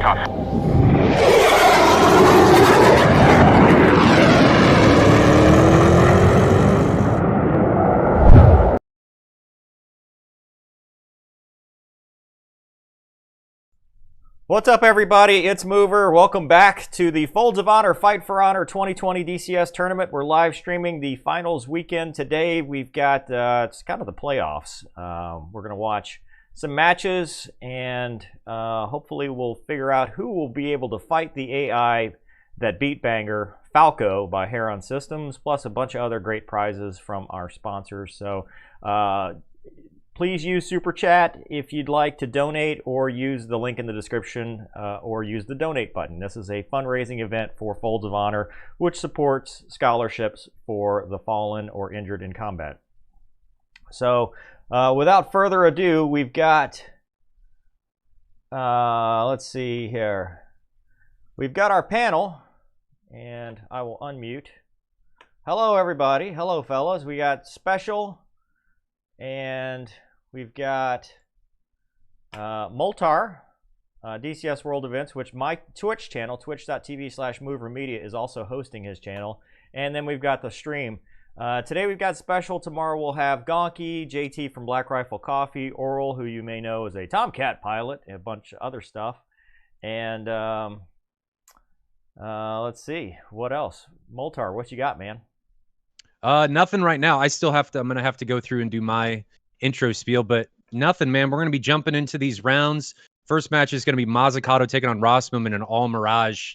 tough. What's up, everybody? It's Mover. Welcome back to the Folds of Honor Fight for Honor 2020 DCS tournament. We're live streaming the finals weekend today. We've got it's kind of the playoffs. We're going to watch some matches, and hopefully we'll figure out who will be able to fight the AI that beat Banger Falco by Heron Systems, plus a bunch of other great prizes from our sponsors. So please use Super Chat if you'd like to donate, or use the link in the description, or use the donate button. This is a fundraising event for Folds of Honor, which supports scholarships for the fallen or injured in combat. So without further ado, we've got, let's see here. We've got our panel, and I will unmute. Hello, everybody. Hello, fellas. We got Special, and we've got Moltar, DCS World Events, which my Twitch channel, twitch.tv/movermedia, is also hosting his channel. And then we've got the stream. Today we've got Special. Tomorrow we'll have Gonky, JT from Black Rifle Coffee, Oral, who you may know is a Tomcat pilot, and a bunch of other stuff. And let's see, what else? Moltar, what you got, man? Nothing right now. I'm going to have to go through and do my intro spiel, but nothing, man. We're going to be jumping into these rounds. First match is going to be Mazzucato taking on Rossman in an all Mirage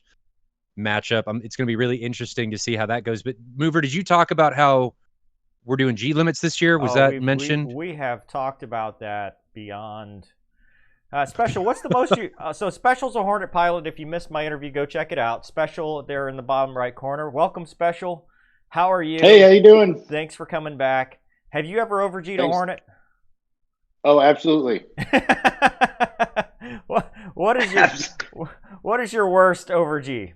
matchup. It's going to be really interesting to see how that goes. But Mover, did you talk about how we're doing G limits this year? Was that mentioned? We have talked about that beyond. Special, what's the most you... so Special's a Hornet pilot. If you missed my interview, go check it out. Special there in the bottom right corner. Welcome, Special. How are you? Hey, how you doing? Thanks for coming back. Have you ever over-G'd a Hornet? Oh, absolutely. what is your worst over-G?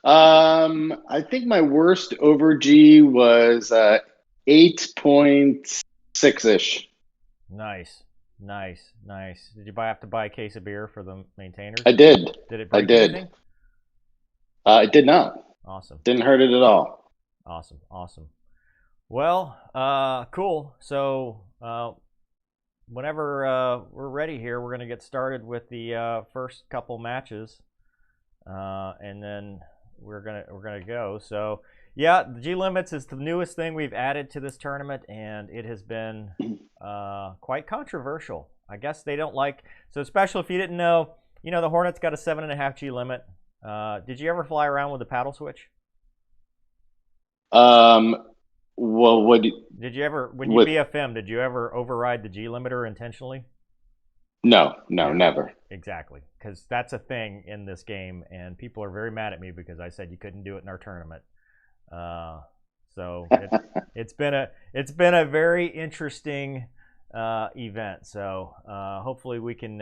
I think my worst over-G was 8.6-ish. Nice. Did you have to buy a case of beer for the maintainers? I did. Did it break anything? It did not. Awesome. Didn't hurt it at all. Awesome. Well, cool. So whenever we're ready here, we're going to get started with the first couple matches, and then we're gonna go. So yeah, the G limits is the newest thing we've added to this tournament, and it has been quite controversial. I guess they don't like. So Special, if you didn't know, the Hornet's got a 7.5 G limit. Did you ever fly around with a paddle switch? Well, did you ever, when you BFM, did you ever override the G limiter intentionally? No, never. Exactly, because that's a thing in this game, and people are very mad at me because I said you couldn't do it in our tournament. So it's been a very interesting event. So hopefully we can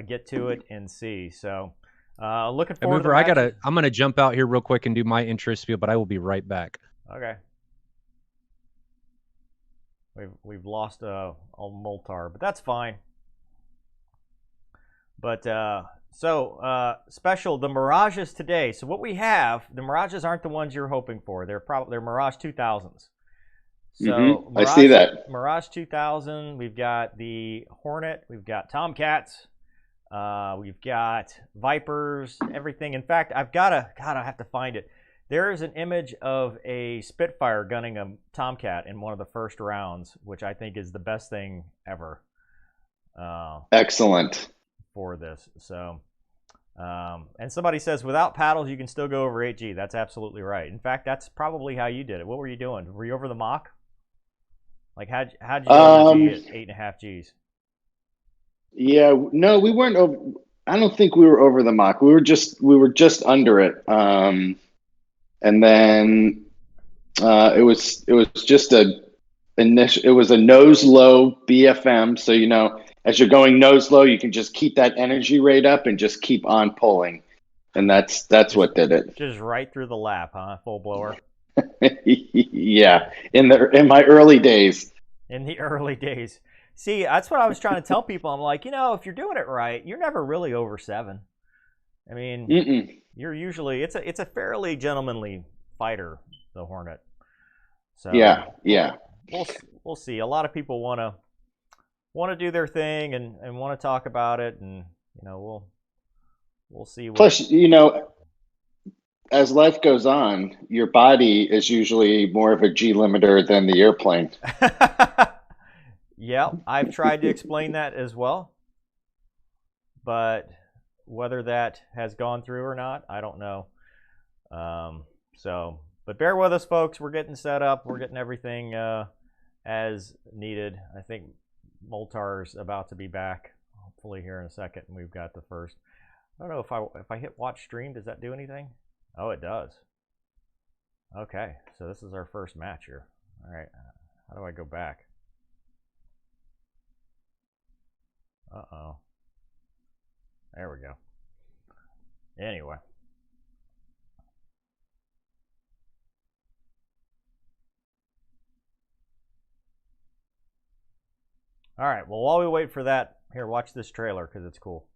get to it and see. So looking forward. Mover, I'm gonna jump out here real quick and do my intro spiel, but I will be right back. Okay. We've lost Moltar, but that's fine. But Special, the Mirages today. So what we have, the Mirages aren't the ones you're hoping for. They're Mirage 2000s. So I see that. Mirage 2000. We've got the Hornet. We've got Tomcats. We've got Vipers. Everything. In fact, I have to find it. There is an image of a Spitfire gunning a Tomcat in one of the first rounds, which I think is the best thing ever. Excellent. For this. So, and somebody says, without paddles, you can still go over 8G. That's absolutely right. In fact, that's probably how you did it. What were you doing? Were you over the Mach? Like, how'd you go over G at 8.5 Gs? Yeah, no, we weren't over. I don't think we were over the Mach. We were just under it. And then it was just a nose low BFM. So as you're going nose low, you can just keep that energy rate up and just keep on pulling, and that's what did it. Just right through the lap, huh? Full blower. Yeah, in my early days. In the early days. See, that's what I was trying to tell people. I'm like, if you're doing it right, you're never really over 7. I mean, you're usually it's a fairly gentlemanly fighter, the Hornet. So yeah. We'll see. A lot of people want to do their thing and want to talk about it, and we'll see. Plus, as life goes on, your body is usually more of a G limiter than the airplane. Yeah, I've tried to explain that as well, but whether that has gone through or not, I don't know. But bear with us, folks. We're getting set up. We're getting everything as needed. I think Moltar's about to be back, hopefully here in a second, and we've got the first. I don't know if I hit watch stream, does that do anything? Oh, it does. Okay, so this is our first match here. All right, how do I go back? Uh-oh. There we go. Anyway. All right, well, while we wait for that, here, watch this trailer because it's cool.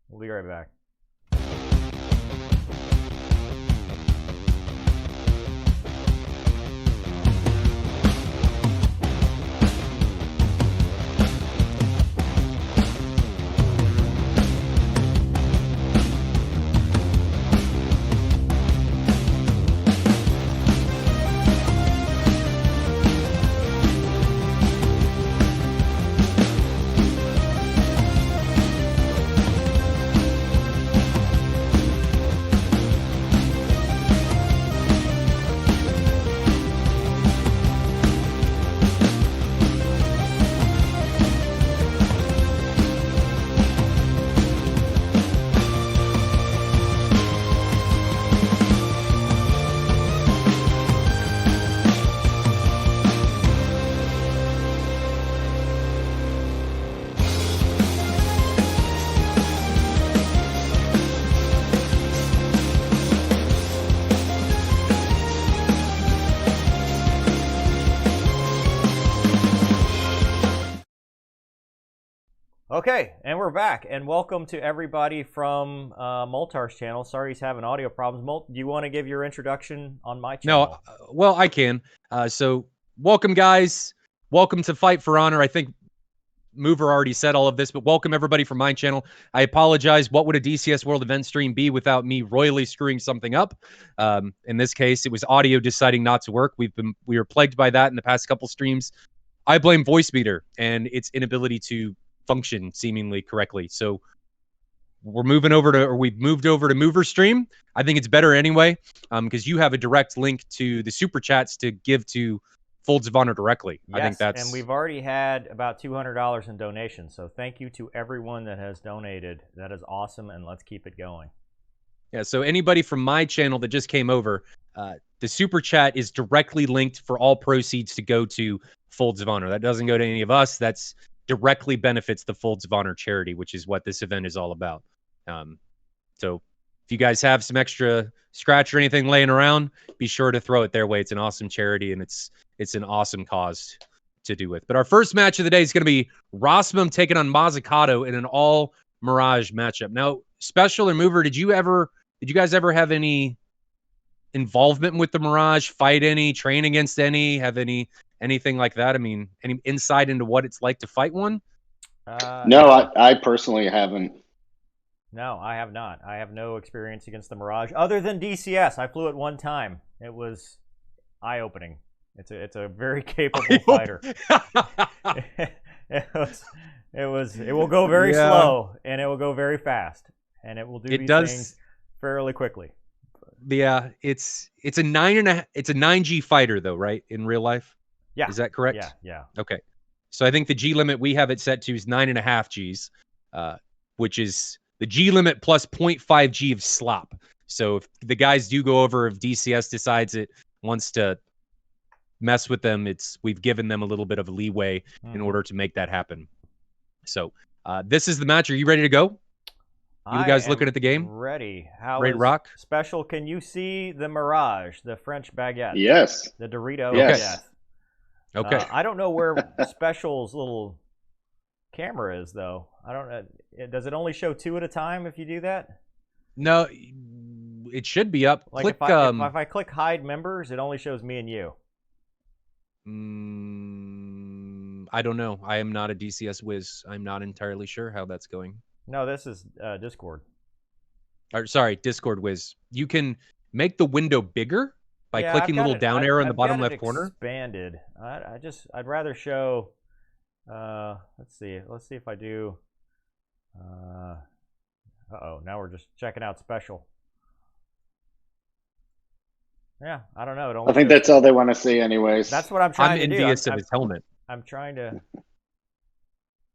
We'll be right back. Okay, and we're back, and welcome to everybody from Moltar's channel. Sorry he's having audio problems. Molt, do you want to give your introduction on my channel? No, well, I can. So, welcome, guys. Welcome to Fight for Honor. I think Mover already said all of this, but welcome everybody from my channel. I apologize. What would a DCS World event stream be without me royally screwing something up? In this case, it was audio deciding not to work. We were plagued by that in the past couple streams. I blame VoiceMeter and its inability to function seemingly correctly. So we've moved over to Mover Stream. I think it's better anyway, because you have a direct link to the super chats to give to Folds of Honor directly. Yes, I think that's, and we've already had about $200 in donations. So thank you to everyone that has donated. That is awesome, and let's keep it going. Yeah, so anybody from my channel that just came over, the super chat is directly linked for all proceeds to go to Folds of Honor. That doesn't go to any of us. That's directly benefits the Folds of Honor charity, which is what this event is all about. So if you guys have some extra scratch or anything laying around, be sure to throw it their way. It's an awesome charity, and it's an awesome cause to do with. But our first match of the day is going to be Rossmum taking on Mazzucato in an all Mirage matchup. Now, Special or Mover, did you guys ever have any involvement with the Mirage, fight any, train against any, have anything like that? I mean, any insight into what it's like to fight one? No, I personally haven't. No, I have not. I have no experience against the Mirage other than DCS. I flew it one time. It was eye-opening. It's a very capable fighter. It will go very slow, and it will go very fast, and it will do these things fairly quickly. Yeah, it's a 9G fighter though, right? In real life. Yeah. Is that correct? Yeah. Okay. So I think the G limit we have it set to is 9.5 Gs, which is the G limit plus 0.5 G of slop. So if the guys do go over, if DCS decides it wants to mess with them, we've given them a little bit of leeway in order to make that happen. So this is the match. Are you ready to go? You guys looking at the game? Ready. Ready to rock? Special, can you see the Mirage, the French baguette? Yes. The Dorito yes. death. Okay. I don't know where Special's little camera is, though. I don't know. Does it only show 2 at a time if you do that? No, it should be up. Like Click. if I click hide members, it only shows me and you. I don't know. I am not a DCS whiz. I'm not entirely sure how that's going. No, this is Discord. Or sorry, Discord whiz. You can make the window bigger by clicking the little down arrow in the bottom left corner. Expanded. I'd rather show. Let's see if I do. Uh-oh, now we're just checking out special. Yeah, I don't know. I think that's all they want to see, anyways. That's what I'm trying to do. I'm envious of his helmet. I'm trying to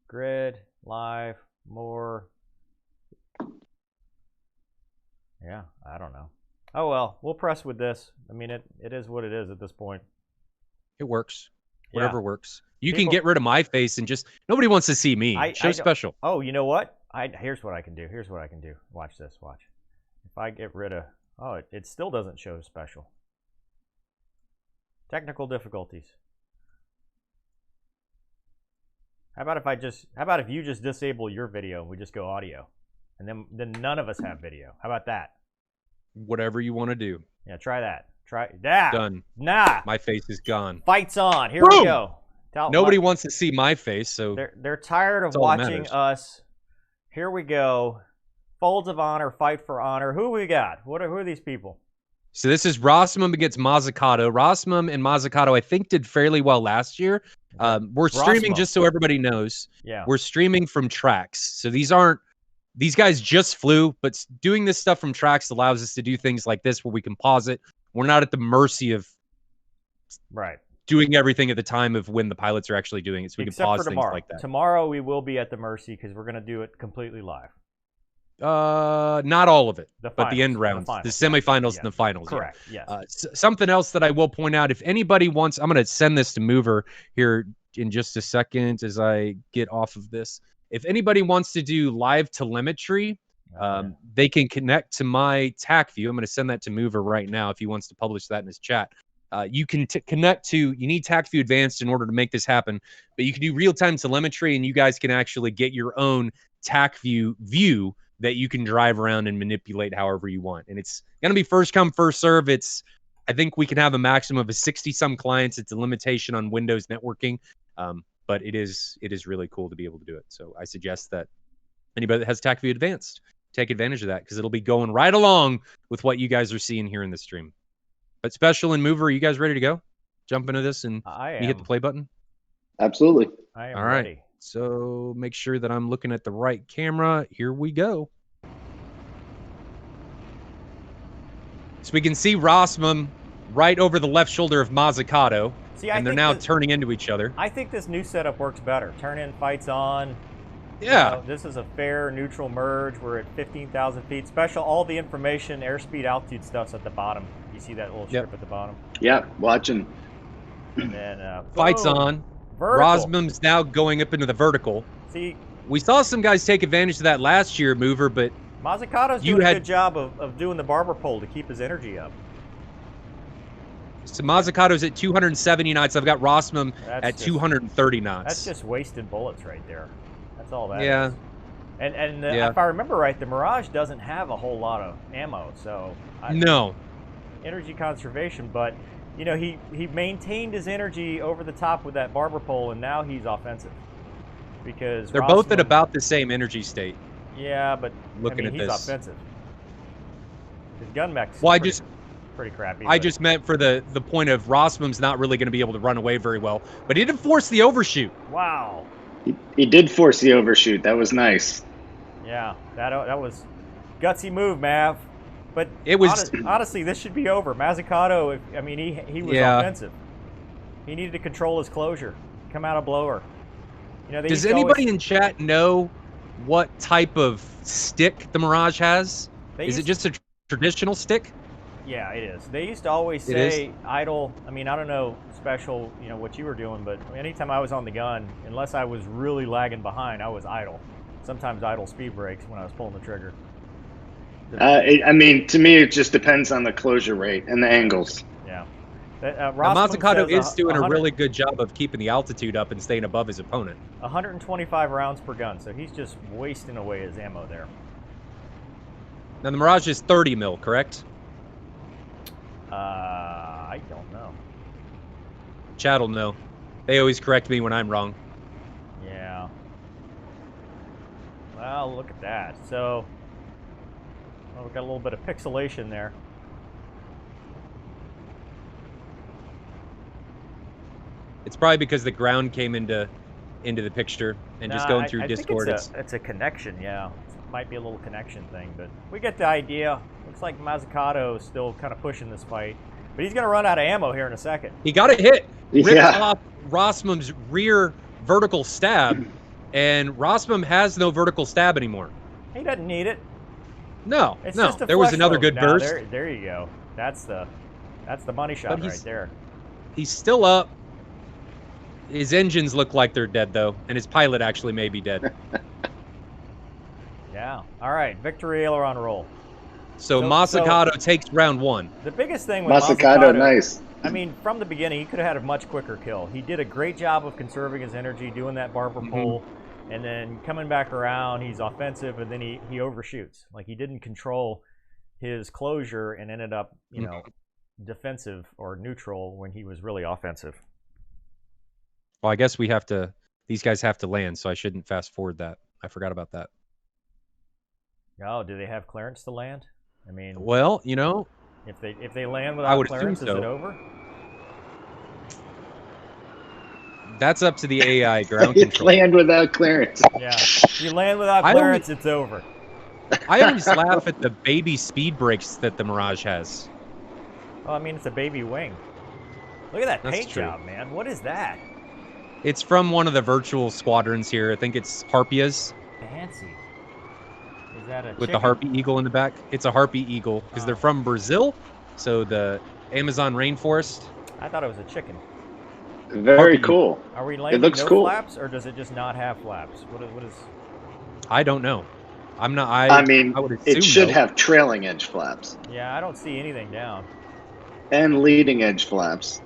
grid, live, more. Yeah, I don't know. Oh well, we'll press with this. I mean, it is what it is at this point. It works. Whatever works. You People can get rid of my face and just nobody wants to see me. Show special. Oh, you know what? Here's what I can do. Here's what I can do. Watch this. Watch. If I get rid of, it still doesn't show special. Technical difficulties. How about if you just disable your video and we just go audio, and then none of us have video. How about that? Whatever you want to do. Yeah, try that. Try that. Done. Nah. My face is gone. Fight's on. Here Boom! we go. Nobody wants to see my face, so they're tired of watching us. Here we go. Folds of Honor, Fight for Honor. Who we got? Who are these people? So this is Rossmum against Mazzucato. Rossmum and Mazzucato, I think, did fairly well last year. We're streaming, just so everybody knows. Yeah. We're streaming from tracks. So these guys just flew, but doing this stuff from tracks allows us to do things like this where we can pause it. We're not at the mercy of doing everything at the time of when the pilots are actually doing it, so we can pause things like that. Tomorrow we will be at the mercy because we're going to do it completely live. Not all of it, but the end rounds, the semifinals and the finals. Correct. Yes. Something else that I will point out: if anybody wants, I'm going to send this to Mover here in just a second as I get off of this. If anybody wants to do live telemetry, they can connect to my TAC view. I'm going to send that to Mover right now if he wants to publish that in his chat. You can connect to, you need TAC view advanced in order to make this happen, but you can do real-time telemetry and you guys can actually get your own TAC view that you can drive around and manipulate however you want. And it's going to be first come, first serve. I think we can have a maximum of 60-some clients. It's a limitation on Windows networking. But it is really cool to be able to do it. So I suggest that anybody that has TAC view advanced, take advantage of that because it'll be going right along with what you guys are seeing here in the stream. But Special and Mover, are you guys ready to go? Jump into this and you hit the play button? Absolutely. I am all right. ready. So make sure that I'm looking at the right camera. Here we go. So we can see Rossmum right over the left shoulder of Mazzucato. And they're now turning into each other. I think this new setup works better. Turn in, fights on. Yeah. This is a fair, neutral merge. We're at 15,000 feet. Special, all the information, airspeed, altitude stuff's at the bottom. You see that little strip at the bottom? Yeah, watching. And then fights on. Rossmum's now going up into the vertical. See, we saw some guys take advantage of that last year, Mover, but Mazzucato's doing a good job of doing the barber pole to keep his energy up. So Mazzucato's at 270 knots. I've got Rossmum at 230 knots. That's just wasted bullets right there. That's all that is. And if I remember right, the Mirage doesn't have a whole lot of ammo, so no energy conservation. But you know, he maintained his energy over the top with that barber pole, and now he's offensive because they're both at about the same energy state. Yeah, but looking at he's this, offensive. His gun mech's pretty crappy. I just meant for the point of Rossmum's not really going to be able to run away very well, but he did force the overshoot. Wow. He did force the overshoot. That was nice. Yeah, that was gutsy move, Mav. But it was honestly, this should be over. Mazzucato, he was offensive. He needed to control his closure, come out of blower. You know, does anybody in chat know what type of stick the Mirage has? Is it just a traditional stick? Yeah, it is. They used to always say idle. I mean, I don't know, Special, you know, what you were doing, but anytime I was on the gun, unless I was really lagging behind, I was idle. Sometimes idle speed brakes when I was pulling the trigger. I mean, to me, it just depends on the closure rate and the angles. Yeah. Now, Rossman Mazzucato says is doing a 100 really good job of keeping the altitude up and staying above his opponent. 125 rounds per gun, so he's just wasting away his ammo there. Now, the Mirage is 30 mil, correct? I don't know. Chad will know. They always correct me when I'm wrong. Yeah. Well, look at that. So, well, we've got a little bit of pixelation there. It's probably because the ground came into the picture and just going through Discord. I think it's a connection, yeah. It might be a little connection thing, but we get the idea. Looks like Mazzucato is still kind of pushing this fight, but he's going to run out of ammo here in a second. He got a hit. Ripped Yeah. off Rossman's rear vertical stab, and Rossman has no vertical stab anymore. He doesn't need it. No, It's no. just a There was flesh another wound. good Now, burst. there you go. That's the money shot But right there. He's still up. His engines look like they're dead, though, and his pilot actually may be dead. Yeah. All right. Victory aileron roll. So Mazzucato takes round 1. The biggest thing with Mazzucato, nice. I mean, from the beginning, he could have had a much quicker kill. He did a great job of conserving his energy, doing that barber pull, and then coming back around, he's offensive, and then he overshoots. Like, he didn't control his closure and ended up, you know, defensive or neutral when he was really offensive. Well, I guess we have to. These guys have to land, so I shouldn't fast forward that. I forgot about that. Oh, do they have clearance to land? I mean, Well, you know, if they land I without would clearance, assume so. is it over? that's up to the AI ground You control. land without clearance. Yeah. If you land without clearance, it's over. I always laugh at the baby speed brakes that the Mirage has. Oh, I mean, it's a baby wing. Look at that That's paint true. job, man. What is that? It's from one of the virtual squadrons here. I think it's Harpias Fancy. Is that a with the chicken? Harpy Eagle in the back. It's a Harpy Eagle because they're from Brazil, so the Amazon rainforest. I thought it was a chicken. Very Harpy. cool. Are we landing looks no cool. flaps, or does it just not have flaps? What is? I don't know. I'm not. I mean, I would assume it should no. have trailing edge flaps Yeah, I don't see anything down. and leading edge flaps.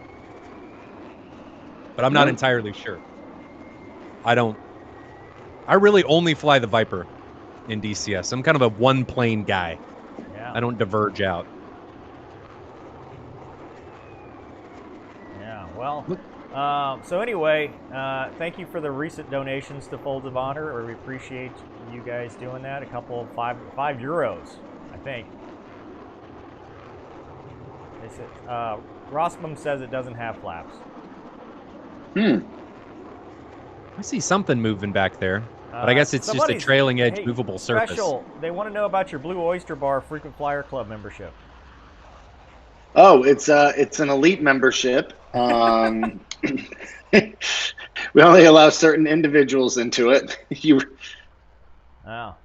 But I'm not No. entirely sure. I really only fly the Viper in DCS. I'm kind of a one plane guy. Yeah. I don't diverge out. Yeah. Well. So anyway, thank you for the recent donations to Folds of Honor. We appreciate you guys doing that. A couple of €5, I think. They said, Rossman says it doesn't have flaps. I see something moving back there, but I guess it's just a somebody's- trailing edge hey, movable surface. Special. They want to know about your Blue Oyster Bar Frequent Flyer Club membership. Oh, it's an elite membership. We only allow certain individuals into it. Oh.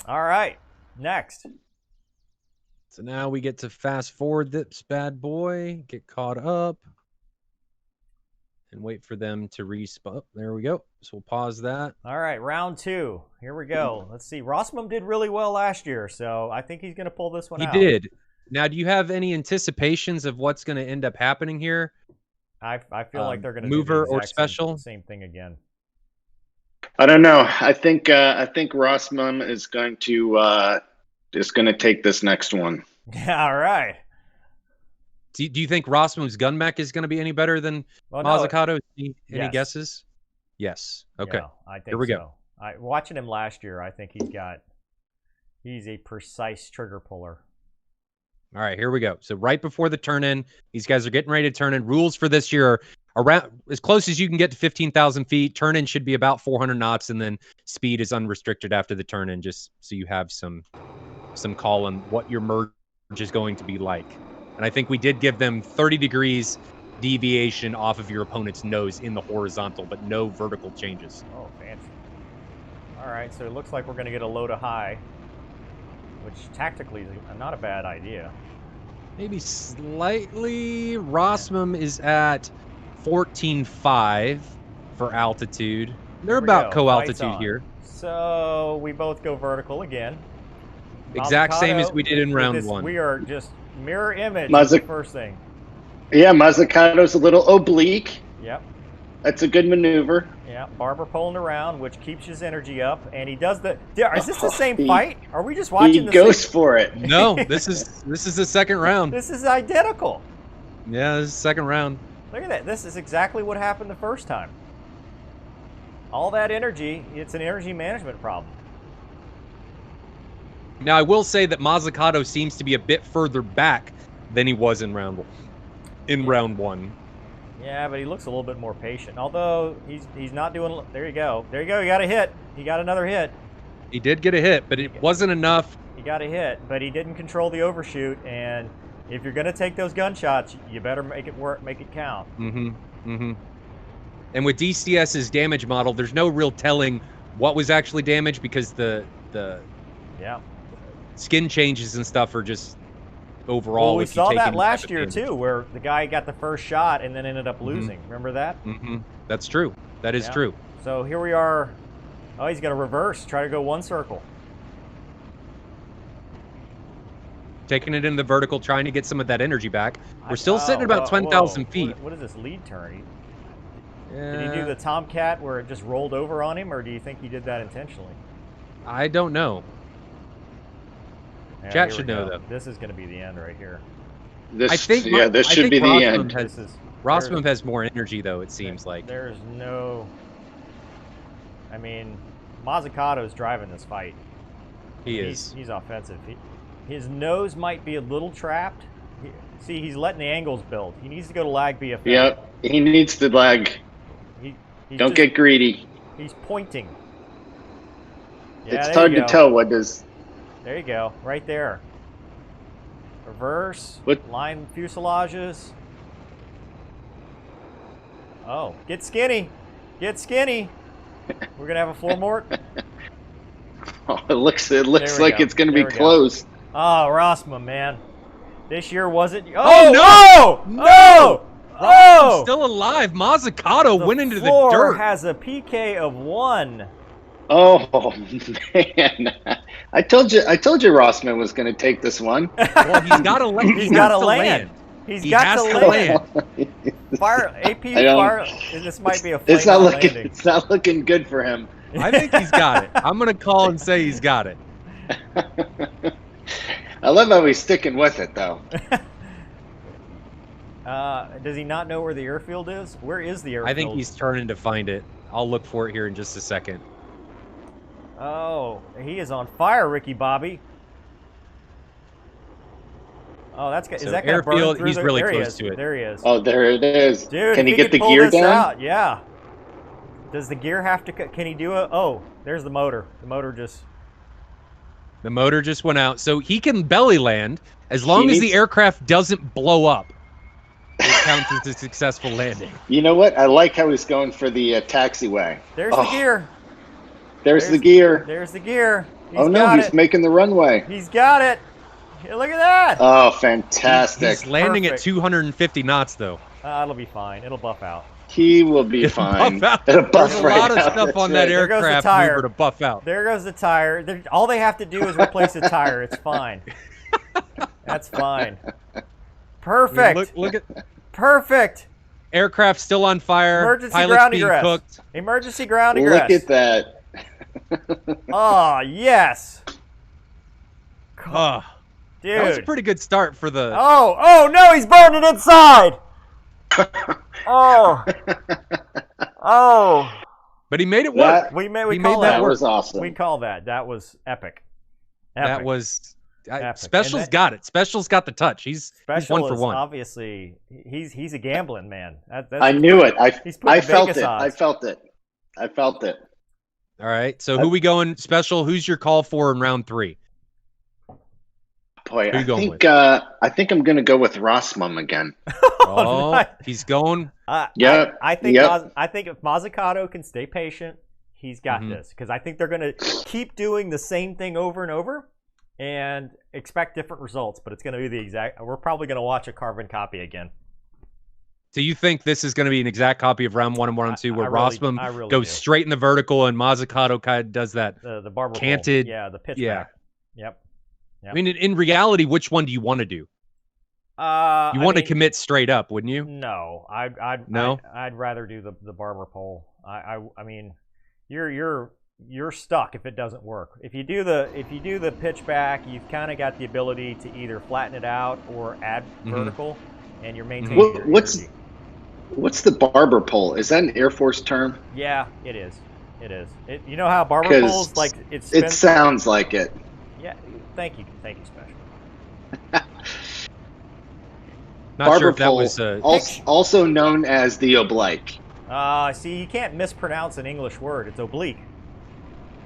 All right. Next. So now we get to fast forward this bad boy, get caught up, and wait for them to respawn. Oh, there we go. So we'll pause that. All right, round 2. Here we go. Let's see. Rossman did really well last year, so I think he's going to pull this one out. He did. Now, do you have any anticipations of what's going to end up happening here? I feel like they're going to mover do the or exact special? same thing again. I don't know. I think Rossman is going to take this next one. Yeah, all right. Do you think Rossman's gun mech is going to be any better than Well, no, Mazzucato? Any yes. guesses? Yes. Okay. yeah, I think Here we so. go. Watching him last year, I think he's a precise trigger puller. All right, here we go. So right before the turn in, these guys are getting ready to turn in. Rules for this year are around as close as you can get to 15,000 feet. Turn in should be about 400 knots, and then speed is unrestricted after the turn in, just so you have some call on what your merge is going to be like. And I think we did give them 30 degrees deviation off of your opponent's nose in the horizontal, but no vertical changes. Oh, fancy. All right, so it looks like we're going to get a low to high, which tactically is not a bad idea. Maybe slightly. Rossman is at 14.5 for altitude. They're Here we about go. Lights co-altitude on. here. So we both go vertical again. Exact same as Mazzucato, we did in with round this, 1. We are just mirror image. Maza- the first thing. Yeah, Mazzucato's a little oblique. Yep. That's a good maneuver. Yeah, Barber pulling around, which keeps his energy up, and he does the. Is this the same He- fight? Are we just watching He the goes same? for it. No, this is the second round. This is identical. Yeah, this is the second round. Look at that. This is exactly what happened the first time. All that energy, it's an energy management problem. Now, I will say that Mazzucato seems to be a bit further back than he was in round one. Yeah, but he looks a little bit more patient. Although he's not doing. There you go. There you go. He got a hit. He got another hit. He did get a hit, but it wasn't enough. He got a hit, but he didn't control the overshoot. And if you're going to take those gunshots, you better make it work, make it count. Mm-hmm. Mm-hmm. And with DCS's damage model, there's no real telling what was actually damaged because the Yeah. skin changes and stuff are just overall. Well, we if you saw take that any last type of year damage. too, where the guy got the first shot and then ended up losing. Remember that? Mm-hmm. That's true. That is Yeah. true. So here we are. Oh, he's got to reverse. Try to go one circle. Taking it in the vertical, trying to get some of that energy back. We're still sitting at about whoa, 10,000 whoa. feet. What is this lead turn? Yeah, Did he do the Tomcat where it just rolled over on him, or do you think he did that intentionally? I don't know. Yeah, Chat here should we know, go. though. This is going to be the end right here. This, I think this I should think be the Rosman end. Has, This is Rosman has more energy, though, it seems like. There's no. I mean, Mazzucato's driving this fight. He is. He's offensive. His nose might be a little trapped. See, he's letting the angles build. He needs to go to lag BFA. Yep, he needs to lag. Don't get greedy. He's pointing. Yeah, It's there hard you to go. tell what does. There you go, right there. Reverse. What? Line fuselages. Oh, get skinny. Get skinny. We're gonna have a floor mort. Oh, it looks There we like go. it's going to There be we go. close. Oh, Rossman, man. This year wasn't. Oh, no! No! Oh! Still alive. Mazzucato went into the floor dirt. has a PK of 1. Oh man, I told you Rossman was going to take this one. Well, he's got to land. He's got to land. He's He got has to to land. land. Fire AP I don't- fire. This might be a flame It's not looking. landing. It's not looking good for him. I think he's got it. I'm going to call and say he's got it. I love how he's sticking with it, though. Does he not know where the airfield is? Where is the airfield? I think he's turning to find it. I'll look for it here in just a second. Oh, he is on fire, Ricky Bobby. Oh, that's is So that gonna burn airfield, through he's the, really there he close is. to it. There he is. Oh, there it is. Dude, can he if get the pull gear this down? out, yeah. Does the gear have to? Can he do it? Oh, there's the motor. The motor just. The motor just went out, so he can belly land as long as the aircraft doesn't blow up. It counts as a successful landing. You know what? I like how he's going for the taxiway. There's the gear. There's the gear. There's the gear. He's Oh no, got he's it. making the runway. He's got it. Here, look at that. Oh, fantastic. He's landing Perfect. at 250 knots, though. It'll be fine. It'll buff out. He will be It'll fine. buff out. It'll buff There's a right lot of out, stuff that's on that right. There goes the aircraft tire. mover to buff out. There goes the tire. All they have to do is replace the tire. It's fine. That's fine. Perfect. Look at Perfect. aircraft still on fire. Emergency Pilots ground being egress. cooked. Emergency ground egress. Look at that. Oh, yes. Oh, Dude. that was a pretty good start for the. Oh, no, he's burning inside. Oh. Oh. But he made it work. We He call made that. That work. was awesome. We call that. That was epic. That was. Epic. Special's And got it. Special's got the touch. He's Special one for is one. obviously he's a gambling man. That's I knew it. He's putting I felt Vegas it. odds. I felt it. I felt it. All right. So who we going special? Who's your call for in round 3? Boy, Who you going with? I think I'm going to go with Rossmum again. Oh, nice. he's going. Yep. I think Yep. I think if Mazzucato can stay patient, he's got this, because I think they're going to keep doing the same thing over and over and expect different results, but it's going to be the exact. We're probably going to watch a carbon copy again. Do you think this is going to be an exact copy of round 1 and round 2, where I Rossman really goes do. straight in the vertical and Mazzucato kind of does that? The barber pole. Canted. Yeah, the pitch Yeah. back. Yep. I mean, in reality, which one do you want to do? You want to commit straight up, wouldn't you? No, No? I'd rather do the barber pole. I mean, you're stuck if it doesn't work. If you do the pitch back, you've kind of got the ability to either flatten it out or add vertical, and you're maintaining your energy. What's the barber pole? Is that an Air Force term? Yeah, it is. It is. You know how barber poles like it sounds like it. Yeah. Thank you, Special. Not barber sure if that pole, was also known as the oblique. See, you can't mispronounce an English word. It's oblique.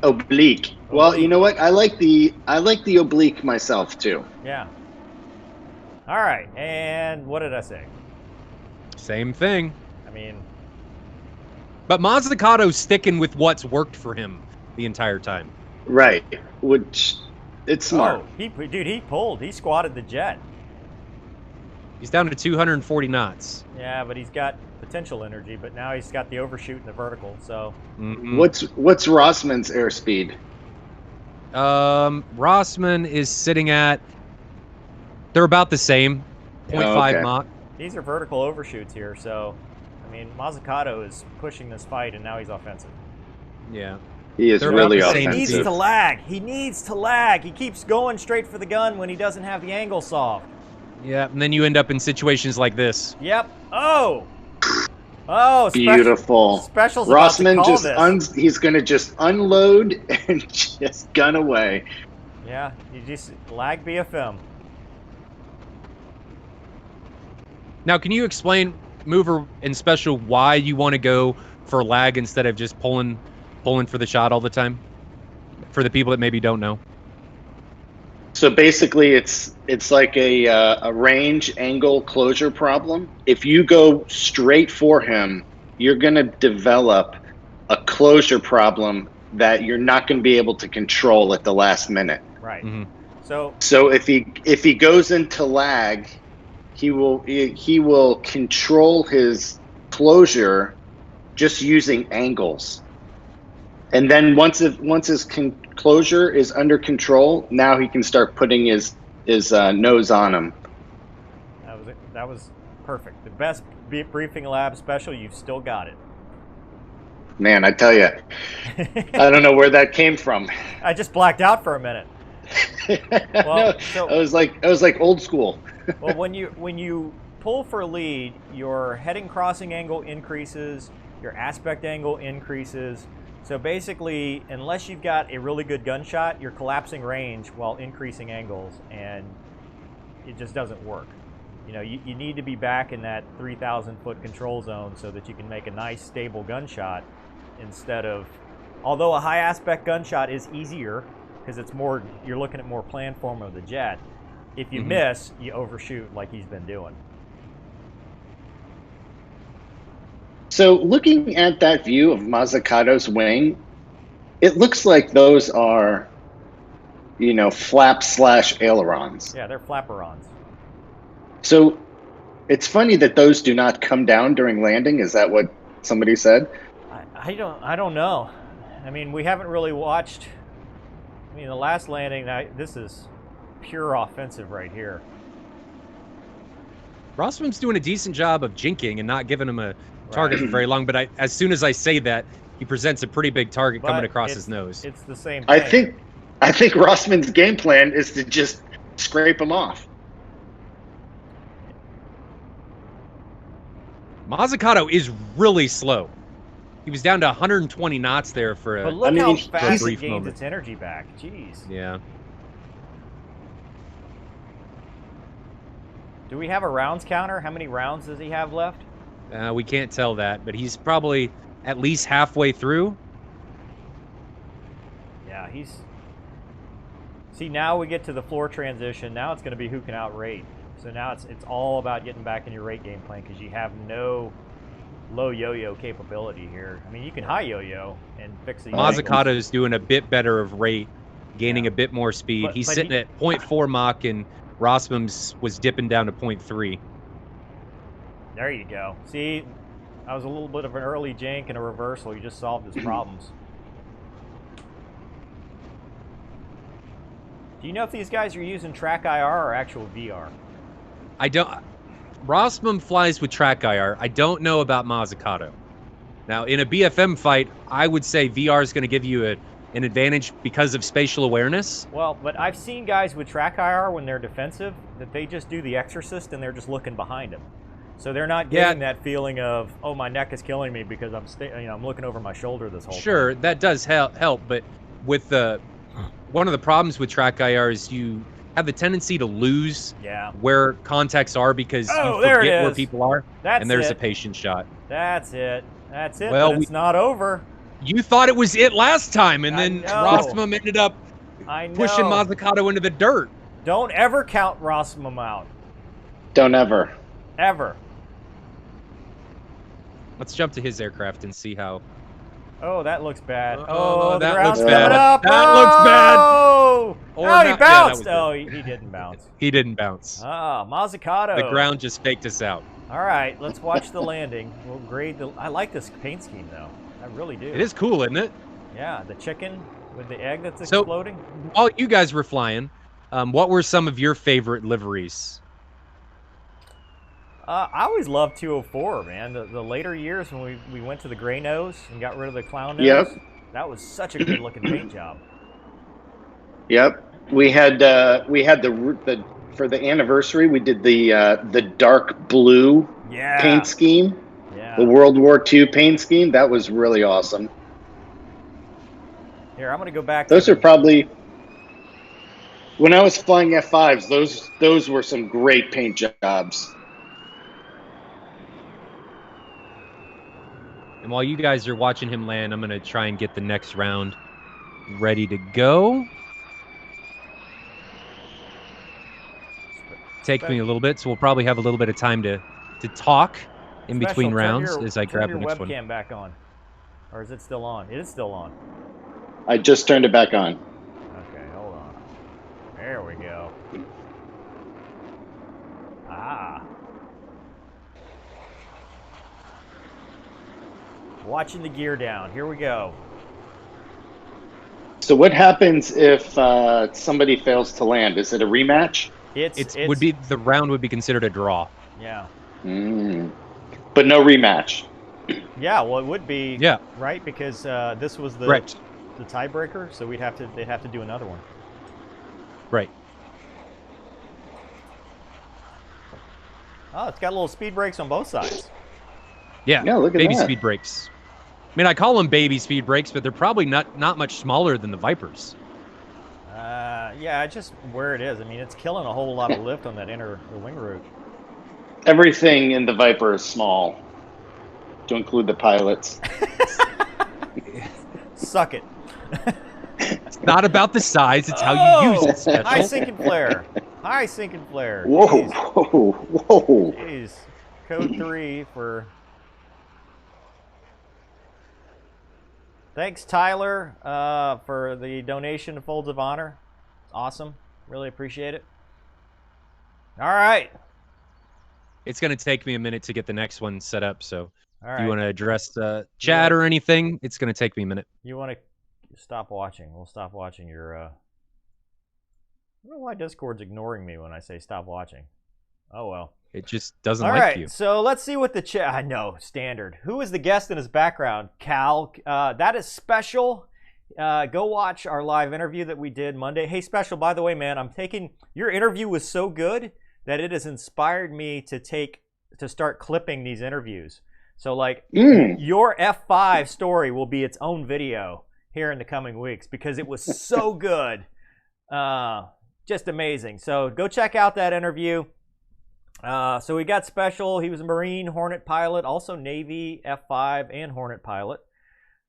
Oblique. Well, you know what? I like the oblique myself too. Yeah. All right. And what did I say? Same thing. I mean, but Mazzicato's sticking with what's worked for him the entire time. Right. Which it's smart. Oh, he pulled. He squatted the jet. He's down to 240 knots. Yeah, but he's got potential energy, but now he's got the overshoot and the vertical, so. What's Rossman's airspeed? Rossman is sitting at, they're about the same, 0.5 Mach. These are vertical overshoots here, so, I mean, Mazzucato is pushing this fight, and now he's offensive. Yeah. He is really offensive. He needs to lag. He needs to lag. He keeps going straight for the gun when he doesn't have the angle solved. Yeah, and then you end up in situations like this. Yep. Oh! Oh, beautiful. Special's Rossman just he's going to just unload and just gun away. Yeah, you just lag BFM. Now, can you explain, Mover and Special, why you want to go for lag instead of just pulling for the shot all the time? For the people that maybe don't know. So basically, it's like a range angle closure problem. If you go straight for him, you're going to develop a closure problem that you're not going to be able to control at the last minute. Right. So if he goes into lag, he will control his closure just using angles. And then once his closure is under control, now he can start putting his nose on him. That was perfect. The best briefing lab Special. You've still got it. Man, I tell you, I don't know where that came from. I just blacked out for a minute. Well, no, I was like old school. Well, when you pull for a lead, your heading crossing angle increases, your aspect angle increases. So basically, unless you've got a really good gunshot, you're collapsing range while increasing angles, and it just doesn't work. You know, you need to be back in that 3,000-foot control zone so that you can make a nice, stable gunshot instead of... Although a high aspect gunshot is easier because it's more, you're looking at more planform of the jet. If you miss, you overshoot like he's been doing. So looking at that view of Mazzucato's wing, it looks like those are, flaps/ailerons. Yeah, they're flapperons. So it's funny that those do not come down during landing. Is that what somebody said? I don't know. I mean, we haven't really watched. I mean, the last landing, this is pure offensive right here. Rossman's doing a decent job of jinking and not giving him a target for very long, but as soon as I say that, he presents a pretty big target coming across his nose. It's the same thing. I think Rossman's game plan is to just scrape him off. Mazzucato is really slow. He was down to 120 knots there for a, but look how fast brief it gains moment. its energy back. Jeez. Yeah. Do we have a rounds counter? How many rounds does he have left? We can't tell that, but he's probably at least halfway through. Yeah, he's... See, now we get to the floor transition. Now it's going to be who can outrate. So now it's all about getting back in your rate game plan because you have no low yo-yo capability here. I mean, you can high yo-yo and fix the... Mazzucato is doing a bit better of rate, gaining a bit more speed. He's sitting at 0.4 Mach, and Rossman's was dipping down to 0.3. There you go. See, that was a little bit of an early jank and a reversal. You just solved his problems. Do you know if these guys are using track IR or actual VR? I don't. Rossman flies with track IR. I don't know about Mazzucato. Now, in a BFM fight, I would say VR is going to give you an advantage because of spatial awareness. Well, but I've seen guys with track IR when they're defensive that they just do the exorcist and they're just looking behind them. So they're not getting that feeling of, oh, my neck is killing me because I'm looking over my shoulder this whole time. Sure, that does help, but with one of the problems with track IR is you have the tendency to lose where contacts are because you forget where people are. And there's a patient shot. That's it. That's it. Well, but it's not over. You thought it was it last time, and then Rossman ended up pushing Mazzucato into the dirt. Don't ever count Rossman out. Don't ever. Ever. Let's jump to his aircraft and see how. Oh, that looks bad. That looks bad. Up. That looks bad. Oh, he bounced. He didn't bounce. He didn't bounce. Ah, Mazzucato. The ground just faked us out. All right, let's watch the landing. We'll grade the. I like this paint scheme though. I really do. It is cool, isn't it? Yeah, the chicken with the egg that's exploding. While you guys were flying, what were some of your favorite liveries? I always loved 204, man. The later years when we went to the gray nose and got rid of the clown nose. Yep. That was such a good looking paint job. Yep. We had the for the anniversary we did the dark blue paint scheme. Yeah. The World War II paint scheme. That was really awesome. Here, I'm gonna go back. Those are probably when I was flying F5s. Those were some great paint jobs. And while you guys are watching him land, I'm going to try and get the next round ready to go. Take me a little bit, so we'll probably have a little bit of time to talk in between rounds as I grab the next one. Turn your webcam back on. Or is it still on? It is still on. I just turned it back on. Okay, hold on. There we go. Ah. Watching the gear down. Here we go. So what happens if somebody fails to land? Is it a rematch? The round would be considered a draw. Yeah. But no rematch. Yeah, well, it would be. Yeah. Right, because this was the tiebreaker, so they'd have to do another one. Right. Oh, it's got little speed brakes on both sides. Yeah. Yeah, look at baby that. Speed brakes. I mean, I call them baby speed brakes, but they're probably not much smaller than the Vipers. Yeah, just where it is. I mean, it's killing a whole lot of lift on that the wing root. Everything in the Viper is small, to include the pilots. Suck it. It's not about the size; it's how you use it. Special. High sinking flare. High sinking flare. Whoa, Jeez. whoa. Jeez. Code 3 for. Thanks, Tyler, for the donation to Folds of Honor. Awesome. Really appreciate it. All right. It's going to take me a minute to get the next one set up, so All if you right. want to address the chat or anything, it's going to take me a minute. You want to stop watching. We'll stop watching your... I don't know why Discord's ignoring me when I say stop watching. Oh, well. It just doesn't All like right, you. so let's see what the chat... I know, standard. Who is the guest in his background? Cal. That is Special. Go watch our live interview that we did Monday. Hey, Special, by the way, man, your interview was so good that it has inspired me to start clipping these interviews. So, like, your F5 story will be its own video here in the coming weeks because it was so good. Just amazing. So go check out that interview. So we got Special. He was a Marine Hornet pilot, also Navy F5 and Hornet pilot.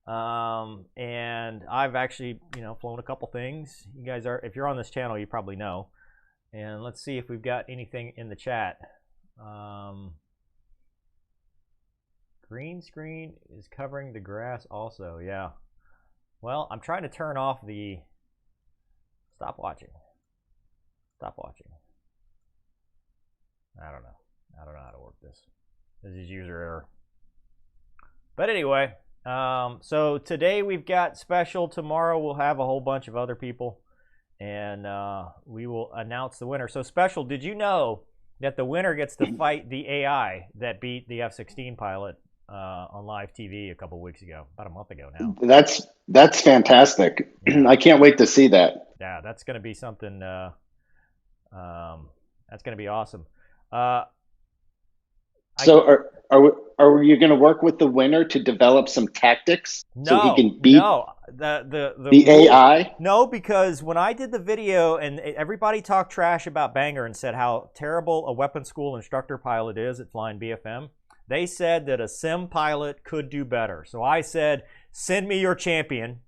And I've actually, flown a couple things. You guys if you're on this channel, you probably know. And let's see if we've got anything in the chat. Green screen is covering the grass also. Yeah. Well, I'm trying to turn off the stop watching. Stop watching. I don't know how to work this. This is user error. But anyway, so today we've got Special. Tomorrow we'll have a whole bunch of other people, and we will announce the winner. So Special, did you know that the winner gets to fight the AI that beat the F-16 pilot on live TV a couple weeks ago, about a month ago now. That's fantastic. Yeah. I can't wait to see that. Yeah, that's going to be something. That's going to be awesome. So are you going to work with the winner to develop some tactics so he can beat the AI? No, because when I did the video and everybody talked trash about Banger and said how terrible a weapons school instructor pilot is at flying BFM, they said that a sim pilot could do better. So I said, send me your champion,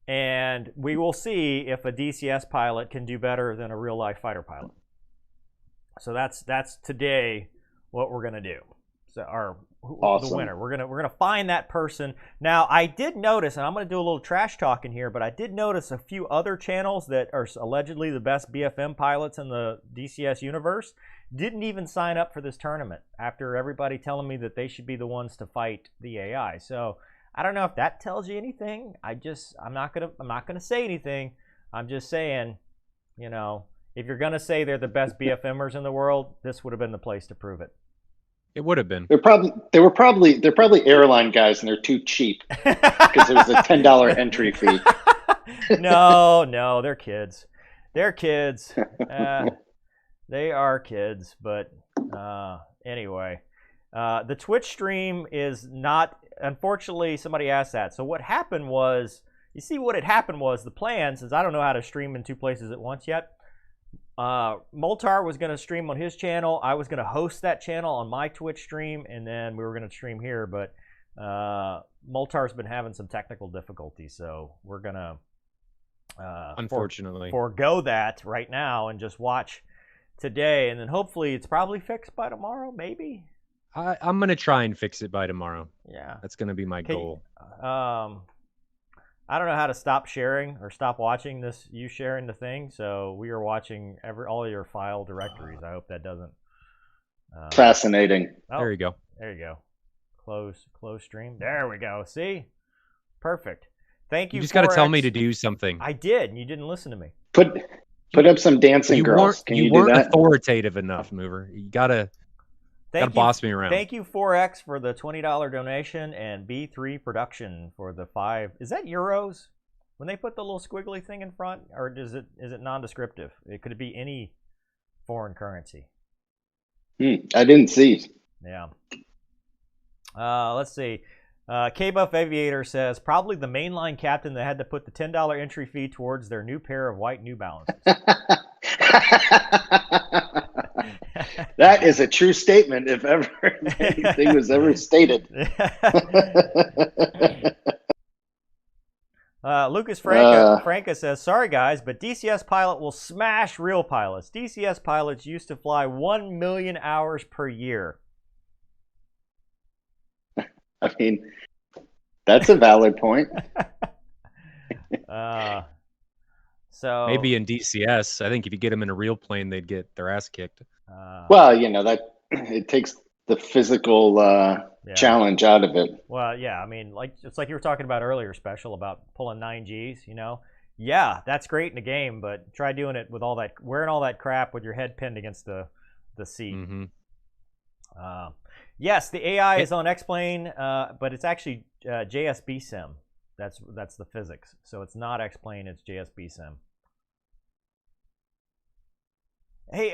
and we will see if a DCS pilot can do better than a real-life fighter pilot. So that's today what we're gonna do. So awesome. The winner. We're gonna find that person. Now I did notice, and I'm gonna do a little trash talking here, but I did notice a few other channels that are allegedly the best BFM pilots in the DCS universe didn't even sign up for this tournament after everybody telling me that they should be the ones to fight the AI. So I don't know if that tells you anything. I'm not gonna say anything. I'm just saying, you know, if you're gonna say they're the best BFMers in the world, this would have been the place to prove it. It would have been. They're probably airline guys, and they're too cheap because there was a $10 entry fee. No, they're kids. They're kids. They are kids, but anyway, the Twitch stream is not. Unfortunately, somebody asked that. So what happened was, you see, what had happened was the plan, since I don't know how to stream in two places at once yet. Moltar was going to stream on his channel. I was going to host that channel on my Twitch stream, and then we were going to stream here. But Moltar's been having some technical difficulties, so we're going to unfortunately forego that right now and just watch today, and then hopefully it's probably fixed by tomorrow, maybe. I'm going to try and fix it by tomorrow. Yeah. That's going to be my goal. I don't know how to stop sharing or stop watching this, you sharing the thing. So we are watching all your file directories. I hope that doesn't. Fascinating. Oh, there you go. There you go. Close stream. There we go. See? Perfect. Thank you. You just got to tell me to do something. I did, and you didn't listen to me. Put up some dancing girls. Can you do that? You weren't authoritative enough, Mover. You gotta boss me around. Thank you, 4X, for the $20 donation, and B3 Production for the 5. Is that euros? When they put the little squiggly thing in front, or is it non-descriptive? Could it be any foreign currency? I didn't see. Yeah. Let's see. K-Buff Aviator says, probably the mainline captain that had to put the $10 entry fee towards their new pair of white New Balances. That is a true statement, if ever anything was ever stated. Lucas Franca says, sorry guys, but DCS pilot will smash real pilots. DCS pilots used to fly 1 million hours per year. I mean, that's a valid point. So maybe in DCS, I think if you get them in a real plane, they'd get their ass kicked. Well, you know, that it takes the physical challenge out of it. Well, yeah, I mean, it's like you were talking about earlier, Special, about pulling 9Gs, you know? Yeah, that's great in a game, but try doing it with all that, wearing all that crap with your head pinned against the seat. Mm-hmm. Yes, the AI is on X-Plane, but it's actually JSB Sim. That's the physics. So it's not X-Plane, it's JSB Sim. Hey,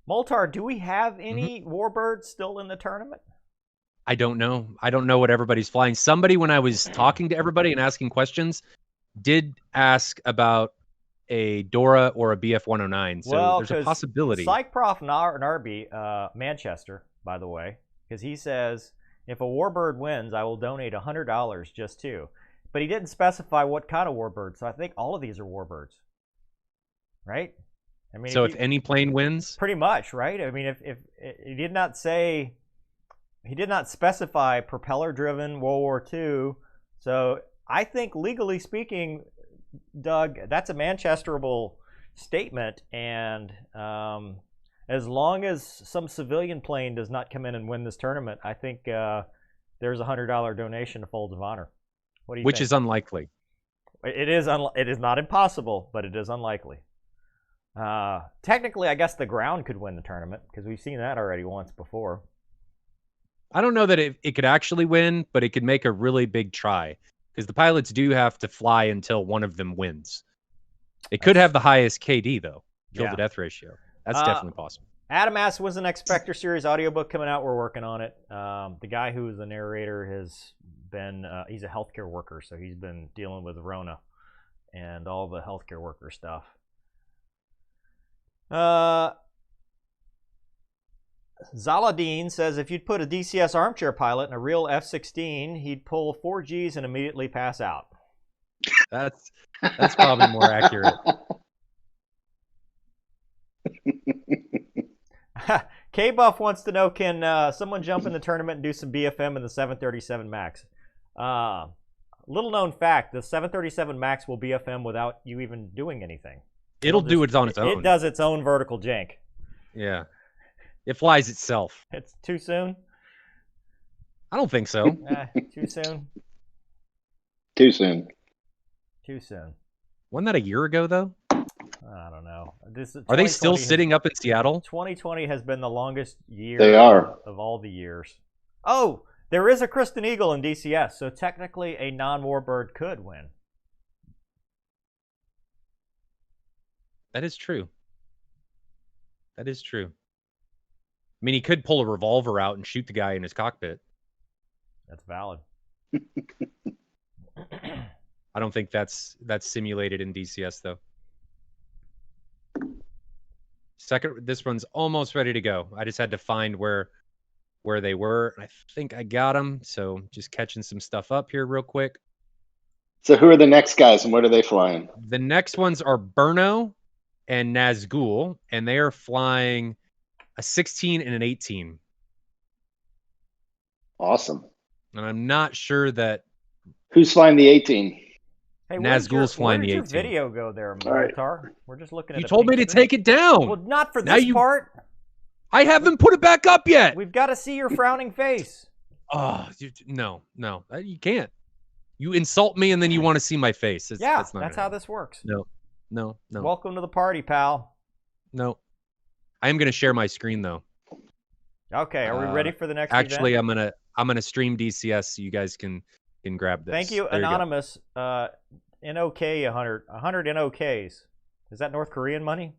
Moltar, do we have any Warbirds still in the tournament? I don't know. I don't know what everybody's flying. Somebody, when I was talking to everybody and asking questions, did ask about a Dora or a BF-109. So there's a possibility. Psych Prof Narby, Manchester, by the way, because he says, if a Warbird wins, I will donate $100 just to. But he didn't specify what kind of Warbird, so I think all of these are Warbirds. Right? I mean, so if any plane wins? Pretty much, right? I mean, if he did not say, he did not specify propeller-driven World War II, so I think legally speaking, Doug, that's a Manchesterable statement, and as long as some civilian plane does not come in and win this tournament, I think there's a $100 donation to Folds of Honor. What do you think? Which is unlikely. It is not impossible, but it is unlikely. Technically, I guess the ground could win the tournament because we've seen that already once before. I don't know that it could actually win, but it could make a really big try because the pilots do have to fly until one of them wins. It could have the highest KD, though, kill to death ratio. That's definitely possible. Adam asks, when's the next Spectre series audiobook coming out? We're working on it. The guy who is the narrator has been, he's a healthcare worker, so he's been dealing with Rona and all the healthcare worker stuff. Zaladin says, if you'd put a DCS armchair pilot in a real F-16, he'd pull 4 Gs and immediately pass out. That's probably more accurate. K-Buff wants to know, can someone jump in the tournament and do some BFM in the 737 MAX? Little known fact, the 737 MAX will BFM without you even doing anything. It'll do it on its own. It does its own vertical jank. Yeah. It flies itself. It's too soon? I don't think so. Too soon? Too soon. Too soon. Wasn't that a year ago, though? I don't know. Are they still sitting up in Seattle? 2020 has been the longest year They are. of all the years. Oh, there is a Kristen Eagle in DCS, so technically a non-warbird could win. That is true. That is true. I mean, he could pull a revolver out and shoot the guy in his cockpit. That's valid. I don't think that's simulated in DCS, though. This one's almost ready to go. I just had to find where they were. I think I got them, so just catching some stuff up here real quick. So who are the next guys, and what are they flying? The next ones are Burno and Nazgul, and they are flying a 16 and an 18. Awesome. And I'm not sure that... Who's flying the 18? Hey, Nazgul's flying the 18. Where did your video go there, Motar? We're just looking at You told me to take it down. Well, not for this part. I haven't put it back up yet. We've got to see your frowning face. Oh, no. You can't. You insult me and then you want to see my face. That's how this works. No. Welcome to the party, pal. No. I am going to share my screen, though. Okay, are we ready for the next Actually, event? I'm gonna stream DCS so you guys can grab this. Thank you, there Anonymous. NOK 100 NOKs. Is that North Korean money?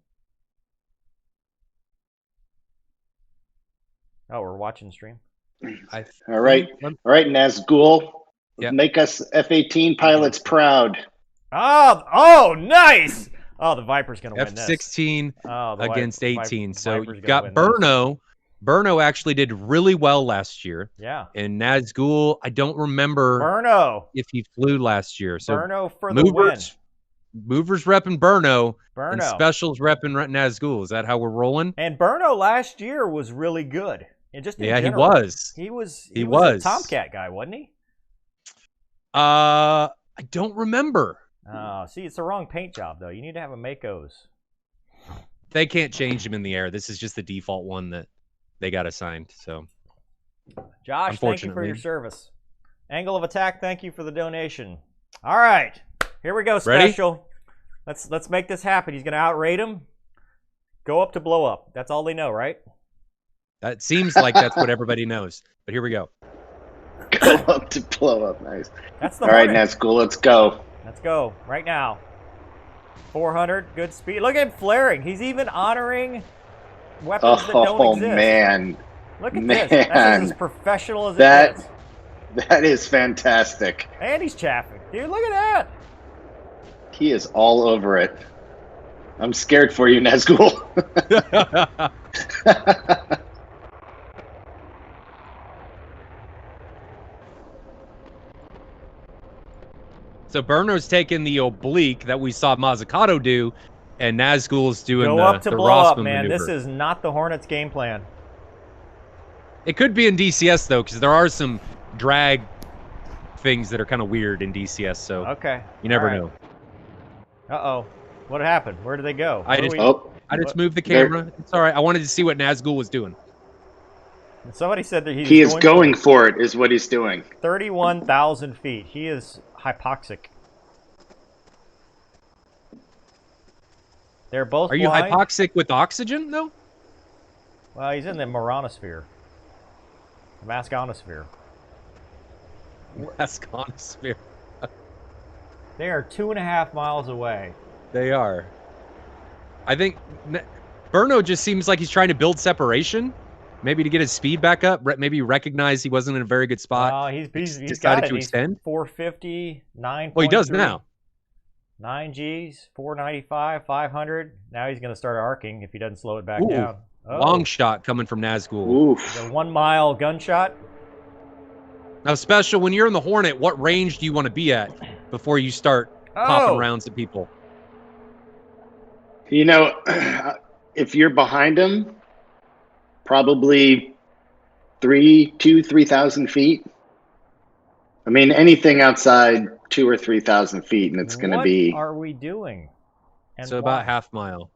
Oh, we're watching stream. All right, Nazgul. Yep. Make us F-18 pilots proud. Oh, nice! Oh, the Viper's going to win this. F-16 against 18. So Viper's you've got gonna Burno. Burno actually did really well last year. Yeah. And Nazgul, I don't remember if he flew last year. So Burno for the win. Movers repping Burno. And Specials repping Nazgul. Is that how we're rolling? And Burno last year was really good. And just in general, he was. He was a Tomcat guy, wasn't he? I don't remember. Oh, see, it's the wrong paint job, though. You need to have a Makos. They can't change him in the air. This is just the default one that they got assigned. So, Josh, thank you for your service. Angle of Attack, thank you for the donation. All right, here we go, Special. Ready? Let's make this happen. He's going to outrate him. Go up to blow up. That's all they know, right? That seems like that's what everybody knows. But here we go. Go up to blow up. Nice. That's the all right, Nazgul, let's go. Let's go right now. 400, good speed. Look at him flaring. He's even honoring weapons that don't exist. Oh, man. Look at this. That's as professional as it gets. That is fantastic. And he's chaffing. Dude, look at that. He is all over it. I'm scared for you, Nazgul. So Burno's taking the oblique that we saw Mazzucato do, and Nazgul's doing Go up to the blow Rossman up, man. maneuver. This is not the Hornets game plan. It could be in DCS, though, because there are some drag things that are kind of weird in DCS, so you never know. Uh-oh. What happened? Where did they go? I just moved the camera. It's all right. I wanted to see what Nazgul was doing. Somebody said that he is going for it, is what he's doing. 31,000 feet. He is hypoxic. They're both Are you blind. hypoxic with oxygen, though? Well, he's in the Moronosphere. The Masconosphere. Masconosphere. They are 2.5 miles away. They are. I think Burno just seems like he's trying to build separation, maybe to get his speed back up. Maybe recognize he wasn't in a very good spot. He's decided got it. to extend. He's 450, 9. Well, he does now. 9 Gs, 495, 500. Now he's going to start arcing if he doesn't slow it back Ooh, down. Oh. Long shot coming from Nazgul. Oof. The 1 mile gunshot. Now, Special, when you're in the Hornet, what range do you want to be at before you start popping rounds at people? You know, if you're behind him, probably 3,000 feet. I mean, anything outside 2,000 or 3,000 feet, and it's going to be. What are we doing? And So why? about half mile.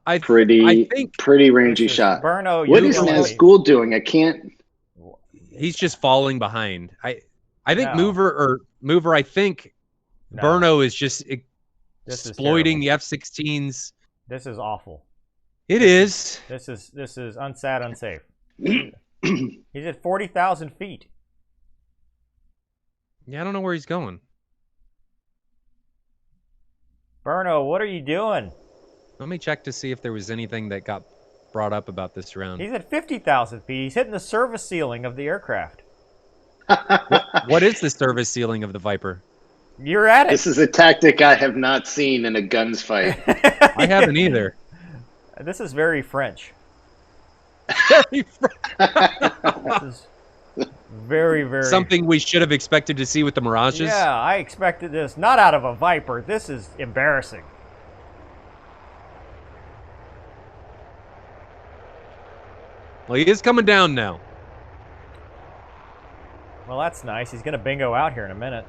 I think pretty rangy shot. Burno, what is Nazgul doing? I can't. He's just falling behind. I think No. Mover. I think No. Burno is just This is exploiting the terrible. F-16s. This is awful. It is. This is unsad, unsafe. He's at 40,000 feet. Yeah, I don't know where he's going. Burno, what are you doing? Let me check to see if there was anything that got brought up about this round. He's at 50,000 feet. He's hitting the service ceiling of the aircraft. What is the service ceiling of the Viper? You're at it. This is a tactic I have not seen in a guns fight. I haven't either. This is very French. Very This is very, very... Something we should have expected to see with the Mirages. Yeah, I expected this. Not out of a Viper. This is embarrassing. Well, he is coming down now. Well, that's nice. He's going to bingo out here in a minute.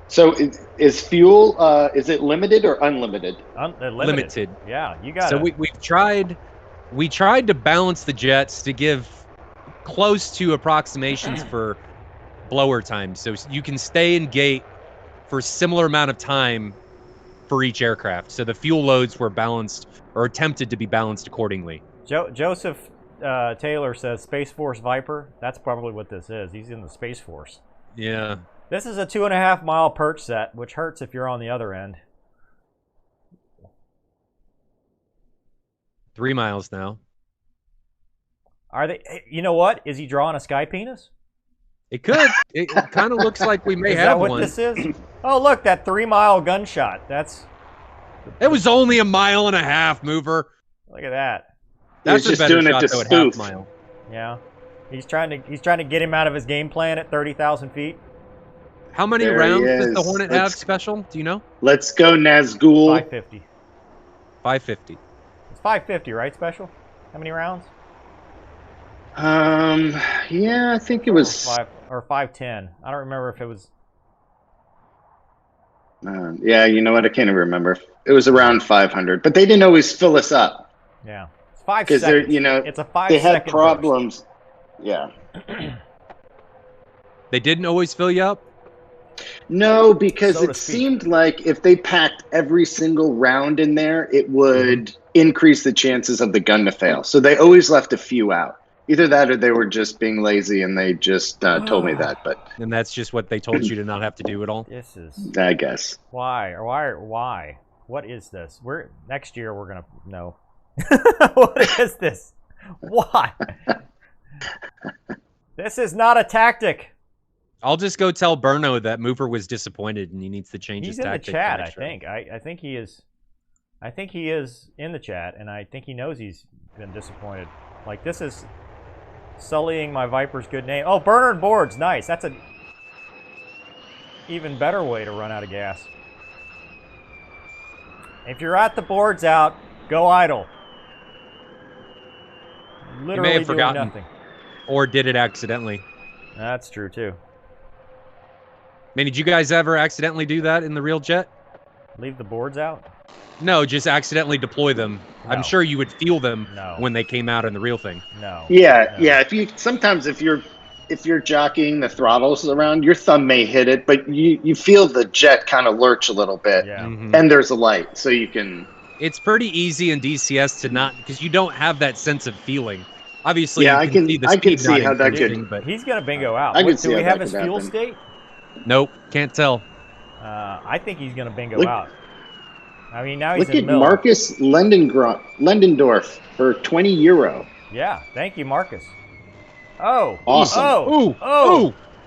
So is fuel, is it limited or unlimited? Limited. Yeah, you got So it. we tried to balance the jets to give close to approximations for blower time, so you can stay in gate for a similar amount of time for each aircraft. So the fuel loads were balanced or attempted to be balanced accordingly. Joseph Taylor says Space Force Viper. That's probably what this is. He's in the Space Force. Yeah. This is a 2.5 mile perch set, which hurts if you're on the other end. 3 miles now. Are they? You know what? Is he drawing a sky penis? It could. It kind of looks like we may Is have that what one. this is? Oh, look, that 3 mile gunshot. That's. It was only a mile and a half, Mover. Look at that. That's He's a just better doing it shot to though at spoof. half mile. Yeah, he's trying to get him out of his game plan at 30,000 feet. How many There he rounds does the is. Hornet have Let's- special? Do you know? Let's go, Nazgul. 550. 550. It's 550, right? Special. How many rounds? Yeah, I think it was. 510. I don't remember if it was. Yeah, you know what? I can't even remember. It was around 500, but they didn't always fill us up Yeah, it's 5 because they're, seconds. you know, It's a 5 they had second problems. Yeah. They didn't always fill you up? No, because So to it speak. seemed like if they packed every single round in there, it would increase the chances of the gun to fail. So they always left a few out. Either that or they were just being lazy and they just told me that. But And that's just what they told you to not have to do at all? This is I guess. why. What is this? Next year we're gonna know. What is this? Why? This is not a tactic. I'll just go tell Burno that Mover was disappointed and he needs to change He's his in the tactic. for chat. I next round. think. I think he is. I think he is in the chat, and I think he knows he's been disappointed. Like, this is sullying my Viper's good name. Oh, burner and boards, nice. That's a even better way to run out of gas. If you're at the boards out, go idle. Literally have doing forgotten. nothing. Or did it accidentally? That's true too. I mean, did you guys ever accidentally do that in the real jet? Leave the boards out? No, just accidentally deploy them. No. I'm sure you would feel them No. when they came out in the real thing. No. Yeah, No. yeah. Sometimes if you're jockeying the throttles around, your thumb may hit it, but you feel the jet kind of lurch a little bit, Yeah. Mhm. and there's a light, so you can It's pretty easy in DCS to not, because you don't have that sense of feeling. Obviously, Yeah, you can see the speed see not how that increasing, could. but He's gonna bingo out. I can What, see do we how have that his could fuel happen. state? nope, can't tell. I think he's gonna bingo Look- out. I mean, now he's Look in at mill. Marcus Lendendorf for €20. Yeah, thank you, Marcus. Oh, Awesome. oh,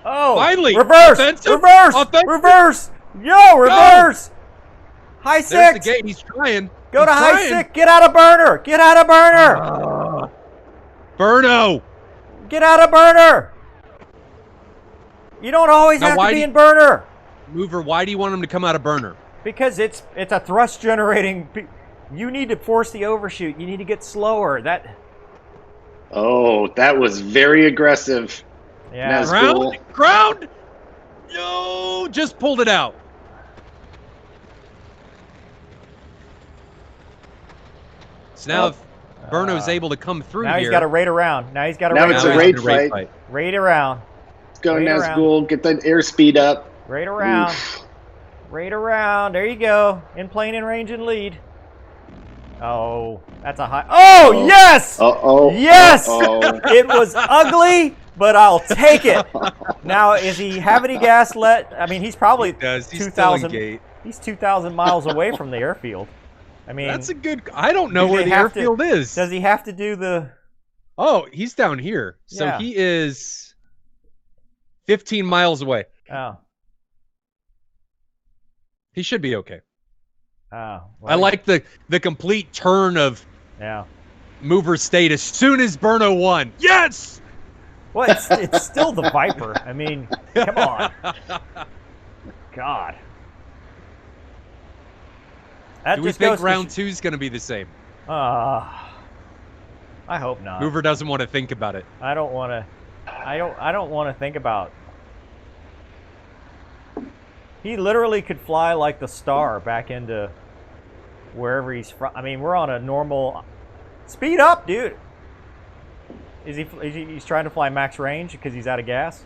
oh, Finally! reverse, Offensive! reverse, Offensive! reverse. Yo, reverse. High There's six. the gate. He's trying. Go He's to high trying. six. Get out of burner. Get out of burner. Burno! Get out of burner. You don't always Now, have why to be do in burner. Mover, why do you want him to come out of burner? Because it's a thrust generating. You need to force the overshoot. You need to get slower. That. Oh, that was very aggressive. Yeah. Nazgul. Ground! Ground! No! Just pulled it out. So now if Burno's able to come through Now here. he's got to raid around. Now he's got to Now raid it's now a around. he's raid gonna fight. Raid around. Let's go, Right Nazgul. Get that airspeed up. Raid around. Oof. Raid around. There you go. In plane, in range, and lead. Oh, that's a high. Oh, yes! Uh-oh. Yes! Uh-oh. It was ugly, but I'll take it. Now, is he have any gas let? I mean, he's probably Does he's still in 2,000. gate? He's 2,000 miles away from the airfield. I mean, That's a good. I don't know do where they the have to- airfield is. does he have to do the? Oh, he's down here. So Yeah. he is 15 miles away. Oh, He should be okay. oh. I like the complete turn of Yeah. Mover State as soon as Burno won. Yes! Well, it's still the Viper. I mean, come on. God. That Do we just think goes to round 2 is going to be the same? I hope not. Mover doesn't want to think about it. I don't want to. I don't want to think about. He literally could fly like the Star back into wherever he's from. I mean, we're on a normal. Speed up, dude. He's trying to fly max range because he's out of gas?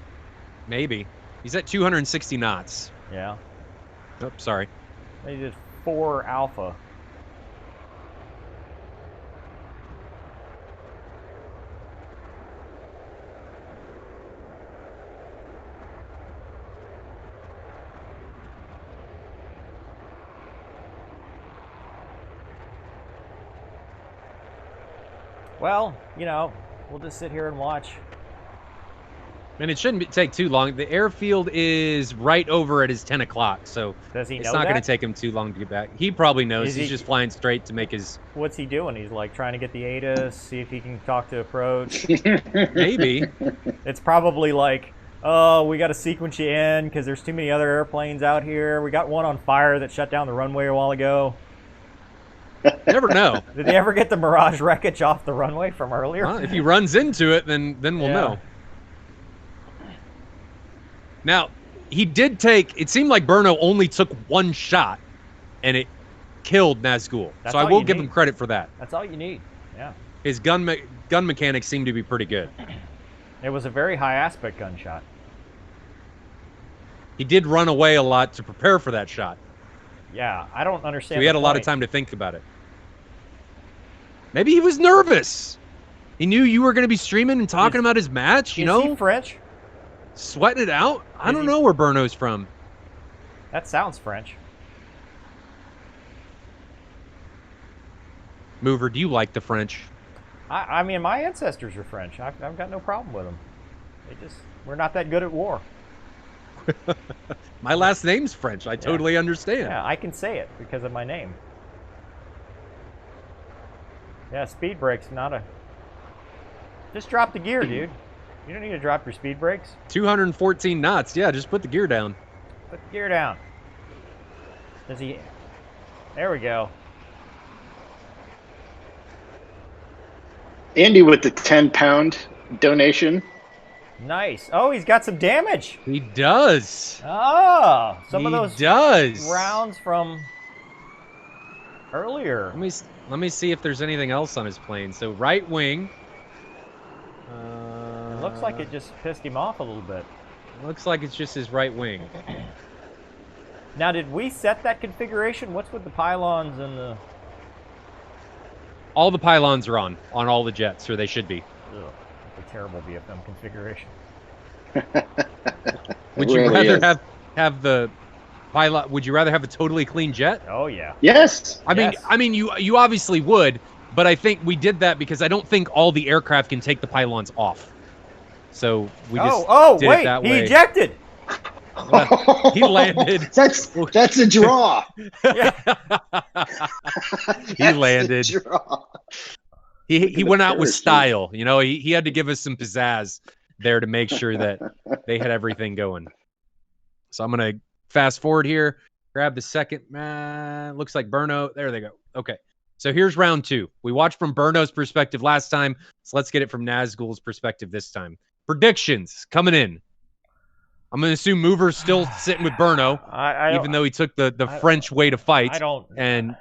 Maybe. He's at 260 knots. Yeah. Oh, sorry. He did 4 alpha. Well, you know, we'll just sit here and watch. And it shouldn't take too long. The airfield is right over at his 10 o'clock, so Does he it's know not going that? to take him too long to get back. He probably knows. Is He's he- just flying straight to make his... What's he doing? He's like trying to get the ATIS, see if he can talk to approach. Maybe. It's probably like, oh, we got to sequence you in because there's too many other airplanes out here. We got one on fire that shut down the runway a while ago. Never know. Did they ever get the Mirage wreckage off the runway from earlier? Well, if he runs into it, then we'll Yeah. know. Now, he did take... It seemed like Burno only took one shot, and it killed Nazgul. That's So I all will you give need. him credit for that. That's all you need. Yeah. His gun mechanics seem to be pretty good. It was a very high aspect gunshot. He did run away a lot to prepare for that shot. Yeah, I don't understand. So he had a lot of time to think about it. Maybe he was nervous. He knew you were going to be streaming and talking about his match, you Is know? he French? Sweating it out? I Is don't he- know where Burno's from. That sounds French. Mover, do you like the French? I mean, my ancestors are French. I've got no problem with them. We're not that good at war. My last name's French. I totally understand. Yeah, I can say it because of my name. Yeah, speed brakes, not a... Just drop the gear, dude. You don't need to drop your speed brakes. 214 knots. Yeah, just put the gear down. Put the gear down. Does he... There we go. Andy with the 10-pound donation. Nice. Oh, he's got some damage. He does. Oh, some of He those does. rounds from earlier. Let me see if there's anything else on his plane. So right wing. It looks like it just pissed him off a little bit. Looks like it's just his right wing. Now, did we set that configuration? What's with the pylons and the... All the pylons are on all the jets, or they should be. Ugh, that's a terrible VFM configuration. Would you rather have the pilot? Would you rather have a totally clean jet? Oh yeah. Yes. I mean, you obviously would, but I think we did that because I don't think all the aircraft can take the pylons off. So we just did wait, it that he way. ejected. Well, he landed. That's a draw. He landed. Draw. He went out with style. You know, he had to give us some pizzazz there to make sure that they had everything going. So I'm gonna fast forward here. Grab the second. Looks like Burno. There they go. Okay. So here's round 2. We watched from Burno's perspective last time, so let's get it from Nazgul's perspective this time. Predictions coming in. I'm going to assume Mover's still sitting with Burno, even though he took the French way to fight. And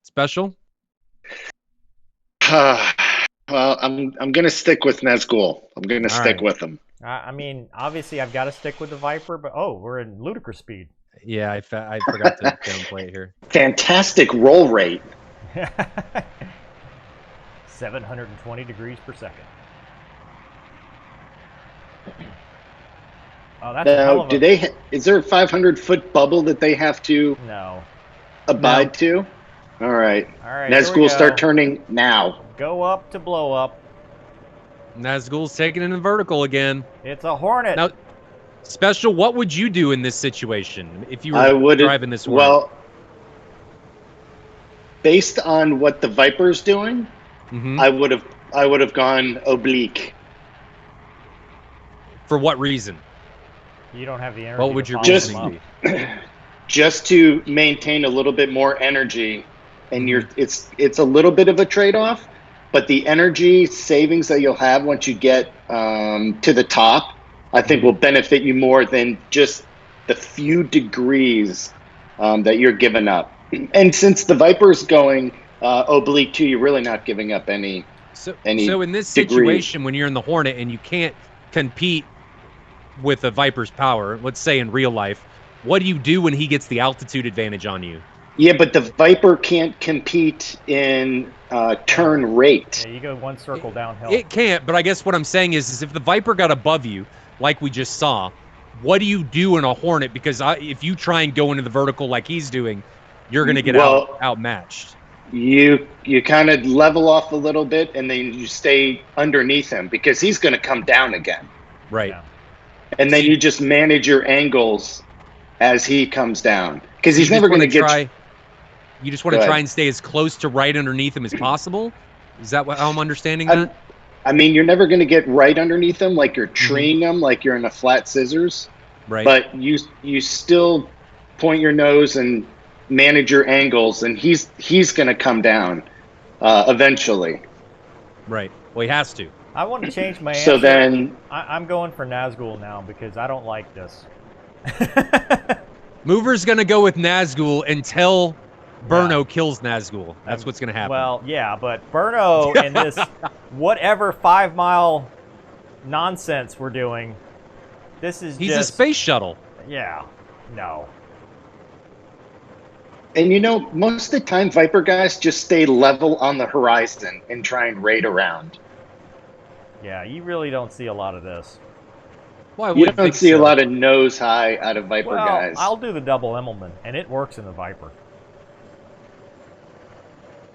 Special? Well, I'm going to stick with Nazgul. I'm going to stick with him. I mean, obviously, I've got to stick with the Viper, but we're in ludicrous speed. Yeah, I forgot to downplay it here. Fantastic roll rate. 720 degrees per second. Oh, that's now, is there a 500-foot bubble that they have to abide to? All right. Nazgul start turning now. Go up to blow up. Nazgul's taking it in vertical again. It's a Hornet. Now, Special, what would you do in this situation if you were driving this Hornet? Well, based on what the Viper's doing, I would have gone oblique. For what reason? You don't have the energy. What would your reason be? Just to maintain a little bit more energy, and it's a little bit of a trade-off, but the energy savings that you'll have once you get to the top, I think will benefit you more than just the few degrees that you're giving up. And since the Viper's going oblique too, you're really not giving up any. So in this situation, when you're in the Hornet and you can't compete with a Viper's power, let's say in real life, what do you do when he gets the altitude advantage on you? Yeah, but the Viper can't compete in turn rate. Yeah, you go one circle downhill. It can't, but I guess what I'm saying is if the Viper got above you, like we just saw, what do you do in a Hornet? Because if you try and go into the vertical like he's doing, you're going to get outmatched. You kind of level off a little bit, and then you stay underneath him because he's going to come down again. Right. Yeah. And then you just manage your angles as he comes down because he's never going to get. You just want to try and stay as close to right underneath him as possible? Is that how I'm understanding that? I mean, you're never going to get right underneath him like you're treeing him, like you're in a flat scissors. Right. But you still point your nose and manage your angles, and he's going to come down eventually. Right. Well, he has to. I want to change my answer. So then I'm going for Nazgul now because I don't like this. Mover's going to go with Nazgul until Burno kills Nazgul. That's what's going to happen. Well, yeah, but Burno in this whatever 5-mile nonsense we're doing, he's a space shuttle. Yeah, no. And most of the time, Viper guys just stay level on the horizon and try and raid around. Yeah, you really don't see a lot of this. Well, you don't see a lot of nose high out of Viper guys. I'll do the double Immelman, and it works in the Viper.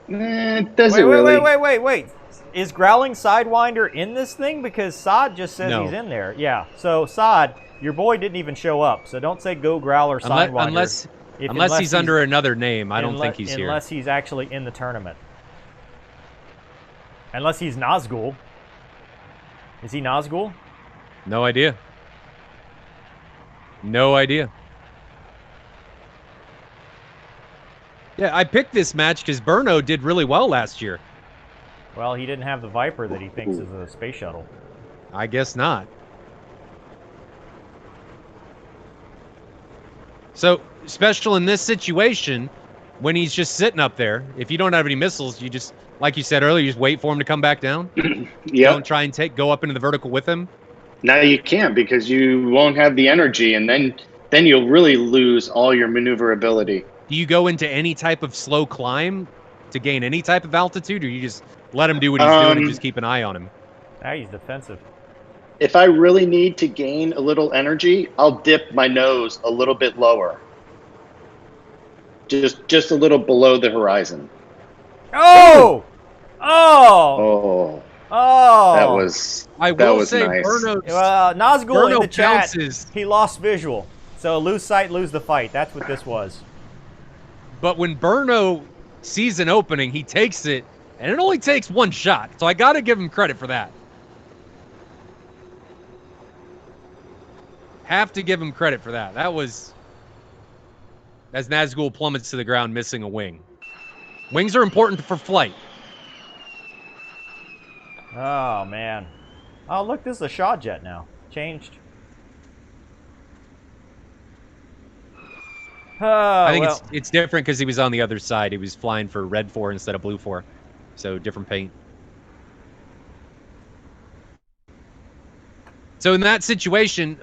It doesn't really. Wait. Is Growling Sidewinder in this thing? Because Sod just says he's in there. Yeah, so Sod, your boy didn't even show up, so don't say go Growler Sidewinder. Unless he's under another name. I don't think he's here. Unless he's actually in the tournament. Unless he's Nazgul. Is he Nazgul? No idea. No idea. Yeah, I picked this match because Burno did really well last year. Well, he didn't have the Viper that he thinks is a space shuttle. I guess not. So, Special in this situation, when he's just sitting up there, if you don't have any missiles, you just, like you said earlier, you just wait for him to come back down. Yeah. Don't try and go up into the vertical with him. No, you can't because you won't have the energy, and then you'll really lose all your maneuverability. Do you go into any type of slow climb to gain any type of altitude, or you just let him do what he's doing and just keep an eye on him? Now he's defensive. If I really need to gain a little energy, I'll dip my nose a little bit lower. Just a little below the horizon. Oh! Oh! Oh, Oh! that was I will say, nice. Nazgul in the chat, bounces. he lost visual. So lose sight, lose the fight. That's what this was. But when Burno sees an opening, he takes it, and it only takes one shot. So I got to give him credit for that. Have to give him credit for that. That was as Nazgul plummets to the ground, missing a wing. Wings are important for flight. Oh, man. Oh, look, this is a Shaw jet now. Changed. I think it's different because he was on the other side. He was flying for red 4 instead of blue 4. So different paint. So in that situation,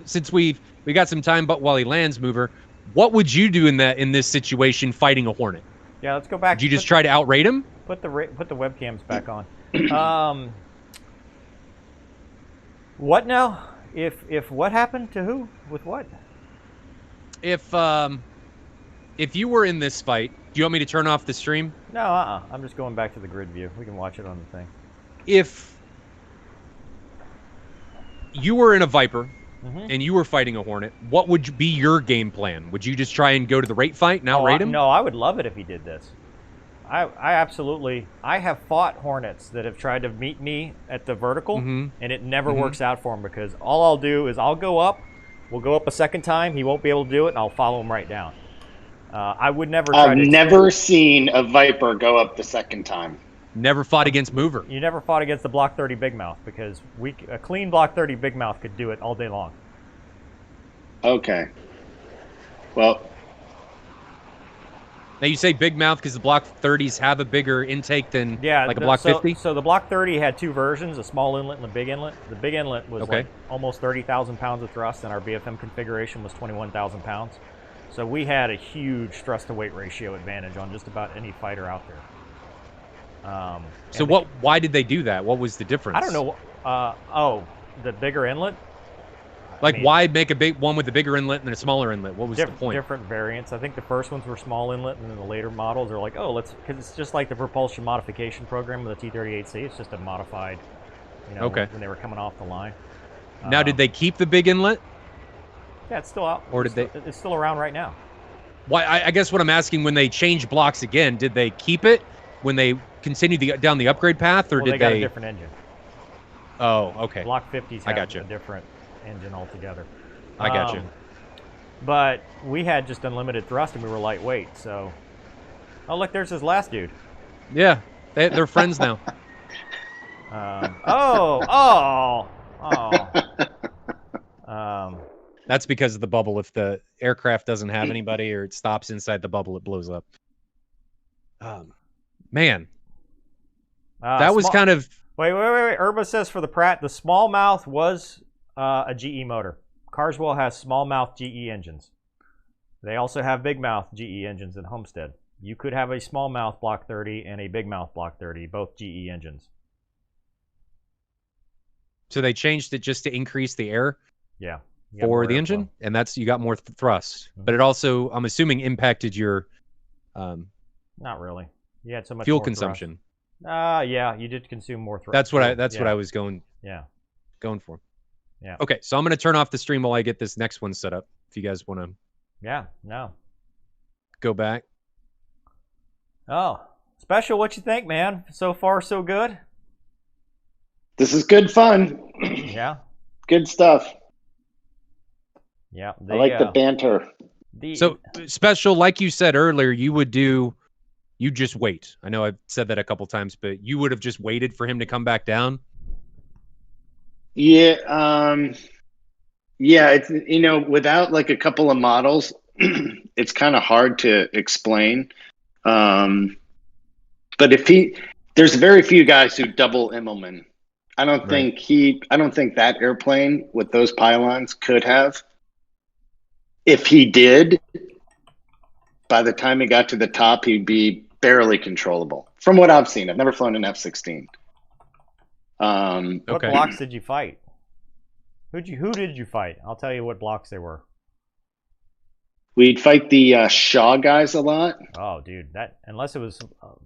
since we got some time but while he lands, Mover, what would you do in this situation fighting a Hornet? Yeah, let's go back. Did you just try to outrate him? Put the webcams back on. What now? If what happened to who? With what? If you were in this fight, do you want me to turn off the stream? No, I'm just going back to the grid view. We can watch it on the thing. If you were in a Viper and you were fighting a Hornet, what would be your game plan? Would you just try and go to the rate fight and outrate him? No, I would love it if he did this. I absolutely. I have fought Hornets that have tried to meet me at the vertical, and it never works out for him because all I'll do is I'll go up. We'll go up a second time. He won't be able to do it, and I'll follow him right down. I would never. I've never seen a Viper go up the second time. Never fought against Mover. You never fought against the Block 30 Big Mouth because a clean Block 30 Big Mouth could do it all day long. Okay. Well. Now you say Big Mouth because the Block 30s have a bigger intake than like a Block 50? So the Block 30 had two versions, a small inlet and a big inlet. The big inlet was like almost 30,000 pounds of thrust, and our BFM configuration was 21,000 pounds. So we had a huge thrust-to-weight ratio advantage on just about any fighter out there. So why did they do that? What was the difference? I don't know. The bigger inlet? Like, why make a big one with a bigger inlet and a smaller inlet? What was the point? Different variants. I think the first ones were small inlet, and then the later models are like, because it's just like the propulsion modification program with the T-38C. It's just a modified, when they were coming off the line. Now, did they keep the big inlet? Yeah, it's still out. Or It's still around right now. Why? I guess what I'm asking, when they changed blocks again, did they keep it when they continued down the upgrade path, or did they got a different engine? Oh, okay. Block 50s have a different engine altogether. I got you. But we had just unlimited thrust, and we were lightweight, so... Oh, look, there's his last dude. Yeah, they're friends now. That's because of the bubble. If the aircraft doesn't have anybody or it stops inside the bubble, it blows up. Man. That was kind of... Wait. Urba says for the Pratt, the small mouth was a GE motor. Carswell has small mouth GE engines. They also have big mouth GE engines in Homestead. You could have a small mouth Block 30 and a big mouth Block 30, both GE engines. So they changed it just to increase the air? Yeah. For the engine, and you got more thrust. But it also, I'm assuming, impacted your not really. You had so much fuel more consumption. Yeah, you did consume more thrust. That's what I was going for. Yeah. Okay, so I'm going to turn off the stream while I get this next one set up. If you guys want to. Yeah. No. Go back. Oh, Special. What you think, man? So far, so good. This is good fun. Yeah. Good stuff. Yeah. I like the banter. So, Special, like you said earlier, you just wait. I know I've said that a couple times, but you would have just waited for him to come back down? Yeah. It's, without like a couple of models, it's kind of hard to explain. But there's very few guys who double Immelman. I don't think that airplane with those pylons could have. If he did, by the time he got to the top, he'd be barely controllable from what I've seen. I've never flown an F-16. What Okay. blocks did you fight? Who did you fight? I'll tell you what blocks they were. We'd fight the Shaw guys a lot. Oh, dude, that unless it was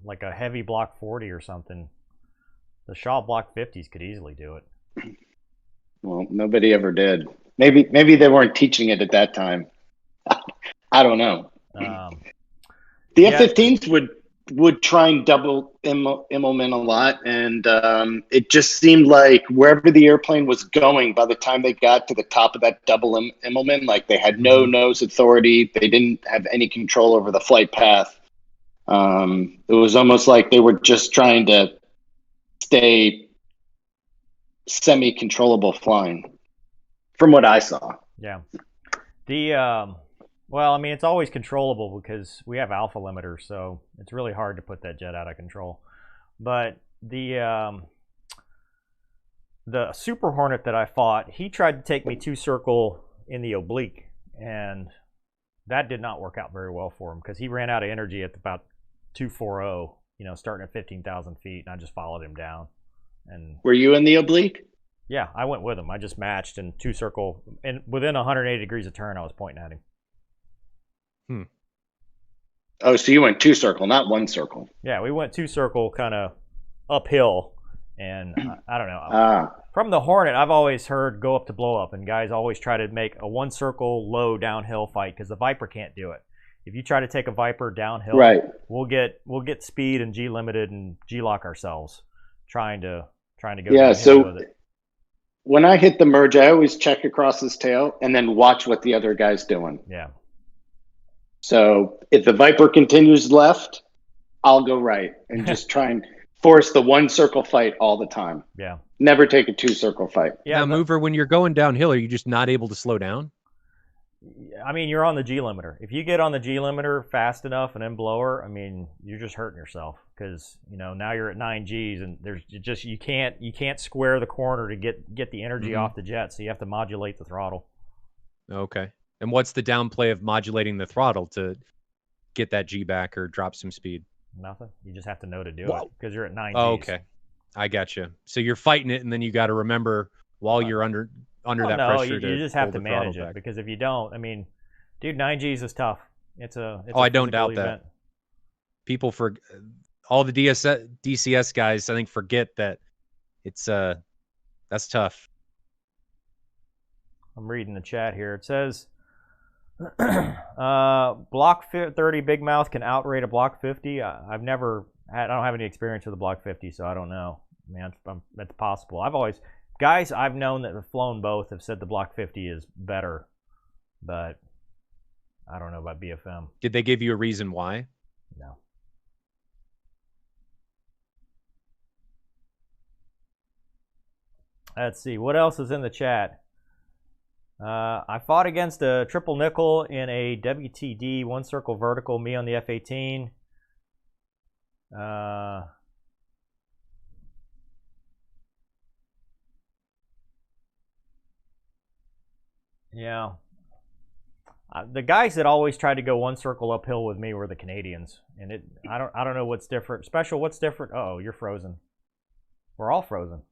like a heavy block 40 or something, the Shaw block 50s could easily do it. Well, nobody ever did. Maybe they weren't teaching it at that time. I don't know. The Yeah. F-15s would try and double Immelman a lot, and it just seemed like wherever the airplane was going, by the time they got to the top of that double Immelman, like they had no nose authority. They didn't have any control over the flight path. It was almost like they were just trying to stay semi-controllable flying, from what I saw. Yeah. Well, I mean, it's always controllable because we have alpha limiters, so it's really hard to put that jet out of control. But the Super Hornet that I fought, he tried to take me 2-circle in the oblique, and that did not work out very well for him because he ran out of energy at about 240, starting at 15,000 feet, and I just followed him down. And were you in the oblique? Yeah, I went with him. I just matched in 2-circle, and within 180 degrees of turn, I was pointing at him. Oh, so you went 2-circle, not 1-circle. Yeah, we went 2-circle kind of uphill, and I don't know. From the Hornet, I've always heard go up to blow up, and guys always try to make a 1-circle low downhill fight because the Viper can't do it. If you try to take a Viper downhill, right, we'll get speed and G limited and G lock ourselves trying to go so with it. When I hit the merge, I always check across his tail and then watch what the other guy's doing. Yeah. So if the Viper continues left, I'll go right and just try and force the 1-circle fight all the time. Yeah. Never take a 2-circle fight. Yeah. Now, Mover, when you're going downhill, are you just not able to slow down? I mean, you're on the G limiter. If you get on the G limiter fast enough and then blower, I mean, you're just hurting yourself because now you're at 9 Gs and there's just you can't square the corner to get the energy off the jet, so you have to modulate the throttle. Okay. And what's the downplay of modulating the throttle to get that G back or drop some speed? Nothing. You just have to know to do it because you're at 9 Gs. Oh, okay. I got you. So you're fighting it, and then you got to remember while you're under that pressure. You just have to manage it because if you don't, I mean, dude, 9 Gs is tough. It's I don't doubt event. that. People all the DCS guys, I think, forget that it's that's tough. I'm reading the chat here. It says block 30 big mouth can outrate a block 50. I don't have any experience with a block 50, so I don't know. I mean, that's possible. Guys I've known that have flown both have said the block 50 is better, but I don't know about BFM. Did they give you a reason why? No. Let's see. What else is in the chat? I fought against a triple nickel in a WTD 1-circle vertical, me on the F-18. Yeah. The guys that always tried to go 1-circle uphill with me were the Canadians, and I don't know what's different. Special, what's different? Uh-oh, you're frozen. We're all frozen.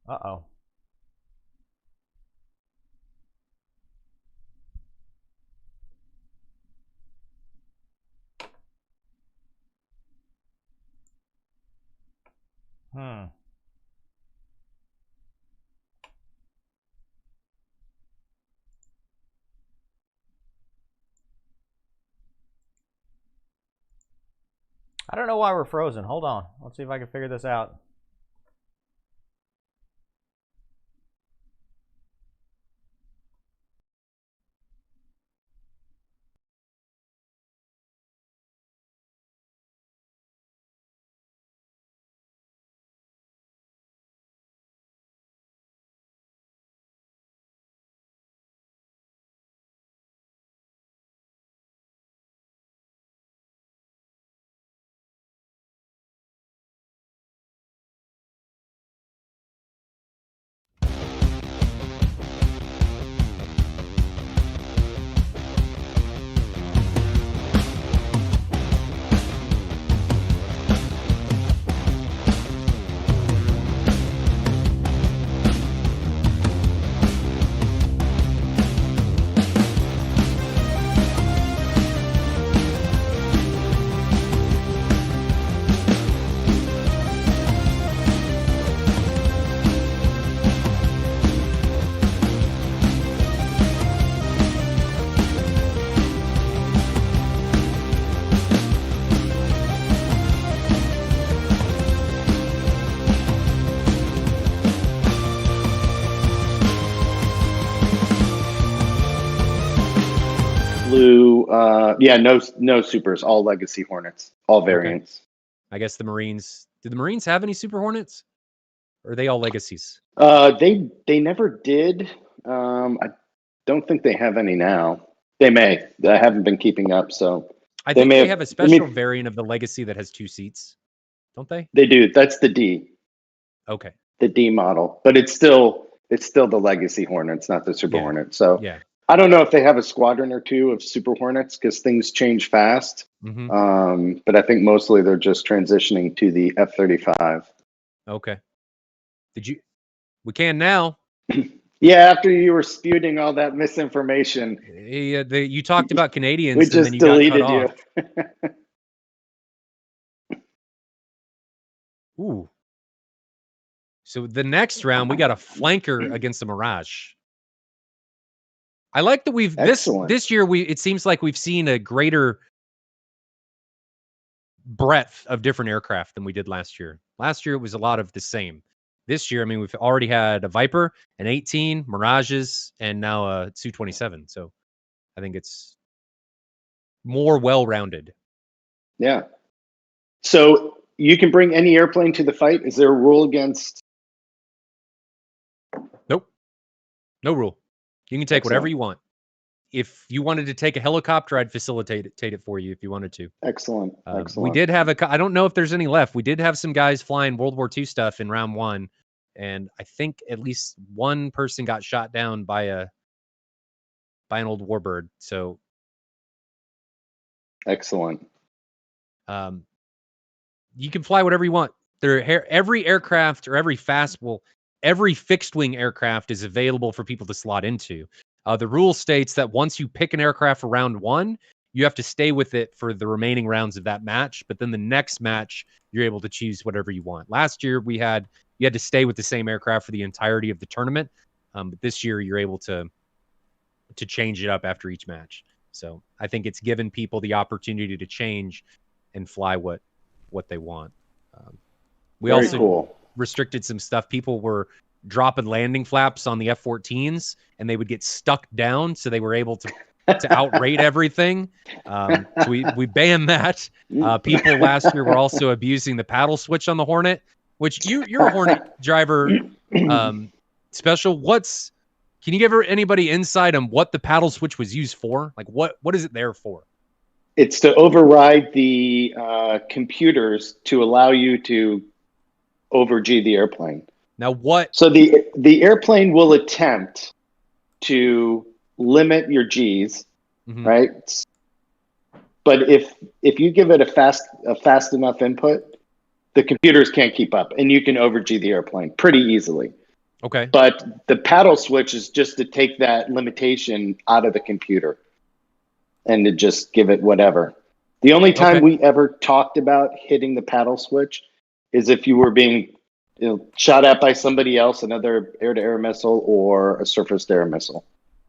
Uh-oh. I don't know why we're frozen. Hold on. Let's see if I can figure this out. flew. Yeah, no supers. All Legacy Hornets. All variants. I guess the Marines. Do the Marines have any Super Hornets? Or are they all legacies? They never did. I don't think they have any now. They may. I haven't been keeping up, so I think they have a special variant of the legacy that has 2 seats, don't they? They do. That's the D. Okay. The D model, but it's still the Legacy Hornets, not the Super Hornet. So yeah, I don't know if they have a squadron or two of Super Hornets because things change fast. But I think mostly they're just transitioning to the F-35. Okay. We can now. Yeah, after you were spewing all that misinformation. You talked about Canadians we just and then you deleted got cut off. Ooh. So the next round, we got a flanker against a Mirage. I like that we've this year it seems like we've seen a greater breadth of different aircraft than we did last year. Last year it was a lot of the same. This year, I mean, we've already had a Viper, an 18, Mirages, and now a Su-27. So I think it's more well-rounded. Yeah. So you can bring any airplane to the fight. Is there a rule against? Nope. No rule. You can take whatever you want. If you wanted to take a helicopter, I'd facilitate it for you if you wanted to. Excellent. We did have I don't know if there's any left. We did have some guys flying World War II stuff in round 1. And I think at least one person got shot down by an old warbird. So excellent. You can fly whatever you want. Every aircraft or every fixed wing aircraft is available for people to slot into. The rule states that once you pick an aircraft for round 1, you have to stay with it for the remaining rounds of that match. But then the next match, you're able to choose whatever you want. Last year, you had to stay with the same aircraft for the entirety of the tournament. But this year, you're able to change it up after each match. So I think it's given people the opportunity to change and fly what they want. We Very also cool. Restricted some stuff. People were dropping landing flaps on the F-14s, and they would get stuck down, so they were able to outrate everything. So we banned that. People last year were also abusing the paddle switch on the Hornet, which you're a Hornet driver. Special. Can you give anybody insight on what the paddle switch was used for? Like what is it there for? It's to override the computers to allow you to over-G the airplane. Now what? So the airplane will attempt to limit your Gs, right? But if you give it a fast enough input, the computers can't keep up, and you can over-G the airplane pretty easily. Okay. But the paddle switch is just to take that limitation out of the computer and to just give it whatever. The only time we ever talked about hitting the paddle switch is if you were being shot at by somebody else, another air-to-air missile or a surface-to-air missile.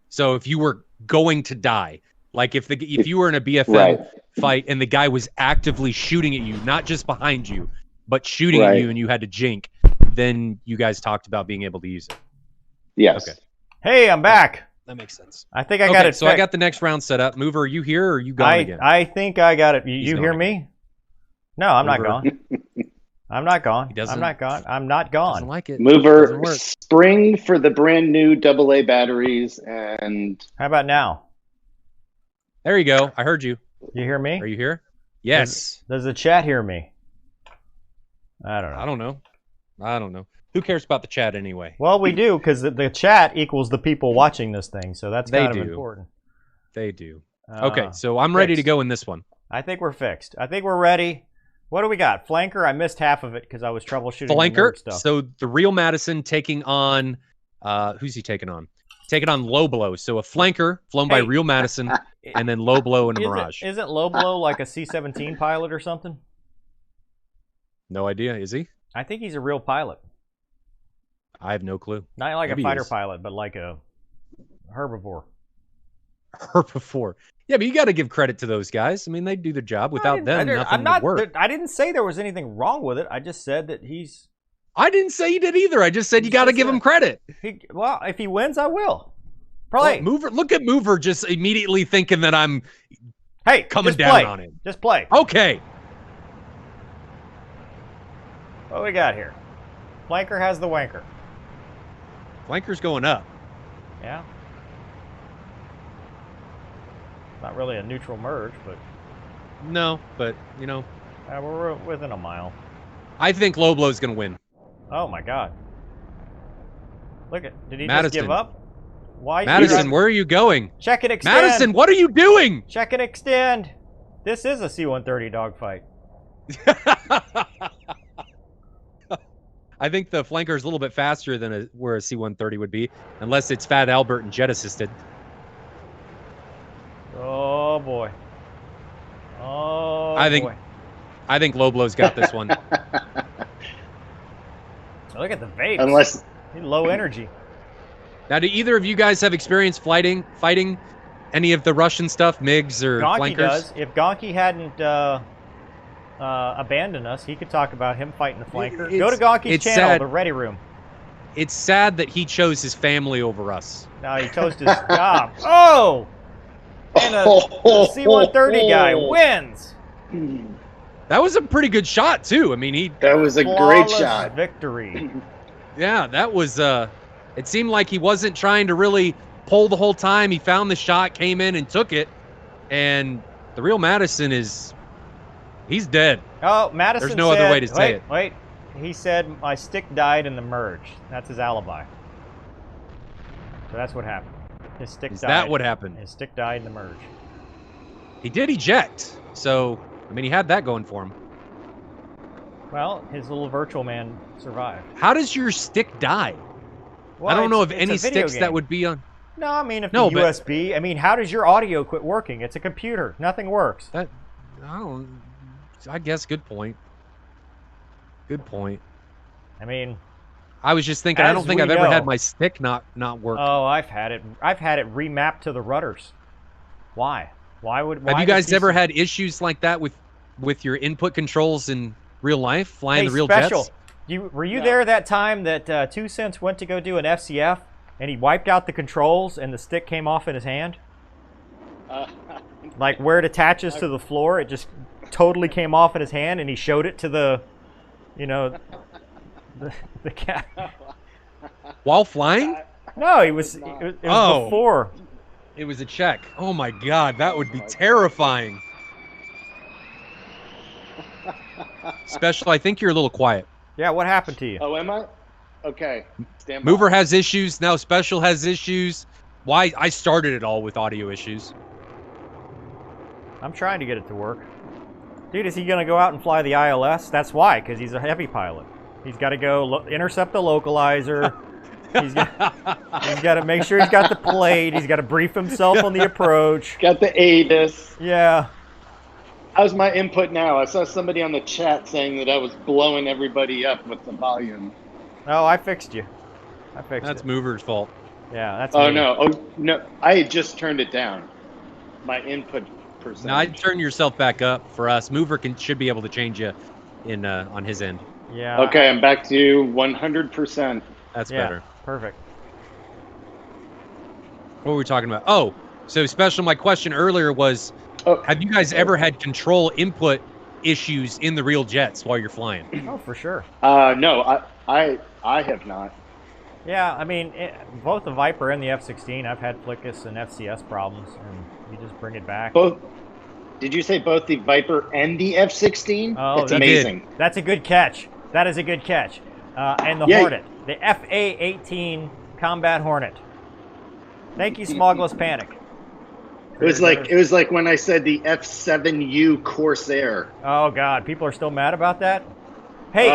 So if you were going to die, like if you were in a BFM fight and the guy was actively shooting at you, not just behind you, but shooting at you, and you had to jink, then you guys talked about being able to use it. Yes. Okay. Hey, I'm back. That makes sense. I think I got it. So I got the next round set up. Mover, are you here or are you gone again? I think I got it. You hear me? No, I'm not gone. I'm not gone. I'm not gone. I'm not gone. Doesn't like it. Mover, spring for the brand new AA batteries, and how about now? There you go. I heard you. You hear me? Are you here? Yes. Does the chat hear me? I don't know. I don't know. Who cares about the chat anyway? Well, we do, because the chat equals the people watching this thing, so that's kind of important. They do. Okay, so I'm ready to go in this one. I think we're fixed. I think we're ready. What do we got? Flanker? I missed half of it because I was troubleshooting Flanker. Stuff. So the real Madison taking on, who's he taking on? Taking on Low Blow. So a flanker flown by real Madison, and then Low Blow and a Mirage. Isn't Low Blow like a C-17 pilot or something? No idea. Is he? I think he's a real pilot. I have no clue. Not like a fighter pilot, but like a herbivore. Herbivore. Yeah, but you got to give credit to those guys. I mean, they do their job. Without them, nothing would work. I didn't say there was anything wrong with it. I just said that he's... I didn't say you did either. I just said you got to give him credit. Well, if he wins, I will. Play. Oh, Mover, look at Mover just immediately thinking that I'm coming down play. on him. Just play. Okay. What we got here? Flanker has the wanker. Flanker's going up. Yeah. Not really a neutral merge, but No, but, you know. we're within a mile. I think Loblow's going to win. Oh, my God. Look at, did he Madison. just give up? Why? Madison, where are you going? Check and extend. Madison, what are you doing? Check and extend. This is a C-130 dogfight. I think the flanker is a little bit faster than where a C-130 would be, unless it's Fat Albert and jet assisted. Oh boy. Oh I think boy. I think Loblow's got this one. Look at the vapes. Unless Low energy. Now, do either of you guys have experience fighting any of the Russian stuff, MiGs or Gonky flankers? does. If Gonky hadn't abandoned us, he could talk about him fighting the flanker. Go to Gonky's channel, sad. the Ready Room. It's sad that he chose his family over us. Now he toasted his job. Oh! And a C-130 guy wins. That was a pretty good shot too. I mean, that was a great Flawless shot. Victory. Yeah, that was. It seemed like he wasn't trying to really pull the whole time. He found the shot, came in and took it, and the real Madison he's dead. Oh, Madison There's no other way to say it. Wait, he said my stick died in the merge. That's his alibi. So that's what happened. His stick died. Is that what happened? His stick died in the merge. He did eject, so I mean, he had that going for him. Well, his little virtual man survived. How does your stick die? Well, I don't know of it's any a video sticks game. that would be on. No, I mean, if No, the but- USB. I mean, how does your audio quit working? It's a computer. Nothing works. That I guess good point. Good point. I mean, I was just thinking. I As don't think we I've ever know- had my stick not work. oh, I've had it. I've had it remapped to the rudders. Why? Why would? Have why you does guys ever DC had issues like that with your input controls in real life, flying Hey, the real special. jets? Were you No. there that time that 2 Cents went to go do an FCF and he wiped out the controls and the stick came off in his hand? Like where it attaches to the floor, it just totally came off in his hand, and he showed it to the, the cat. While flying? No, it was Oh. before. It was a check. Oh my god, that would be terrifying. Special, I think you're a little quiet. Yeah, what happened to you? Oh, am I? Okay. Stand by. Mover has issues, now Special has issues. Why? I started it all with audio issues. I'm trying to get it to work. Dude, is he going to go out and fly the ILS? That's why, because he's a heavy pilot. He's got to go intercept the localizer. He's got to make sure he's got the plate. He's got to brief himself on the approach. Got the ADIS. Yeah. How's my input now? I saw somebody on the chat saying that I was blowing everybody up with the volume. Oh, I fixed you. I fixed That's it. Mover's fault. Yeah, that's Oh me. no! Oh no! I had just turned it down. My input percentage. Now I'd turn yourself back up for us. Mover should be able to change you in on his end. Yeah. Okay, I'm back to 100%. That's Yeah, better. perfect. What were we talking about? Oh, so Special, my question earlier was, Oh, have you guys ever had control input issues in the real jets while you're flying? Oh, for sure. no, I have not. Yeah, I mean, both the Viper and the F-16, I've had Flickus and FCS problems, and you just bring it back. Both. Did you say both the Viper and the F-16? Oh, That's that- amazing. That's a good catch. That is a good catch. And the Yeah. Hornet, the FA-18 Combat Hornet. Thank you, Smogless Panic. It was like when I said the F-7U Corsair. Oh God, people are still mad about that. Hey,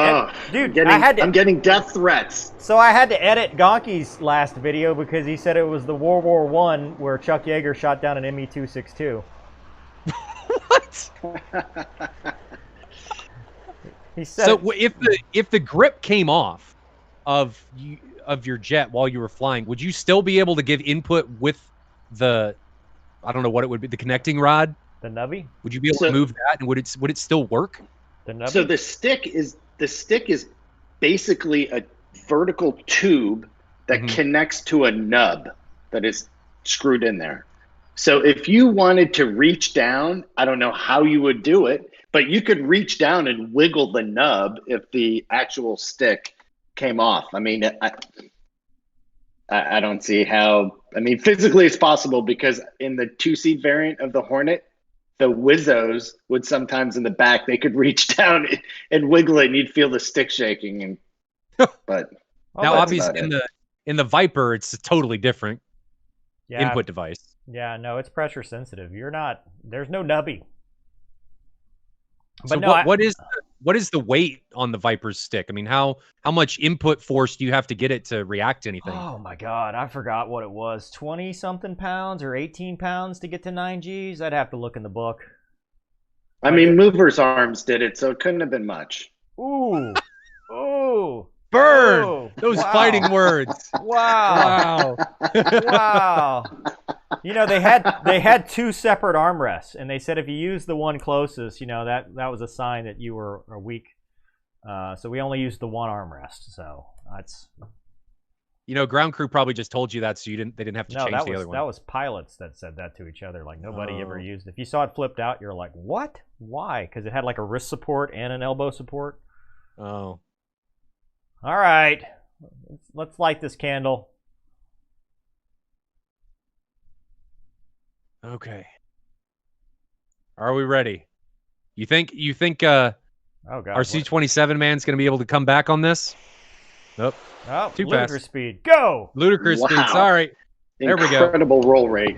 dude, I'm getting death threats. So I had to edit Gonky's last video because he said it was the World War I where Chuck Yeager shot down an ME-262. What? He said. So if the grip came off of your jet while you were flying, would you still be able to give input with the, I don't know what it would be, the connecting rod? The nubby? Would you be able to move that, and would it still work? The nubby? So the stick is basically a vertical tube that connects to a nub that is screwed in there. So if you wanted to reach down, I don't know how you would do it, but you could reach down and wiggle the nub if the actual stick came off. I mean, I don't see how. I mean, physically it's possible because in the 2-seat variant of the Hornet, the Wizzos would sometimes in the back, they could reach down and wiggle it, and you'd feel the stick shaking. And but now, obviously, in the Viper, it's a totally different input device. Yeah, no, it's pressure sensitive. There's no nubby. But so no, what is the weight on the Viper's stick? I mean, how much input force do you have to get it to react to anything? Oh my God, I forgot what it was. 20 something pounds or 18 pounds to get to 9 Gs. I'd have to look in the book. I mean, Mover's arms did it, so it couldn't have been much. Ooh. Ooh. Burn! Ooh. Those fighting words. Wow. Wow. You know, they had 2 separate armrests, and they said if you use the one closest, you know, that was a sign that you were weak. So we only used the one armrest. So that's. You know, ground crew probably just told you that, so they didn't have to change the other one. That was pilots that said that to each other. Like nobody ever used it. If you saw it flipped out, you're like, what? Why? Because it had like a wrist support and an elbow support. Oh. All right, let's light this candle. Okay. Are we ready? You think oh God, our C-27 man's going to be able to come back on this? Nope. Oh, too ludicrous fast. Speed. Go. Ludicrous speed. Sorry. There we go. Incredible roll rate.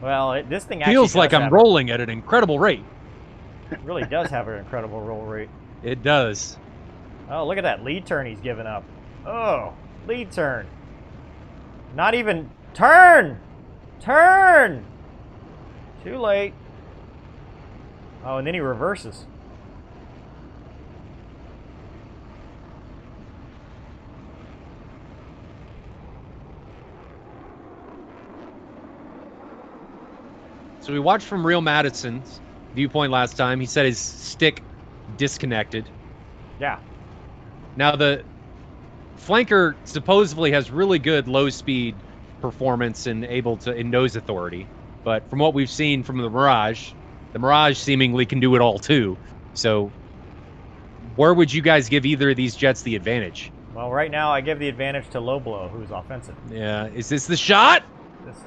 Well, this thing actually feels like I'm rolling at an incredible rate. It really does have an incredible roll rate. It does. Oh, look at that lead turn he's giving up. Oh, lead turn. Not even turn. Turn. Too late. Oh, and then he reverses. So we watched from Real Madison's viewpoint last time. He said his stick disconnected. Yeah. Now the flanker supposedly has really good low-speed performance and in nose authority, but from what we've seen from the Mirage seemingly can do it all too. So where would you guys give either of these jets the advantage? Well, right now I give the advantage to Low Blow, who's offensive. Yeah. Is this the shot?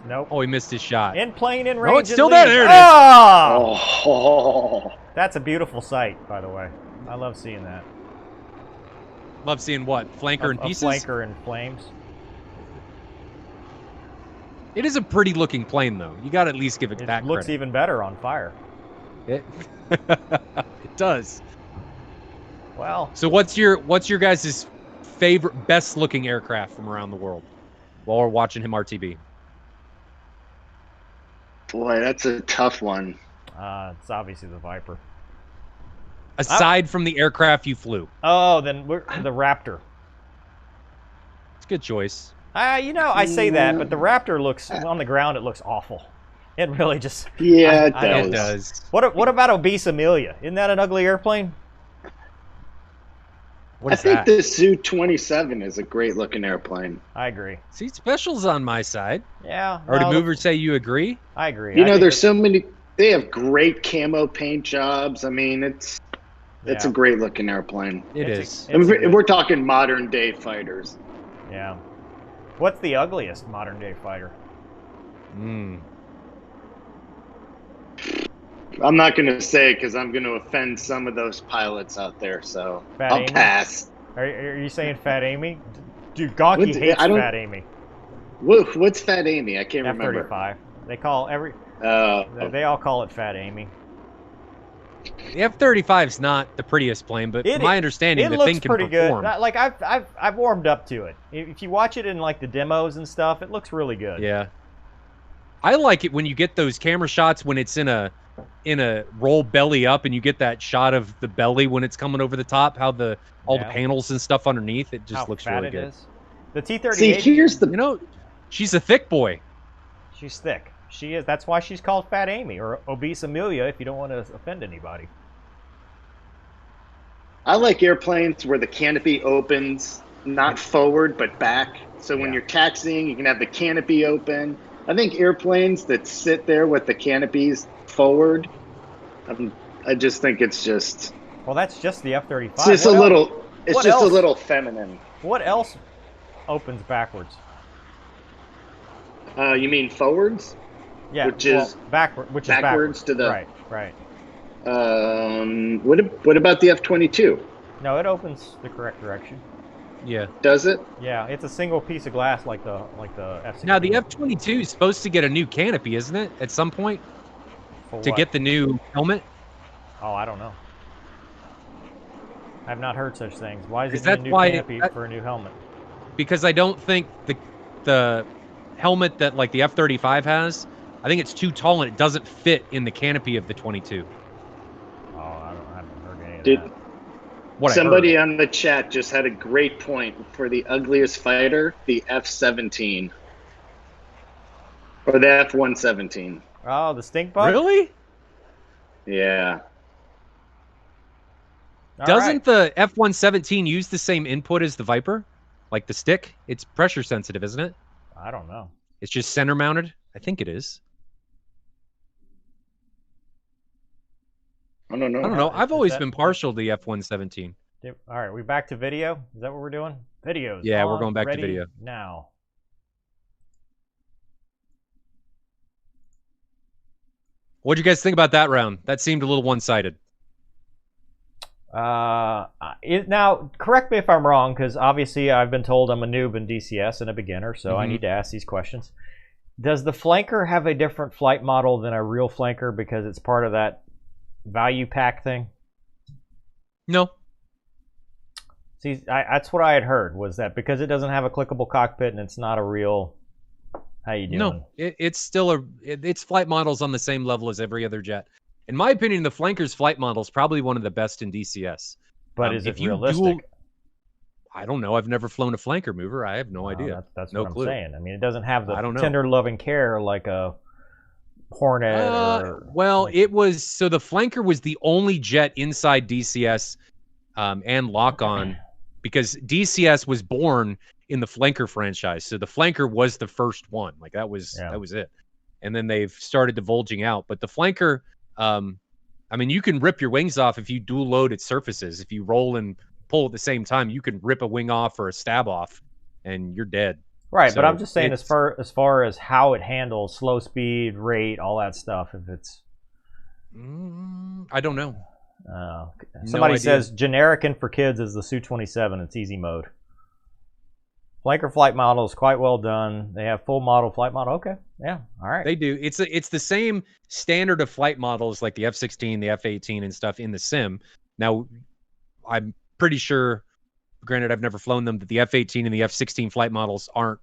Nope. Oh, he missed his shot. In plane, in range. Oh, it's still there. There it is. Oh! That's a beautiful sight, by the way. I love seeing that. Love seeing what? Flanker in pieces? Flanker in flames. It is a pretty looking plane, though. You got to at least give it that credit. It looks even better on fire. It does. Well. So what's your guys' favorite, best looking aircraft from around the world while we're watching him RTB? Boy, that's a tough one. It's obviously the Viper. Aside from the aircraft you flew. Oh, then the Raptor. It's a good choice. You know, I say that, but the Raptor looks, on the ground, it looks awful. It really just... Yeah, it does. What about Obese Amelia? Isn't that an ugly airplane? I think the Su-27 is a great-looking airplane. I agree. Seat Special's on my side. Yeah. Or did Mover say you agree? I agree. You know, there's so many... They have great camo paint jobs. I mean, it's a great-looking airplane. It is. We're talking modern-day fighters. Yeah. What's the ugliest modern-day fighter? I'm not going to say it because I'm going to offend some of those pilots out there, so I'll pass. Are you saying Fat Amy? Dude, Gonky hates Fat Amy. What's Fat Amy? I can't remember. F-35. They call they all call it Fat Amy. The F-35 is not the prettiest plane, but from my understanding, the thing can perform. It looks pretty good. Like I've warmed up to it. If you watch it in like the demos and stuff, it looks really good. Yeah. I like it when you get those camera shots when it's in a roll belly up and you get that shot of the belly when it's coming over the top, how all the panels and stuff underneath, it just looks really good. Is. The T-38. See, here's the... You know, she's a thick boy. She's thick. She is. That's why she's called Fat Amy or Obese Amelia if you don't want to offend anybody. I like airplanes where the canopy opens not forward but back. So when you're taxiing, you can have the canopy open. I think airplanes that sit there with the canopies forward, I just think it's just. Well, that's just the F-35. It's just a little feminine. What else opens backwards? You mean forwards? Yeah, which is backwards to the right. What about the F-22? No, it opens the correct direction. Yeah. Does it? Yeah, it's a single piece of glass like the F-16. Now the F-22 is supposed to get a new canopy, isn't it? At some point, to get the new helmet. Oh, I don't know. I've not heard such things. Why is it a new canopy for a new helmet? Because I don't think the helmet that like the F-35 has, I think it's too tall and it doesn't fit in the canopy of the 22. Oh, I haven't heard any of that. Somebody on the chat just had a great point for the ugliest fighter, the F-17. Or the F-117. Oh, the stink bug? Really? Yeah. Doesn't the F-117 use the same input as the Viper? Like the stick? It's pressure sensitive, isn't it? I don't know. It's just center mounted? I think it is. I don't know. I don't know. I've always been partial to the F-117. All right, we back to video? Is that what we're doing? Videos. Yeah, we're going back to video. Now. What'd you guys think about that round? That seemed a little one-sided. Now, correct me if I'm wrong, because obviously I've been told I'm a noob in DCS and a beginner, so I need to ask these questions. Does the flanker have a different flight model than a real flanker because it's part of that value pack thing? No. See, that's what I had heard, was that because it doesn't have a clickable cockpit and it's not a real... How you doing? No, it's still its flight model's on the same level as every other jet. In my opinion, the flanker's flight model is probably one of the best in DCS. But is it realistic? I don't know. I've never flown a flanker mover. I have no idea. That's no what clue. I'm saying. I mean, it doesn't have the tender loving care like a Hornet. Well, it was so the flanker was the only jet inside DCS and lock-on because DCS was born in the flanker franchise. So the flanker was the first one. Like that was it. And then they've started divulging out. But the flanker, I mean, you can rip your wings off if you dual load at surfaces. If you roll and pull at the same time, you can rip a wing off or a stab off, and you're dead. Right, so but I'm just saying as far as how it handles slow speed, rate, all that stuff. If it's, I don't know. Somebody says generic and for kids is the Su-27. It's easy mode. Flanker flight model is quite well done. They have full model flight model. Okay, yeah, all right. They do. It's the same standard of flight models like the F-16, the F-18, and stuff in the sim. Now, I'm pretty sure, granted I've never flown them, that the F-18 and the F-16 flight models aren't.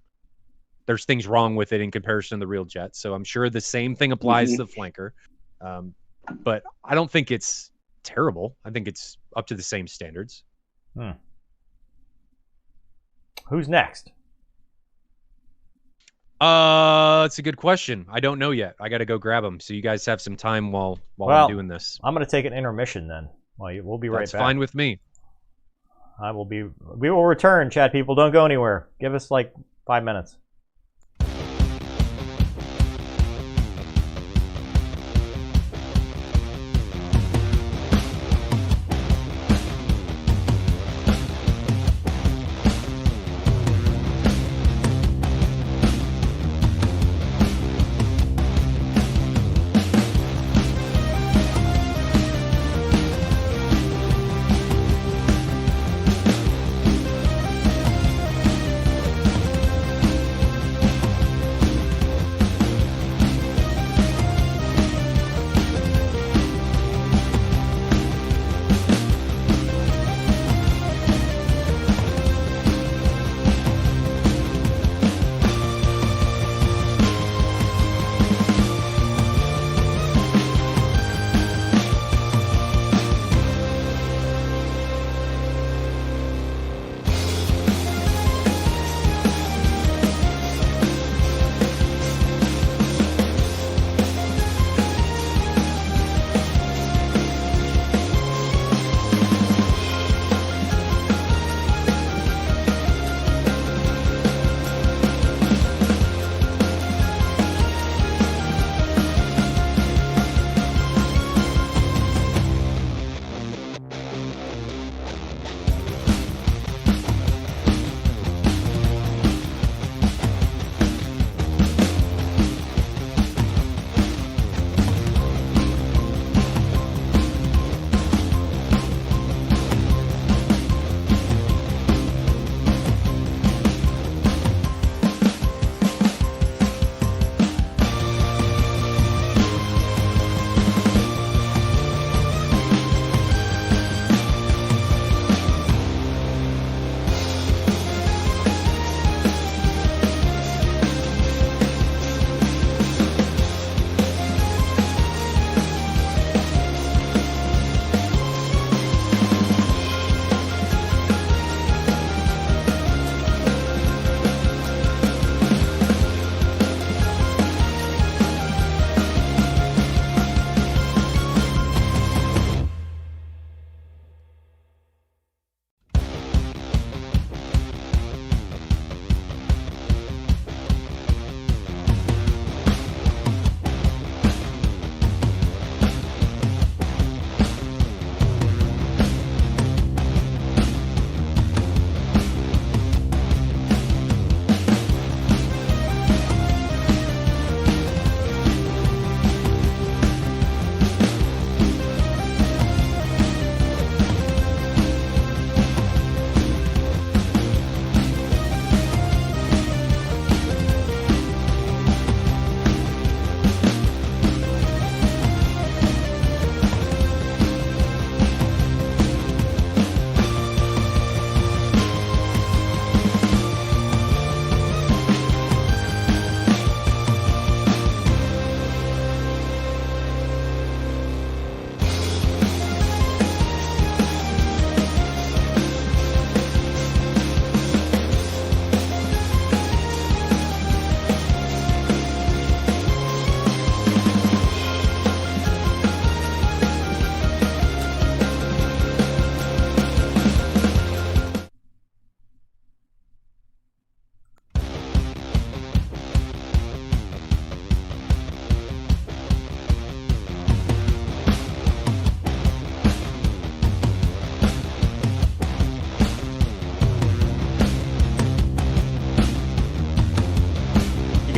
There's things wrong with it in comparison to the real jet. So I'm sure the same thing applies to the flanker. But I don't think it's terrible. I think it's up to the same standards. Who's next? It's a good question. I don't know yet. I got to go grab them. So you guys have some time while I'm doing this. I'm going to take an intermission then. We'll be right back. That's fine with me. We will return, chat people. Don't go anywhere. Give us like 5 minutes.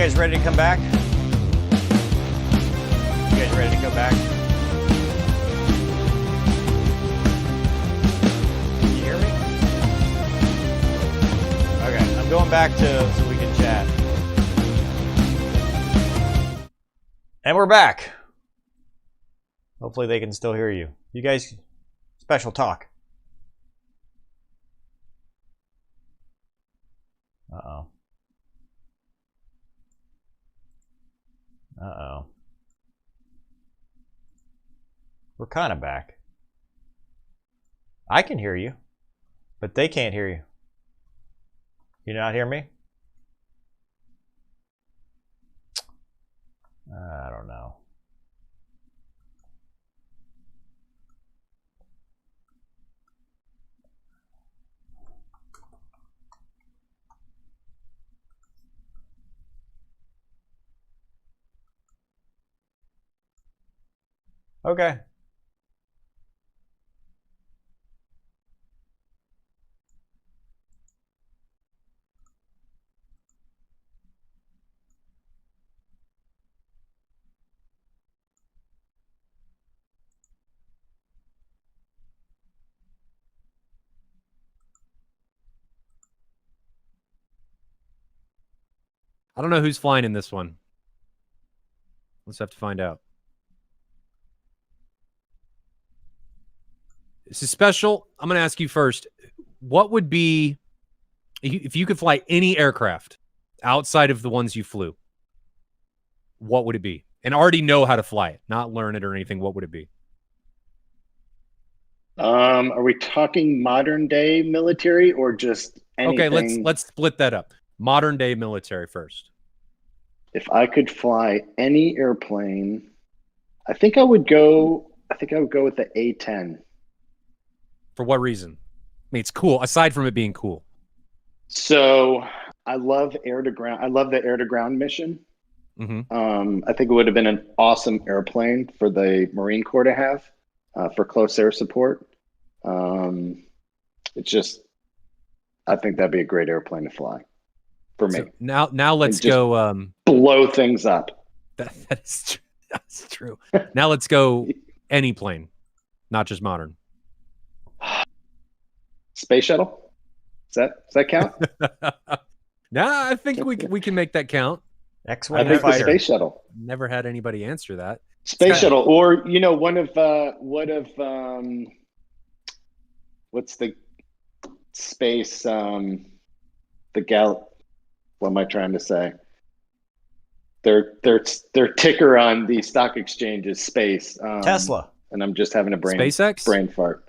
guys ready to come back? You guys ready to go back? Can you hear me? Okay, I'm going back to so we can chat. And we're back. Hopefully they can still hear you. You guys, special talk. Uh-oh. Uh-oh. We're kind of back. I can hear you, but they can't hear you. You not hear me? I don't know. Okay. I don't know who's flying in this one. Let's have to find out. This is special. I'm going to ask you first. What would be, if you could fly any aircraft outside of the ones you flew, what would it be? And already know how to fly it, not learn it or anything. What would it be? Are we talking modern day military or just anything? Okay, let's split that up. Modern day military first. If I could fly any airplane, I think I would go with the A-10. For what reason? I mean, it's cool, aside from it being cool. So I love air to ground. I love the air to ground mission. Mm-hmm. I think it would have been an awesome airplane for the Marine Corps to have for close air support. It's just, I think that'd be a great airplane to fly for me. So now let's go blow things up. That's true. Now let's go any plane, not just modern. Space shuttle? Does that count? Nah, I think we can make that count. X-wing the fighter. space shuttle. Never had anybody answer that. Space shuttle, or what's the space? What am I trying to say? Their ticker on the stock exchange is space. Tesla. And I'm just having a brain fart.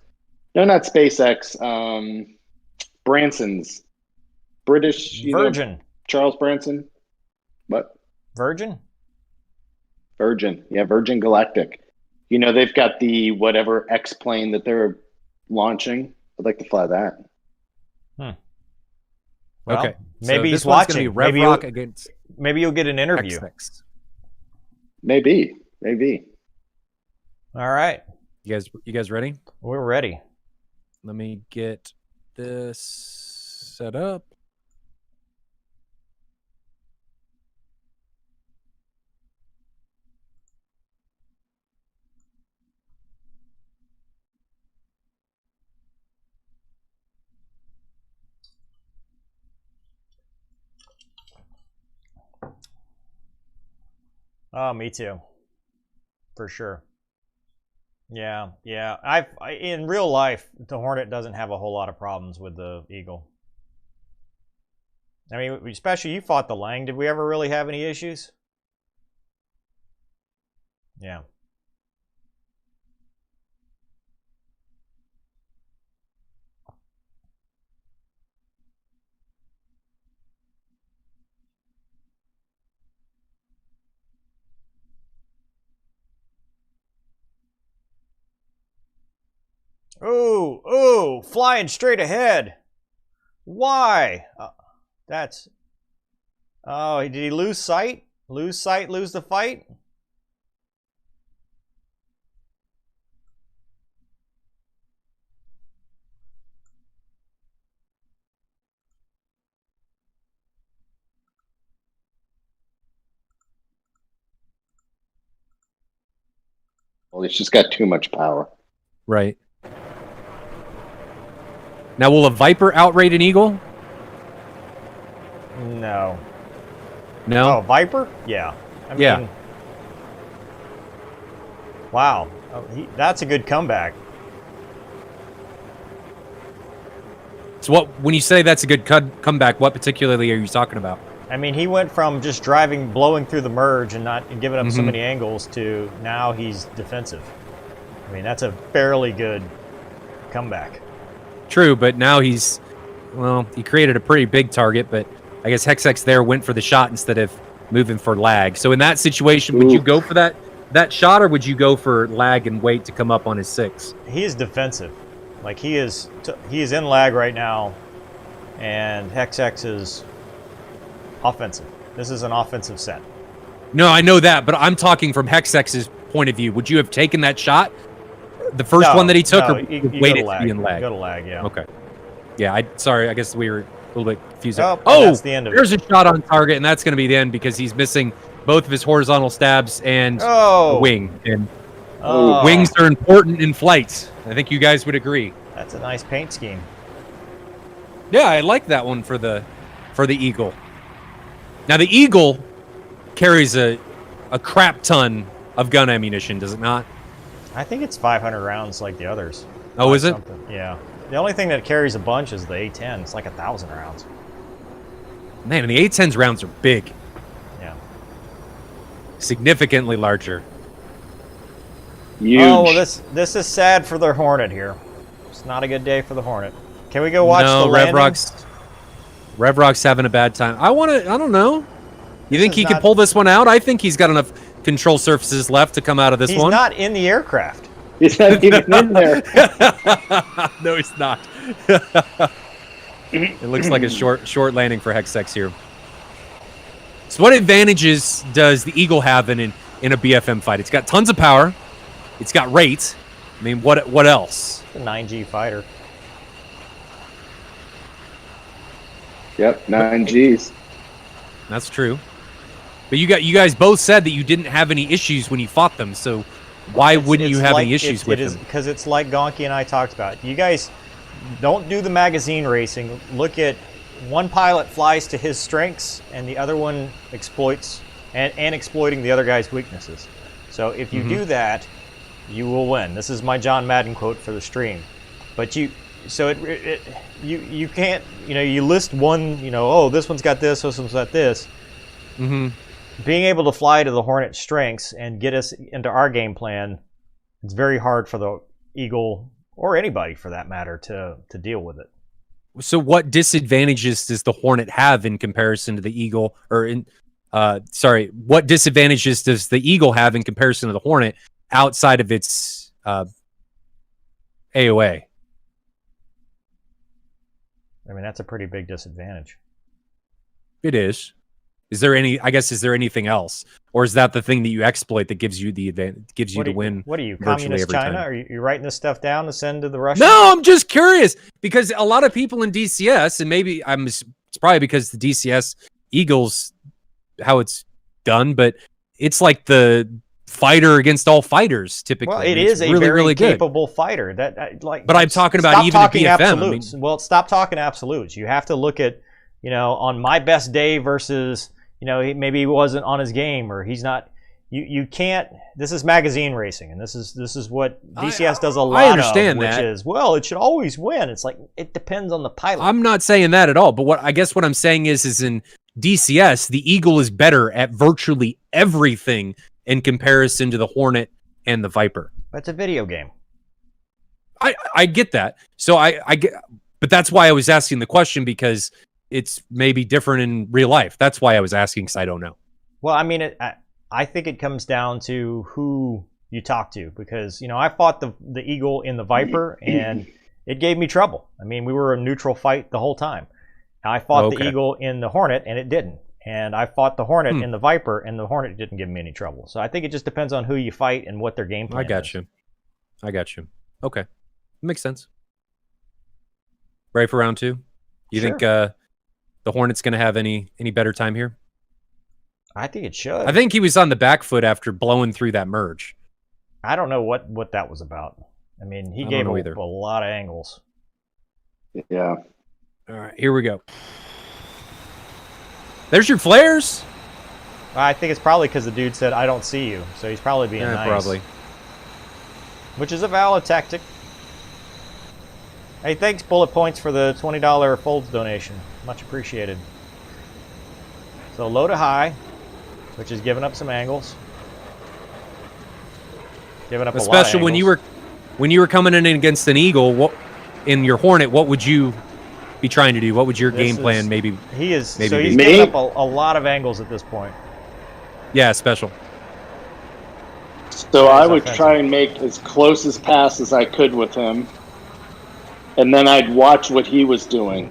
No, not SpaceX. Branson's British. Virgin. Charles Branson. What? Virgin? Virgin. Yeah, Virgin Galactic. They've got the whatever X plane that they're launching. I'd like to fly that. Well, okay. Maybe he's watching. Maybe you'll get an interview. XX. Maybe. All right. You guys ready? We're ready. Let me get this set up. Oh, me too. For sure. Yeah. In real life, the Hornet doesn't have a whole lot of problems with the Eagle. I mean, especially you fought the Lang. Did we ever really have any issues? Yeah. Ooh, flying straight ahead. Why? Oh, did he lose sight? Lose sight, lose the fight? It's just got too much power. Right. Now, will a Viper outrate an Eagle? No. No? Oh, Viper? Yeah. I mean, wow. Oh, that's a good comeback. So when you say that's a good comeback, what particularly are you talking about? I mean, he went from just blowing through the merge and not giving up so many angles to now he's defensive. I mean, that's a fairly good comeback. True, but now he created a pretty big target, but I guess Hexx there went for the shot instead of moving for lag. So in that situation, would you go for that shot, or would you go for lag and wait to come up on his 6? He is defensive. Like, he is in lag right now, and Hexx is offensive. This is an offensive set. No, I know that, but I'm talking from Hexx's point of view. Would you have taken that shot, the first one that he took, or you waited to be in lag? Go to lag, yeah. Okay. Yeah, sorry, I guess we were a little bit confused. That's the end of it. There's a shot on target, and that's going to be the end because he's missing both of his horizontal stabs and a wing. And wings are important in flight. I think you guys would agree. That's a nice paint scheme. Yeah, I like that one for the Eagle. Now the Eagle carries a crap ton of gun ammunition, does it not? I think it's 500 rounds like the others. Oh, is it? Yeah. The only thing that carries a bunch is the A10. It's like 1,000 rounds. Man, and the A10's rounds are big. Yeah. Significantly larger. Huge. Oh, well, this is sad for the Hornet here. It's not a good day for the Hornet. Can we go watch the landing? Revrock's having a bad time. I don't know. You think he can pull this one out? I think he's got enough control surfaces left to come out of this one. He's not in the aircraft. He's not even in there. No, he's not. It looks like a short landing for Hexx here. So what advantages does the Eagle have in a BFM fight? It's got tons of power. It's got rate. I mean, what else? It's a 9G fighter. Yep, 9Gs. That's true. But you guys both said that you didn't have any issues when you fought them, so why wouldn't you have any issues with them? Because it's like Gonky and I talked about. You guys don't do the magazine racing. Look at one pilot flies to his strengths and the other one exploits and exploiting the other guy's weaknesses. So if you do that, you will win. This is my John Madden quote for the stream. But you can't, you list one, oh, this one's got this one's got this. Being able to fly to the Hornet strengths and get us into our game plan, it's very hard for the Eagle, or anybody for that matter, to deal with it. So what disadvantages does the Hornet have in comparison to the Eagle? What disadvantages does the Eagle have in comparison to the Hornet outside of its AOA? I mean, that's a pretty big disadvantage. It is. Is there anything else? Or is that the thing that you exploit that gives you the advantage, gives you the win? What are you, communist China? Are you writing this stuff down to send to the Russians? No, I'm just curious because a lot of people in DCS, and maybe it's probably because the DCS Eagles, how it's done, but it's like the fighter against all fighters typically. Well, it is a really, very capable fighter. But I'm talking about even the BFM. Absolutes. Well, stop talking absolutes. You have to look at, on my best day versus, maybe he wasn't on his game or he's not. You can't. This is magazine racing, and this is what DCS does a lot of. I understand that. Which is, well, it should always win. It's like it depends on the pilot. I'm not saying that at all. But what I'm saying is in DCS, the Eagle is better at virtually everything in comparison to the Hornet and the Viper. That's a video game. I get that. So I get, but that's why I was asking the question, because it's maybe different in real life. That's why I was asking, because I don't know. Well, I mean, I think it comes down to who you talk to, because I fought the Eagle in the Viper and it gave me trouble. I mean, we were a neutral fight the whole time. I fought the Eagle in the Hornet and it didn't. And I fought the Hornet in the Viper, and the Hornet didn't give me any trouble. So I think it just depends on who you fight and what their game plan is. I got you. Okay. Makes sense. Ready for round 2? You think the Hornet's going to have any better time here? I think it should. I think he was on the back foot after blowing through that merge. I don't know what that was about. I mean, he gave a lot of angles. Yeah. All right, here we go. There's your flares. I think it's probably because the dude said, "I don't see you," so he's probably being nice. Probably. Which is a valid tactic. Hey, thanks, Bullet Points, for the $20 Folds donation. Much appreciated. So low to high, which is giving up some angles. Giving up a lot of Especially angles. when you were coming in against an Eagle, in your Hornet, what would you be trying to do? What would your game plan maybe? He's giving up a lot of angles at this point. Yeah, special. So I would try and make as close as pass as I could with him, and then I'd watch what he was doing.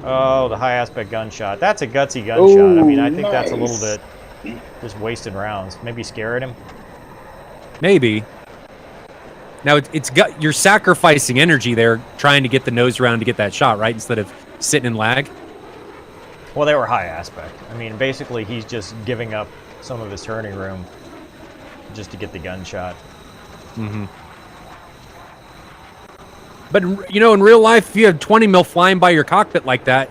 Oh, the high aspect gunshot. That's a gutsy gunshot. I mean, I think that's a little bit just wasted rounds. Maybe scaring him. Maybe. Now you're sacrificing energy there, trying to get the nose round to get that shot, right? Instead of sitting in lag. Well, they were high aspect. I mean, basically, he's just giving up some of his turning room just to get the gunshot. Mm-hmm. But, you know, in real life, if you have 20 mil flying by your cockpit like that,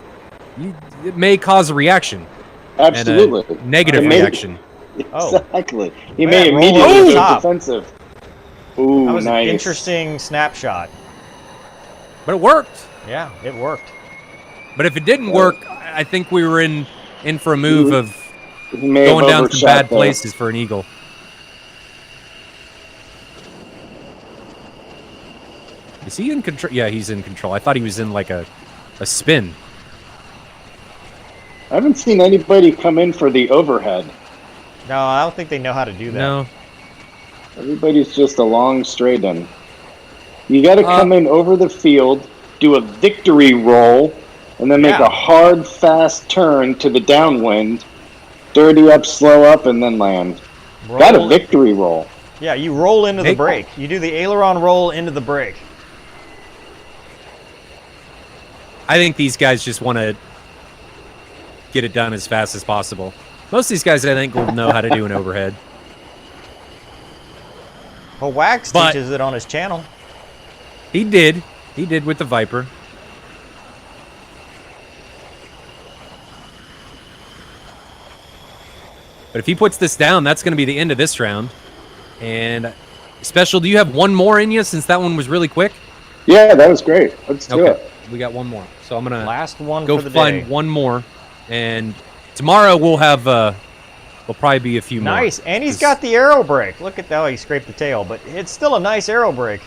it may cause a reaction. Absolutely. And a negative reaction. Exactly. He may immediately go defensive. Ooh, that was nice. an interesting snapshot. But it worked. Yeah, it worked. But if it didn't work, I think we were in for a move of going down some bad places for an Eagle. Is he in control? Yeah, he's in control. I thought he was in like a spin. I haven't seen anybody come in for the overhead. No, I don't think they know how to do that. No. Everybody's just a long straight in. You got to come in over the field, do a victory roll, and then make a hard, fast turn to the downwind, dirty up, slow up, and then land. Got a victory roll. Yeah, you roll into the brake. You do the aileron roll into the brake. I think these guys just want to get it done as fast as possible. Most of these guys, I think, will know how to do an overhead. Well, Wax teaches it on his channel. He did. He did with the Viper. But if he puts this down, that's going to be the end of this round. And Special, do you have one more in you since that one was really quick? Yeah, that was great. Let's do it. We got one more. So I'm going to last one go for the find day. one more. And tomorrow we'll have, will probably be a few more. Nice. And he's got the aero brake. Look at that. Oh, he scraped the tail, but it's still a nice aero brake.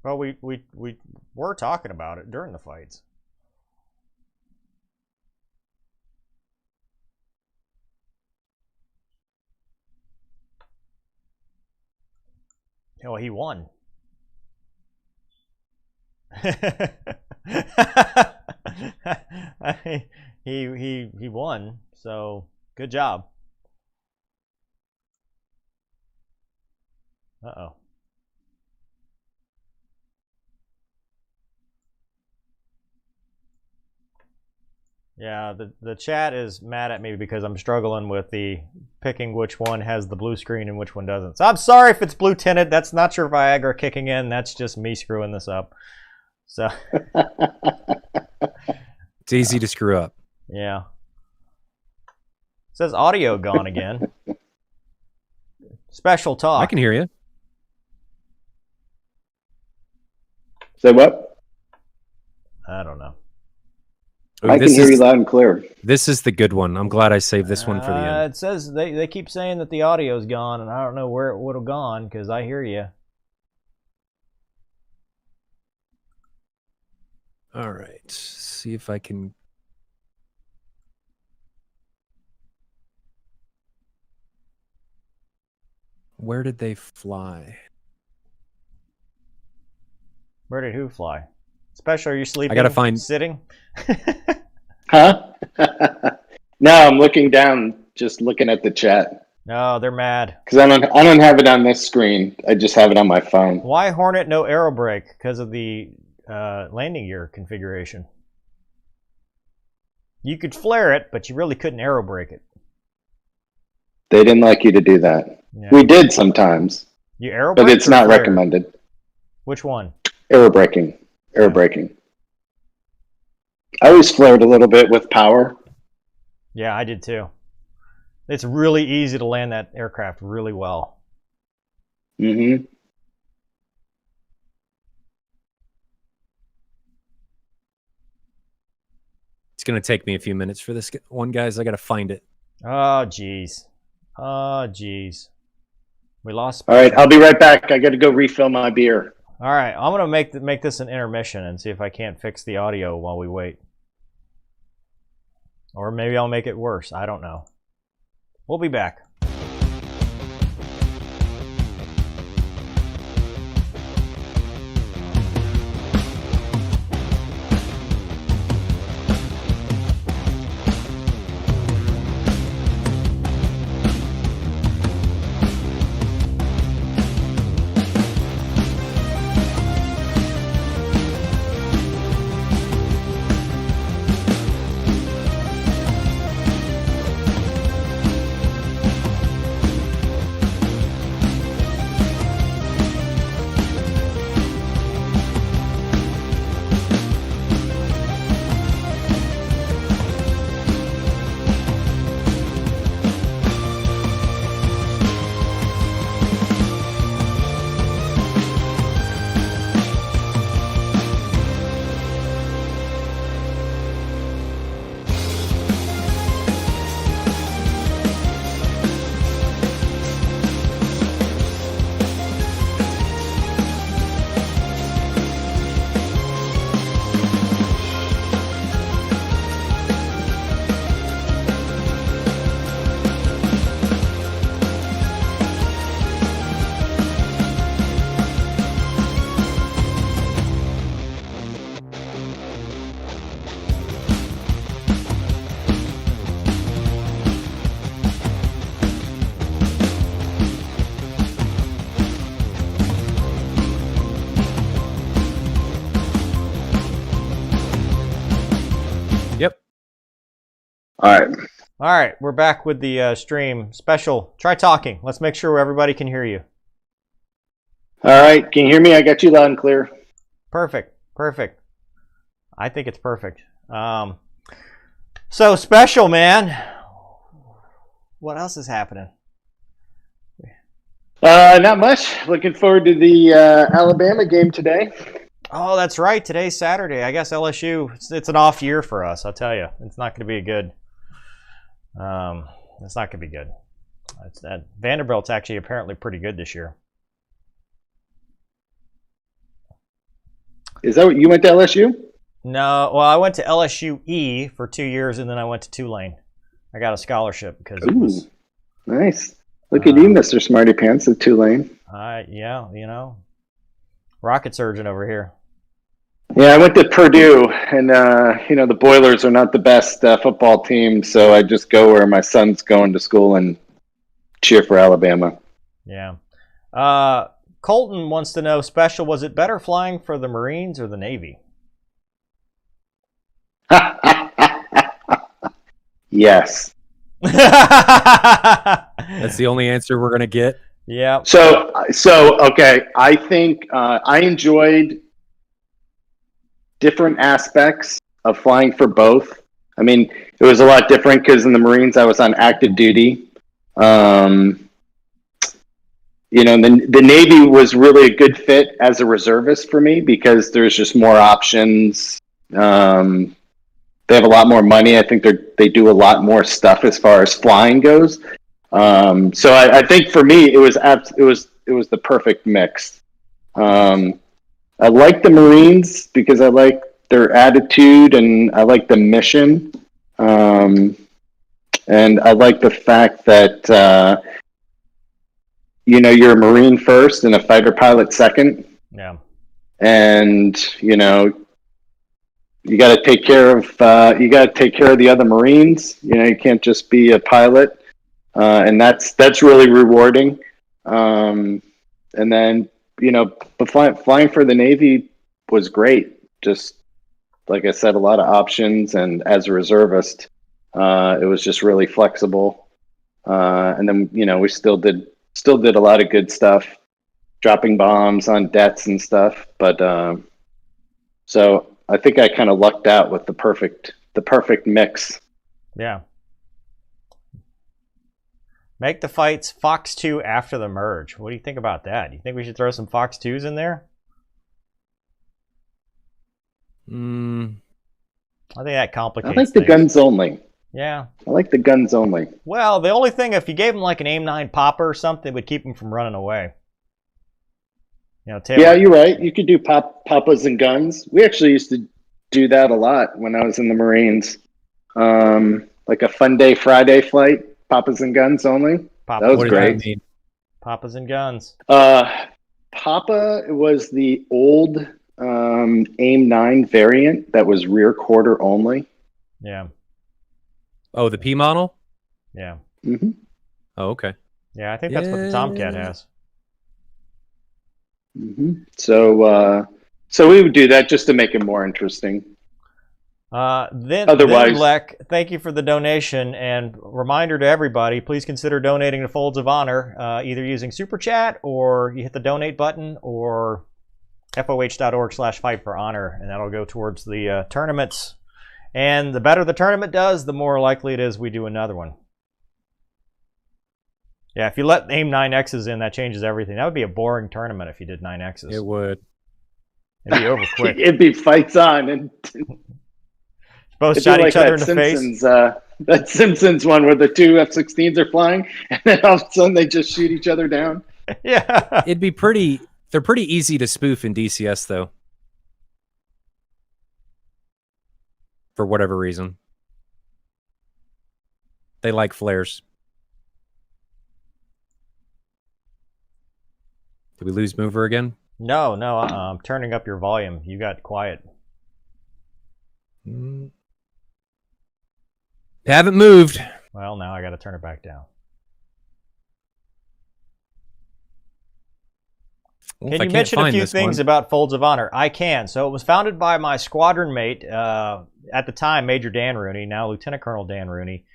Well, we were talking about it during the fights. Oh, he won. he won. So good job. Uh-oh. Yeah, the chat is mad at me because I'm struggling with the picking which one has the blue screen and which one doesn't. So I'm sorry if it's blue tinted. That's not your Viagra kicking in. That's just me screwing this up. So it's easy to screw up. Yeah. It says audio gone again. Special talk. I can hear you. Say what? I don't know. Ooh, I can hear you loud and clear. This is the good one. I'm glad I saved this one for the end. It says they keep saying that the audio's gone, and I don't know where it would have gone because I hear you. All right. See if I can. Where did they fly? Where did who fly? Special, are you sleeping? I gotta find sitting. Huh? No, I'm looking down, just looking at the chat. No, they're mad. Because I don't have it on this screen. I just have it on my phone. Why Hornet no aero brake? Because of the landing gear configuration. You could flare it, but you really couldn't aero brake it. They didn't like you to do that. Yeah. We did sometimes, You aero but brake it's or not flare? recommended. Which one? Aero braking. Aero braking. I always flared a little bit with power. Yeah, I did too. It's really easy to land that aircraft really well. Mm-hmm. It's going to take me a few minutes for this one, guys. I got to find it. Oh, jeez. Oh, jeez. We lost. All right, I'll be right back. I got to go refill my beer. All right, I'm gonna make this an intermission and see if I can't fix the audio while we wait, or maybe I'll make it worse. I don't know. We'll be back. Yep. All right. All right, we're back with the stream special. Try talking. Let's make sure everybody can hear you. All right. Can you hear me? I got you loud and clear. Perfect. Perfect. I think it's perfect. So special, man. What else is happening? Not much. Looking forward to the Alabama game today. Oh, that's right. Today's Saturday. I guess LSU. It's an off year for us. I'll tell you. It's not going to be a good. It's not going to be good. It's that Vanderbilt's actually apparently pretty good this year. Is that what you went to LSU? No, well, I went to LSU E for 2 years, and then I went to Tulane. I got a scholarship because it was. Nice. Look at you, Mr. Smarty Pants at Tulane. Yeah, you know, rocket surgeon over here. Yeah, I went to Purdue, and the Boilers are not the best football team, so I just go where my son's going to school and cheer for Alabama. Yeah. Colton wants to know, special, was it better flying for the Marines or the Navy? Yes. That's the only answer we're going to get. Yeah. So okay, I think I enjoyed different aspects of flying for both. I mean, it was a lot different because in the Marines I was on active duty. The Navy was really a good fit as a reservist for me because there's just more options. They have a lot more money. I think they do a lot more stuff as far as flying goes. So I think for me it was the perfect mix. I like the Marines because I like their attitude and I like the mission. And I like the fact that, you're a Marine first and a fighter pilot second. Yeah. And, you got to take care of the other Marines. You can't just be a pilot. and that's really rewarding. And then but flying for the Navy was great. Just like I said, a lot of options, and as a reservist, it was just really flexible. And then we still did a lot of good stuff, dropping bombs on debts and stuff. But so I think I kind of lucked out with the perfect mix. Yeah. Make the fights Fox 2 after the merge. What do you think about that? Do you think we should throw some Fox 2s in there? I think that complicates I like the things. guns only. Yeah. I like the guns only. Well, the only thing, if you gave him like an AIM-9 popper or something, it would keep him from running away. Yeah, you're right. You could do papas and guns. We actually used to do that a lot when I was in the Marines. Like a Fun Day Friday flight, papas and guns only. Papa, that was great. Papas and guns. Papa was the old AIM-9 variant that was rear quarter only. Yeah. Oh, the P model? Yeah. Mm-hmm. Oh, okay. Yeah, I think that's what the Tomcat has. Mm-hmm. So we would do that just to make it more interesting. Then Lek, thank you for the donation, and reminder to everybody, please consider donating to Folds of Honor, either using Super Chat, or you hit the donate button, or foh.org/fight-for-honor, and that'll go towards the tournaments. And the better the tournament does, the more likely it is we do another one. Yeah, if you let AIM 9Xs in, that changes everything. That would be a boring tournament if you did 9Xs. It would. It'd be over quick. It'd be fights on, and both shot each other in the face. That Simpsons one where the two F-16s are flying, and then all of a sudden they just shoot each other down. Yeah. It'd be pretty... They're pretty easy to spoof in DCS, though. For whatever reason. They like flares. Did we lose Mover again? No, I'm turning up your volume. You got quiet. Haven't moved. Well, now I got to turn it back down. Well, can you mention a few things about Folds of Honor? I can. So it was founded by my squadron mate, at the time, Major Dan Rooney, now Lieutenant Colonel Dan Rooney.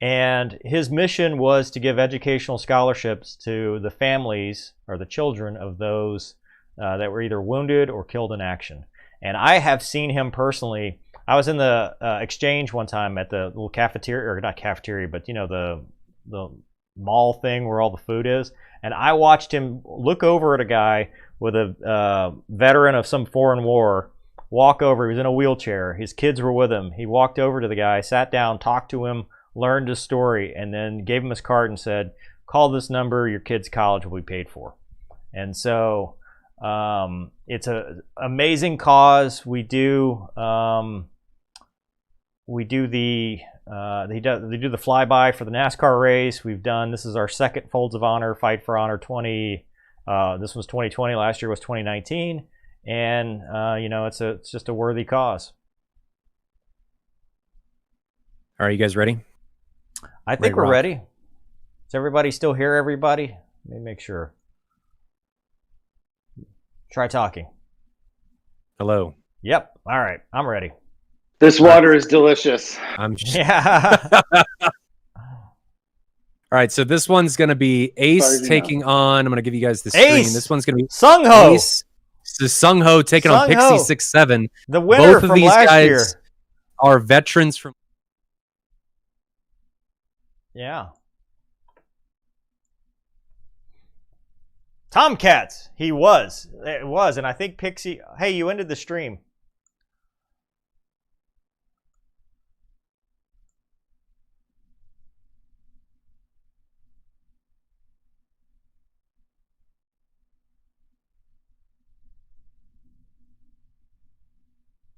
And his mission was to give educational scholarships to the families or the children of those that were either wounded or killed in action. And I have seen him personally. I was in the exchange one time at the little cafeteria, or not cafeteria, but the mall thing where all the food is. And I watched him look over at a guy with a veteran of some foreign war, walk over. He was in a wheelchair. His kids were with him. He walked over to the guy, sat down, talked to him, learned his story, and then gave him his card and said, call this number, your kid's college will be paid for. And so it's an amazing cause. We do they do the flyby for the NASCAR race. This is our second Folds of Honor, Fight for Honor 20. This was 2020. Last year was 2019. And, it's just a worthy cause. Are you guys ready? I think we're ready. Is everybody still here, everybody? Let me make sure. Try talking. Hello. Yep. All right. I'm ready. This water is delicious. Yeah. All right, so this one's going to be Ace taking on... I'm going to give you guys the screen. Ace! This one's going to be... Sung Ho! Ace. So Sung Ho taking on Pixie 6-7. The winner Both of from these last guys year. Are veterans from... Yeah. Tomcats. He was. It was. And I think Pixie... Hey, you ended the stream.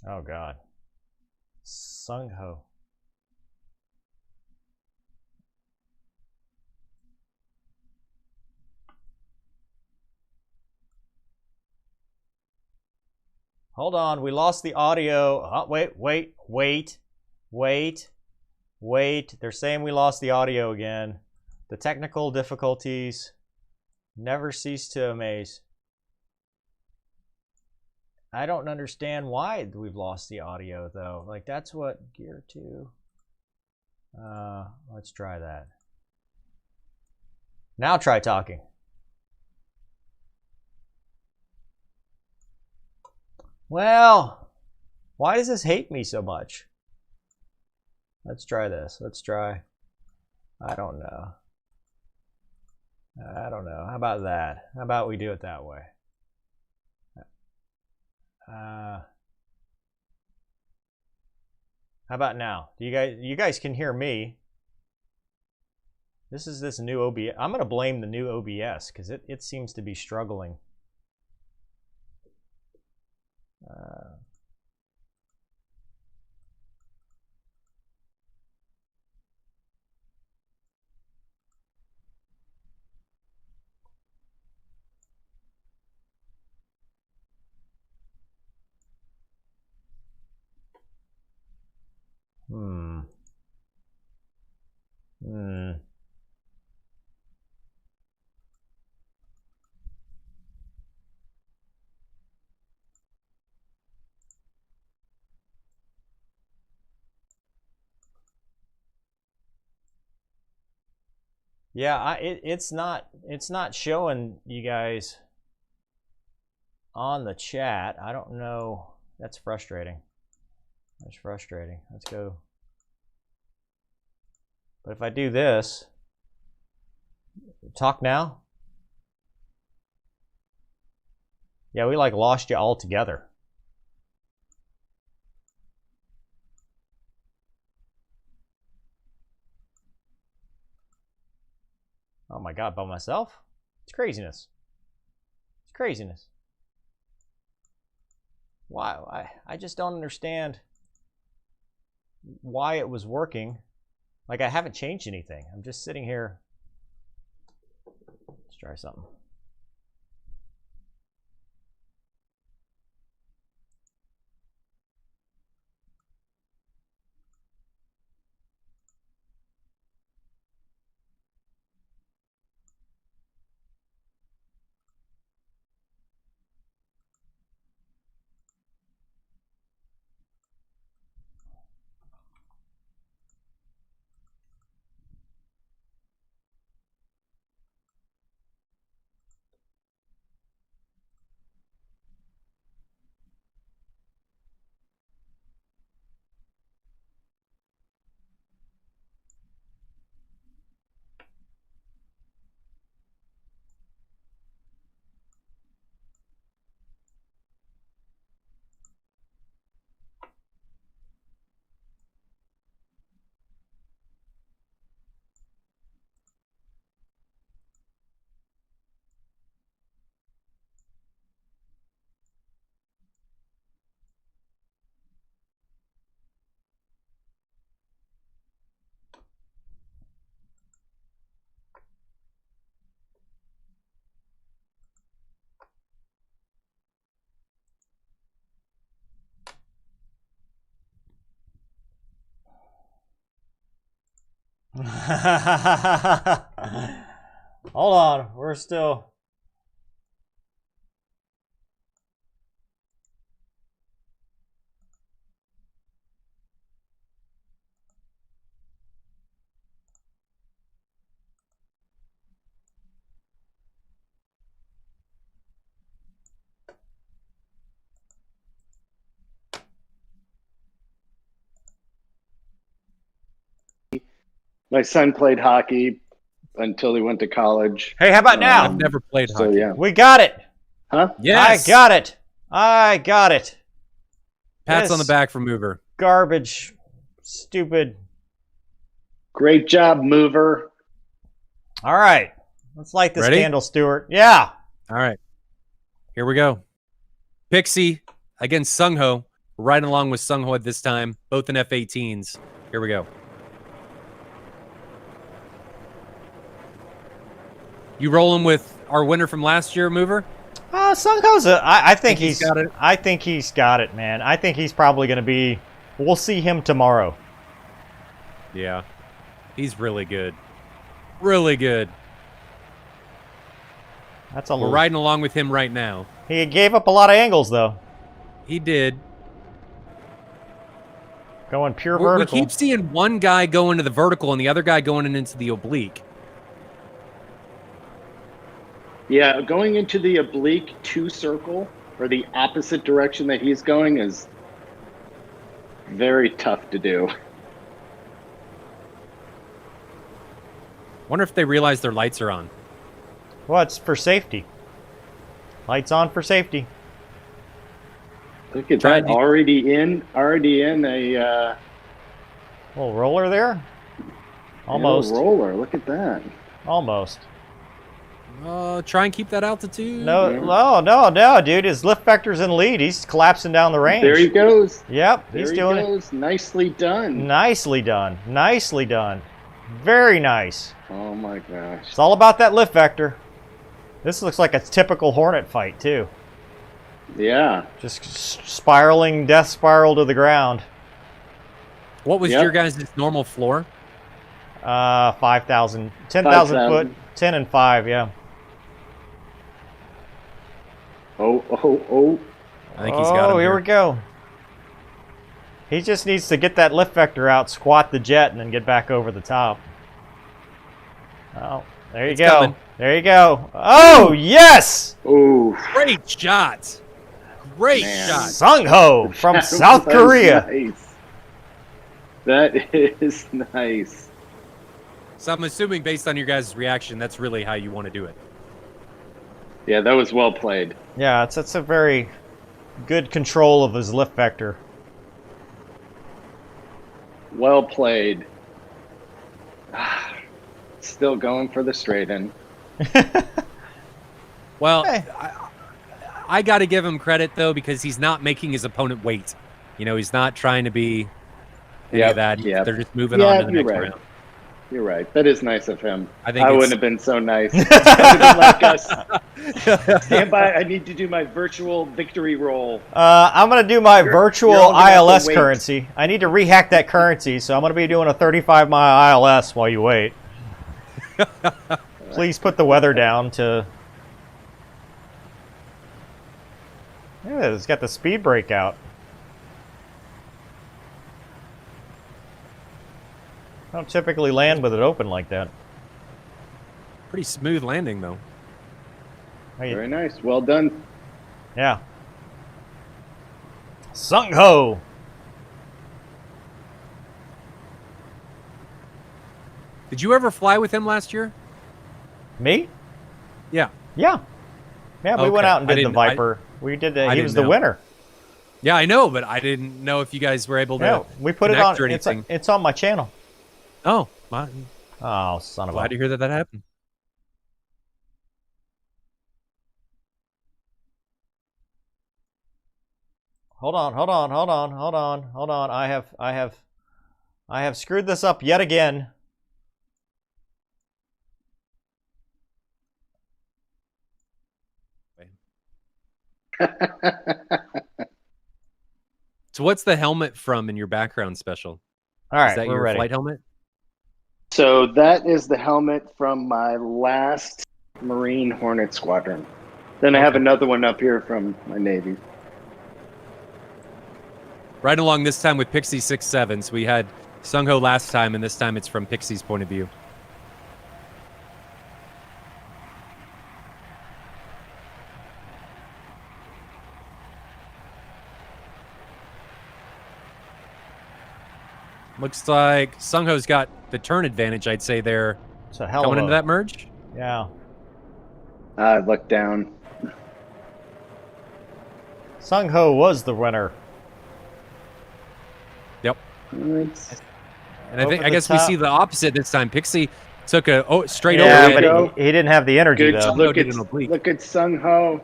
Oh, God. Sung Ho. Hold on. We lost the audio. Oh, wait. They're saying we lost the audio again. The technical difficulties never cease to amaze. I don't understand why we've lost the audio, though. Like, that's what Gear 2... let's try that. Now try talking. Well, why does this hate me so much? Let's try this. Let's try... I don't know. I don't know. How about that? How about we do it that way? How about now? You guys can hear me. This is this new OBS. I'm gonna blame the new OBS because it seems to be struggling. Yeah, it's not showing you guys on the chat. I don't know. That's frustrating. That's frustrating. Let's go. But if I do this, talk now. Yeah, we like lost you altogether. Oh my God, by myself? It's craziness. It's craziness. Why? I just don't understand why it was working. Like, I haven't changed anything. I'm just sitting here. Let's try something. Hold on, we're still... My son played hockey until he went to college. Hey, how about now? I've never played So hockey. yeah, We got it. huh? Yes. I got it. I got it. Pats This on the back for Mover. Garbage, stupid. Great job, mover. All right, let's light this Ready? candle, Stuart. Yeah. All right. Here we go. Pixie against Sungho. Right along with Sungho at this time. Both in F-18s. Here we go. You rolling with our winner from last year, Mover? Sungho's I think He's he's got it. I think he's got it, man. I think he's probably going to be. We'll see him tomorrow. Yeah. He's really good. Really good. That's a We're little... riding along with him right now. He gave up a lot of angles, though. He did. Going pure We vertical. keep seeing one guy go into the vertical and the other guy going into the oblique. Yeah, going into the oblique 2 circle, or the opposite direction that he's going, is very tough to do. Wonder if they realize their lights are on. Well, it's for safety. Lights on for safety. Look at that, already in a Little roller there? Almost. roller, look at that. Almost. Try and keep that altitude. No, dude. His lift vector's in lead. He's collapsing down the range. There he goes. Yep, There he's he doing goes. Nicely done. it. Nicely done. Nicely done. Very nice. Oh my gosh. It's all about that lift vector. This looks like a typical Hornet fight, too. Yeah. Just spiraling, death spiral to the ground. What was your guys' normal floor? 5,000. 10,000 foot. 10 and 5, yeah. Oh. I think he's got him here we go. He just needs to get that lift vector out, squat the jet, and then get back over the top. Oh, there you go. Coming. There you go. Oh, yes! Ooh. Great shot. Great shot. Sung Ho from That South was Korea. Nice. That is nice. So I'm assuming based on your guys' reaction, that's really how you want to do it. Yeah, that was well played. Yeah, it's a very good control of his lift vector. Well played. Still going for the straight in. Well, Hey. I got to give him credit, though, because he's not making his opponent wait. You know, he's not trying to be any of that. Yep. They're just moving on to the next right. round. You're right. That is nice of him. I think wouldn't have been so nice. I would have been like us. Stand by. I need to do my virtual victory roll. I'm going to do my virtual you're gonna have to ILS wait. currency. I need to rehack that currency, so I'm going to be doing a 35-mile ILS while you wait. Please put the weather down to... Yeah, it's got the speed brake out. I don't typically land with it open like that. Pretty smooth landing, though. Very nice. Well done. Yeah. Sung Ho. Did you ever fly with him last year? Me? Yeah. Yeah. Yeah, we went Okay. out and I did the didn't- Viper. We did. I He was didn't the know. winner. Yeah, I know, but I didn't know if you guys were able to. Yeah, we put it connect on. or anything. It's on my channel. Oh, well, Oh, son of a. glad to hear that happened. Hold on. I have screwed this up yet again. So, what's the helmet from in your background special? All right, Is that we're your ready. flight helmet? So that is the helmet from my last Marine Hornet Squadron. Then I have another one up here from my Navy. Right along this time with Pixie 6-7. So we had Sung Ho last time, and this time it's from Pixie's point of view. Looks like Sung Ho's got the turn advantage, I'd say, there. It's a hell Coming of into that merge. Yeah. I looked down. Sung Ho was the winner. Yep. It's- And I Over I the guess we top. see the opposite this time. Pixie took a straight Yeah, over. but it. he didn't have the energy Good. though. Look did at an oblique. look at Sung Ho.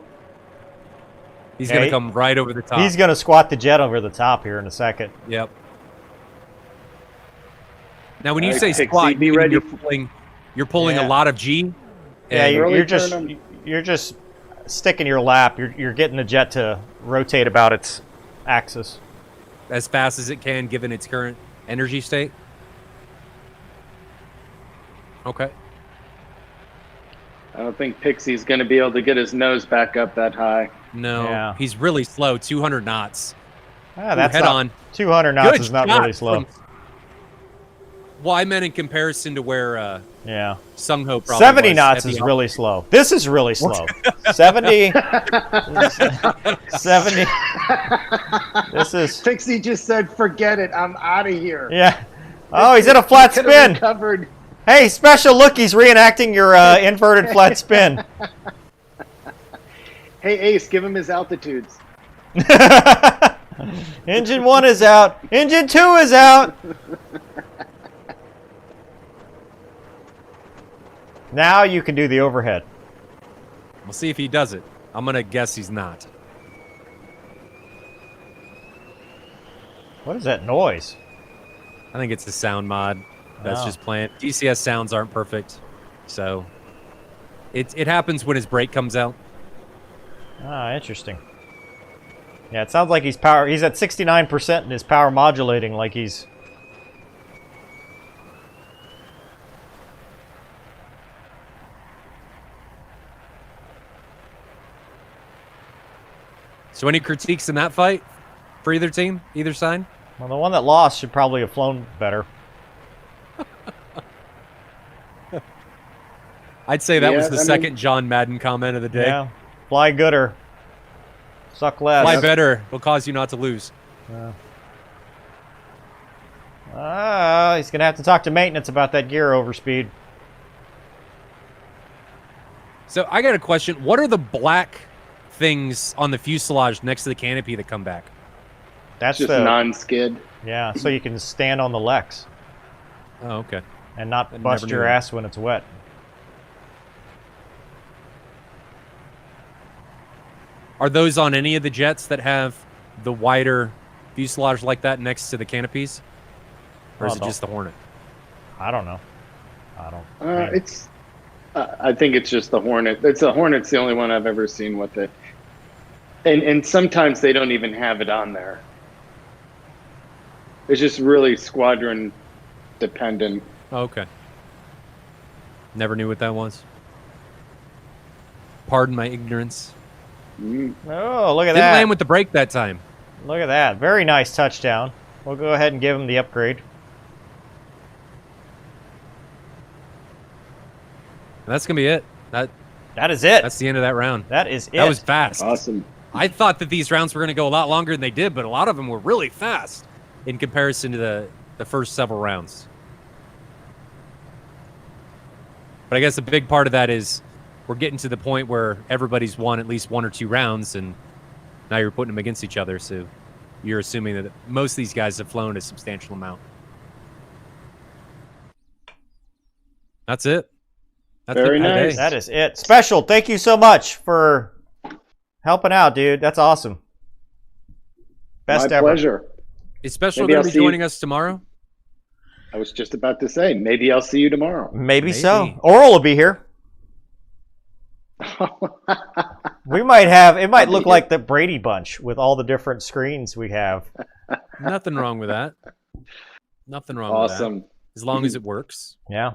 He's Yeah, going he- to come right over the top. He's gonna squat the jet over the top here in a second. Yep. Now, when you Alright, say Pixie, squat, be you mean ready. you're pulling Yeah. a lot of G. Yeah, and early you're just sticking your lap. You're getting the jet to rotate about its axis. as fast as it can, given its current energy state. Okay. I don't think Pixie's going to be able to get his nose back up that high. No, Yeah. he's really slow. 200 knots. That's head not, on. 200 knots Good is not shot really slow. Well, I meant in comparison to where Yeah. Sung Ho probably 70 was knots at is the really slow. This is really slow. 70. 70. This is. Pixie just said, "Forget it, I'm out of here." Yeah. Oh, he's in a flat He could've spin. recovered. Hey, special look. He's reenacting your inverted flat spin. Hey, Ace, give him his altitudes. Engine 1 is out. Engine 2 is out. Now you can do the overhead. We'll see if he does it. I'm going to guess he's not. What is that noise? I think it's a sound mod that's Oh. just playing. DCS sounds aren't perfect, so it happens when his brake comes out. Ah, interesting. Yeah, it sounds like he's at 69% and his power modulating like he's... So any critiques in that fight for either team, either side? Well, the one that lost should probably have flown better. I'd say that Yeah, was the I second mean- John Madden comment of the day. Yeah. Fly gooder. Suck less. Fly better will cause you not to lose. He's going to have to talk to maintenance about that gear overspeed. So I got a question. What are the black things on the fuselage next to the canopy that come back? That's Just the... non-skid. Yeah, so you can stand on the Lex Oh, okay. and not I bust never your knew that. ass when it's wet. Are those on any of the jets that have the wider fuselage like that next to the canopies? Or is Oh, it no. just the Hornet? I don't know. I don't... It's. I think it's just the Hornet. Hornet's the only one I've ever seen with it. And sometimes they don't even have it on there. It's just really squadron dependent. Oh, okay. Never knew what that was. Pardon my ignorance. Oh, look at Didn't that. land with the brake that time. Look at that. Very nice touchdown. We'll go ahead and give him the upgrade. And that's going to be it. That is it. That's the end of that round. That is it. That was fast. Awesome. I thought that these rounds were going to go a lot longer than they did, but a lot of them were really fast in comparison to the first several rounds. But I guess a big part of that is we're getting to the point where everybody's won at least 1 or 2 rounds, and now you're putting them against each other, so you're assuming that most of these guys have flown a substantial amount. That's it. That's Very the day. nice. That is it. Special, thank you so much for helping out, dude. That's awesome. Best My ever. pleasure. Is Special Maybe going I'll to be see you- joining us tomorrow? I was just about to say, maybe I'll see you tomorrow. Maybe Maybe. so. Oral will be here. We might have, it might I'll be look here. like the Brady Bunch with all the different screens we have. Nothing wrong with that. Nothing wrong with that. Awesome. As long as it works. Yeah.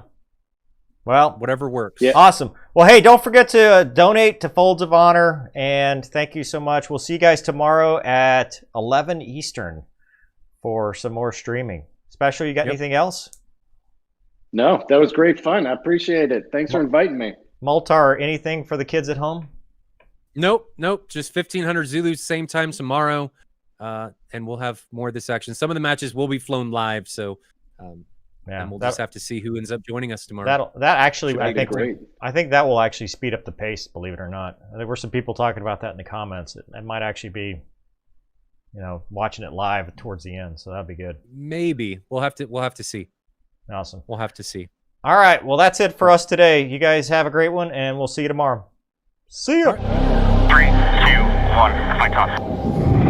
Well, Whatever works. Yeah. awesome. Well, hey, don't forget to donate to Folds of Honor, and thank you so much. We'll see you guys tomorrow at 11 Eastern for some more streaming. Special, you got Yep. anything else? No, that was great fun. I appreciate it. Thanks for inviting me. Multar, anything for the kids at home? Nope. Just 1,500 Zulus, same time tomorrow. And we'll have more of this action. Some of the matches will be flown live, so Yeah, and we'll just have to see who ends up joining us tomorrow. that actually, Should I be think, great. that will actually speed up the pace. Believe it or not, there were some people talking about that in the comments. It might actually be, watching it live towards the end, so that'd be good. Maybe. We'll have to see. Awesome. We'll have to see. All right, well, that's it for us today. You guys have a great one, and we'll see you tomorrow. See ya. 3, 2, 1, fight off.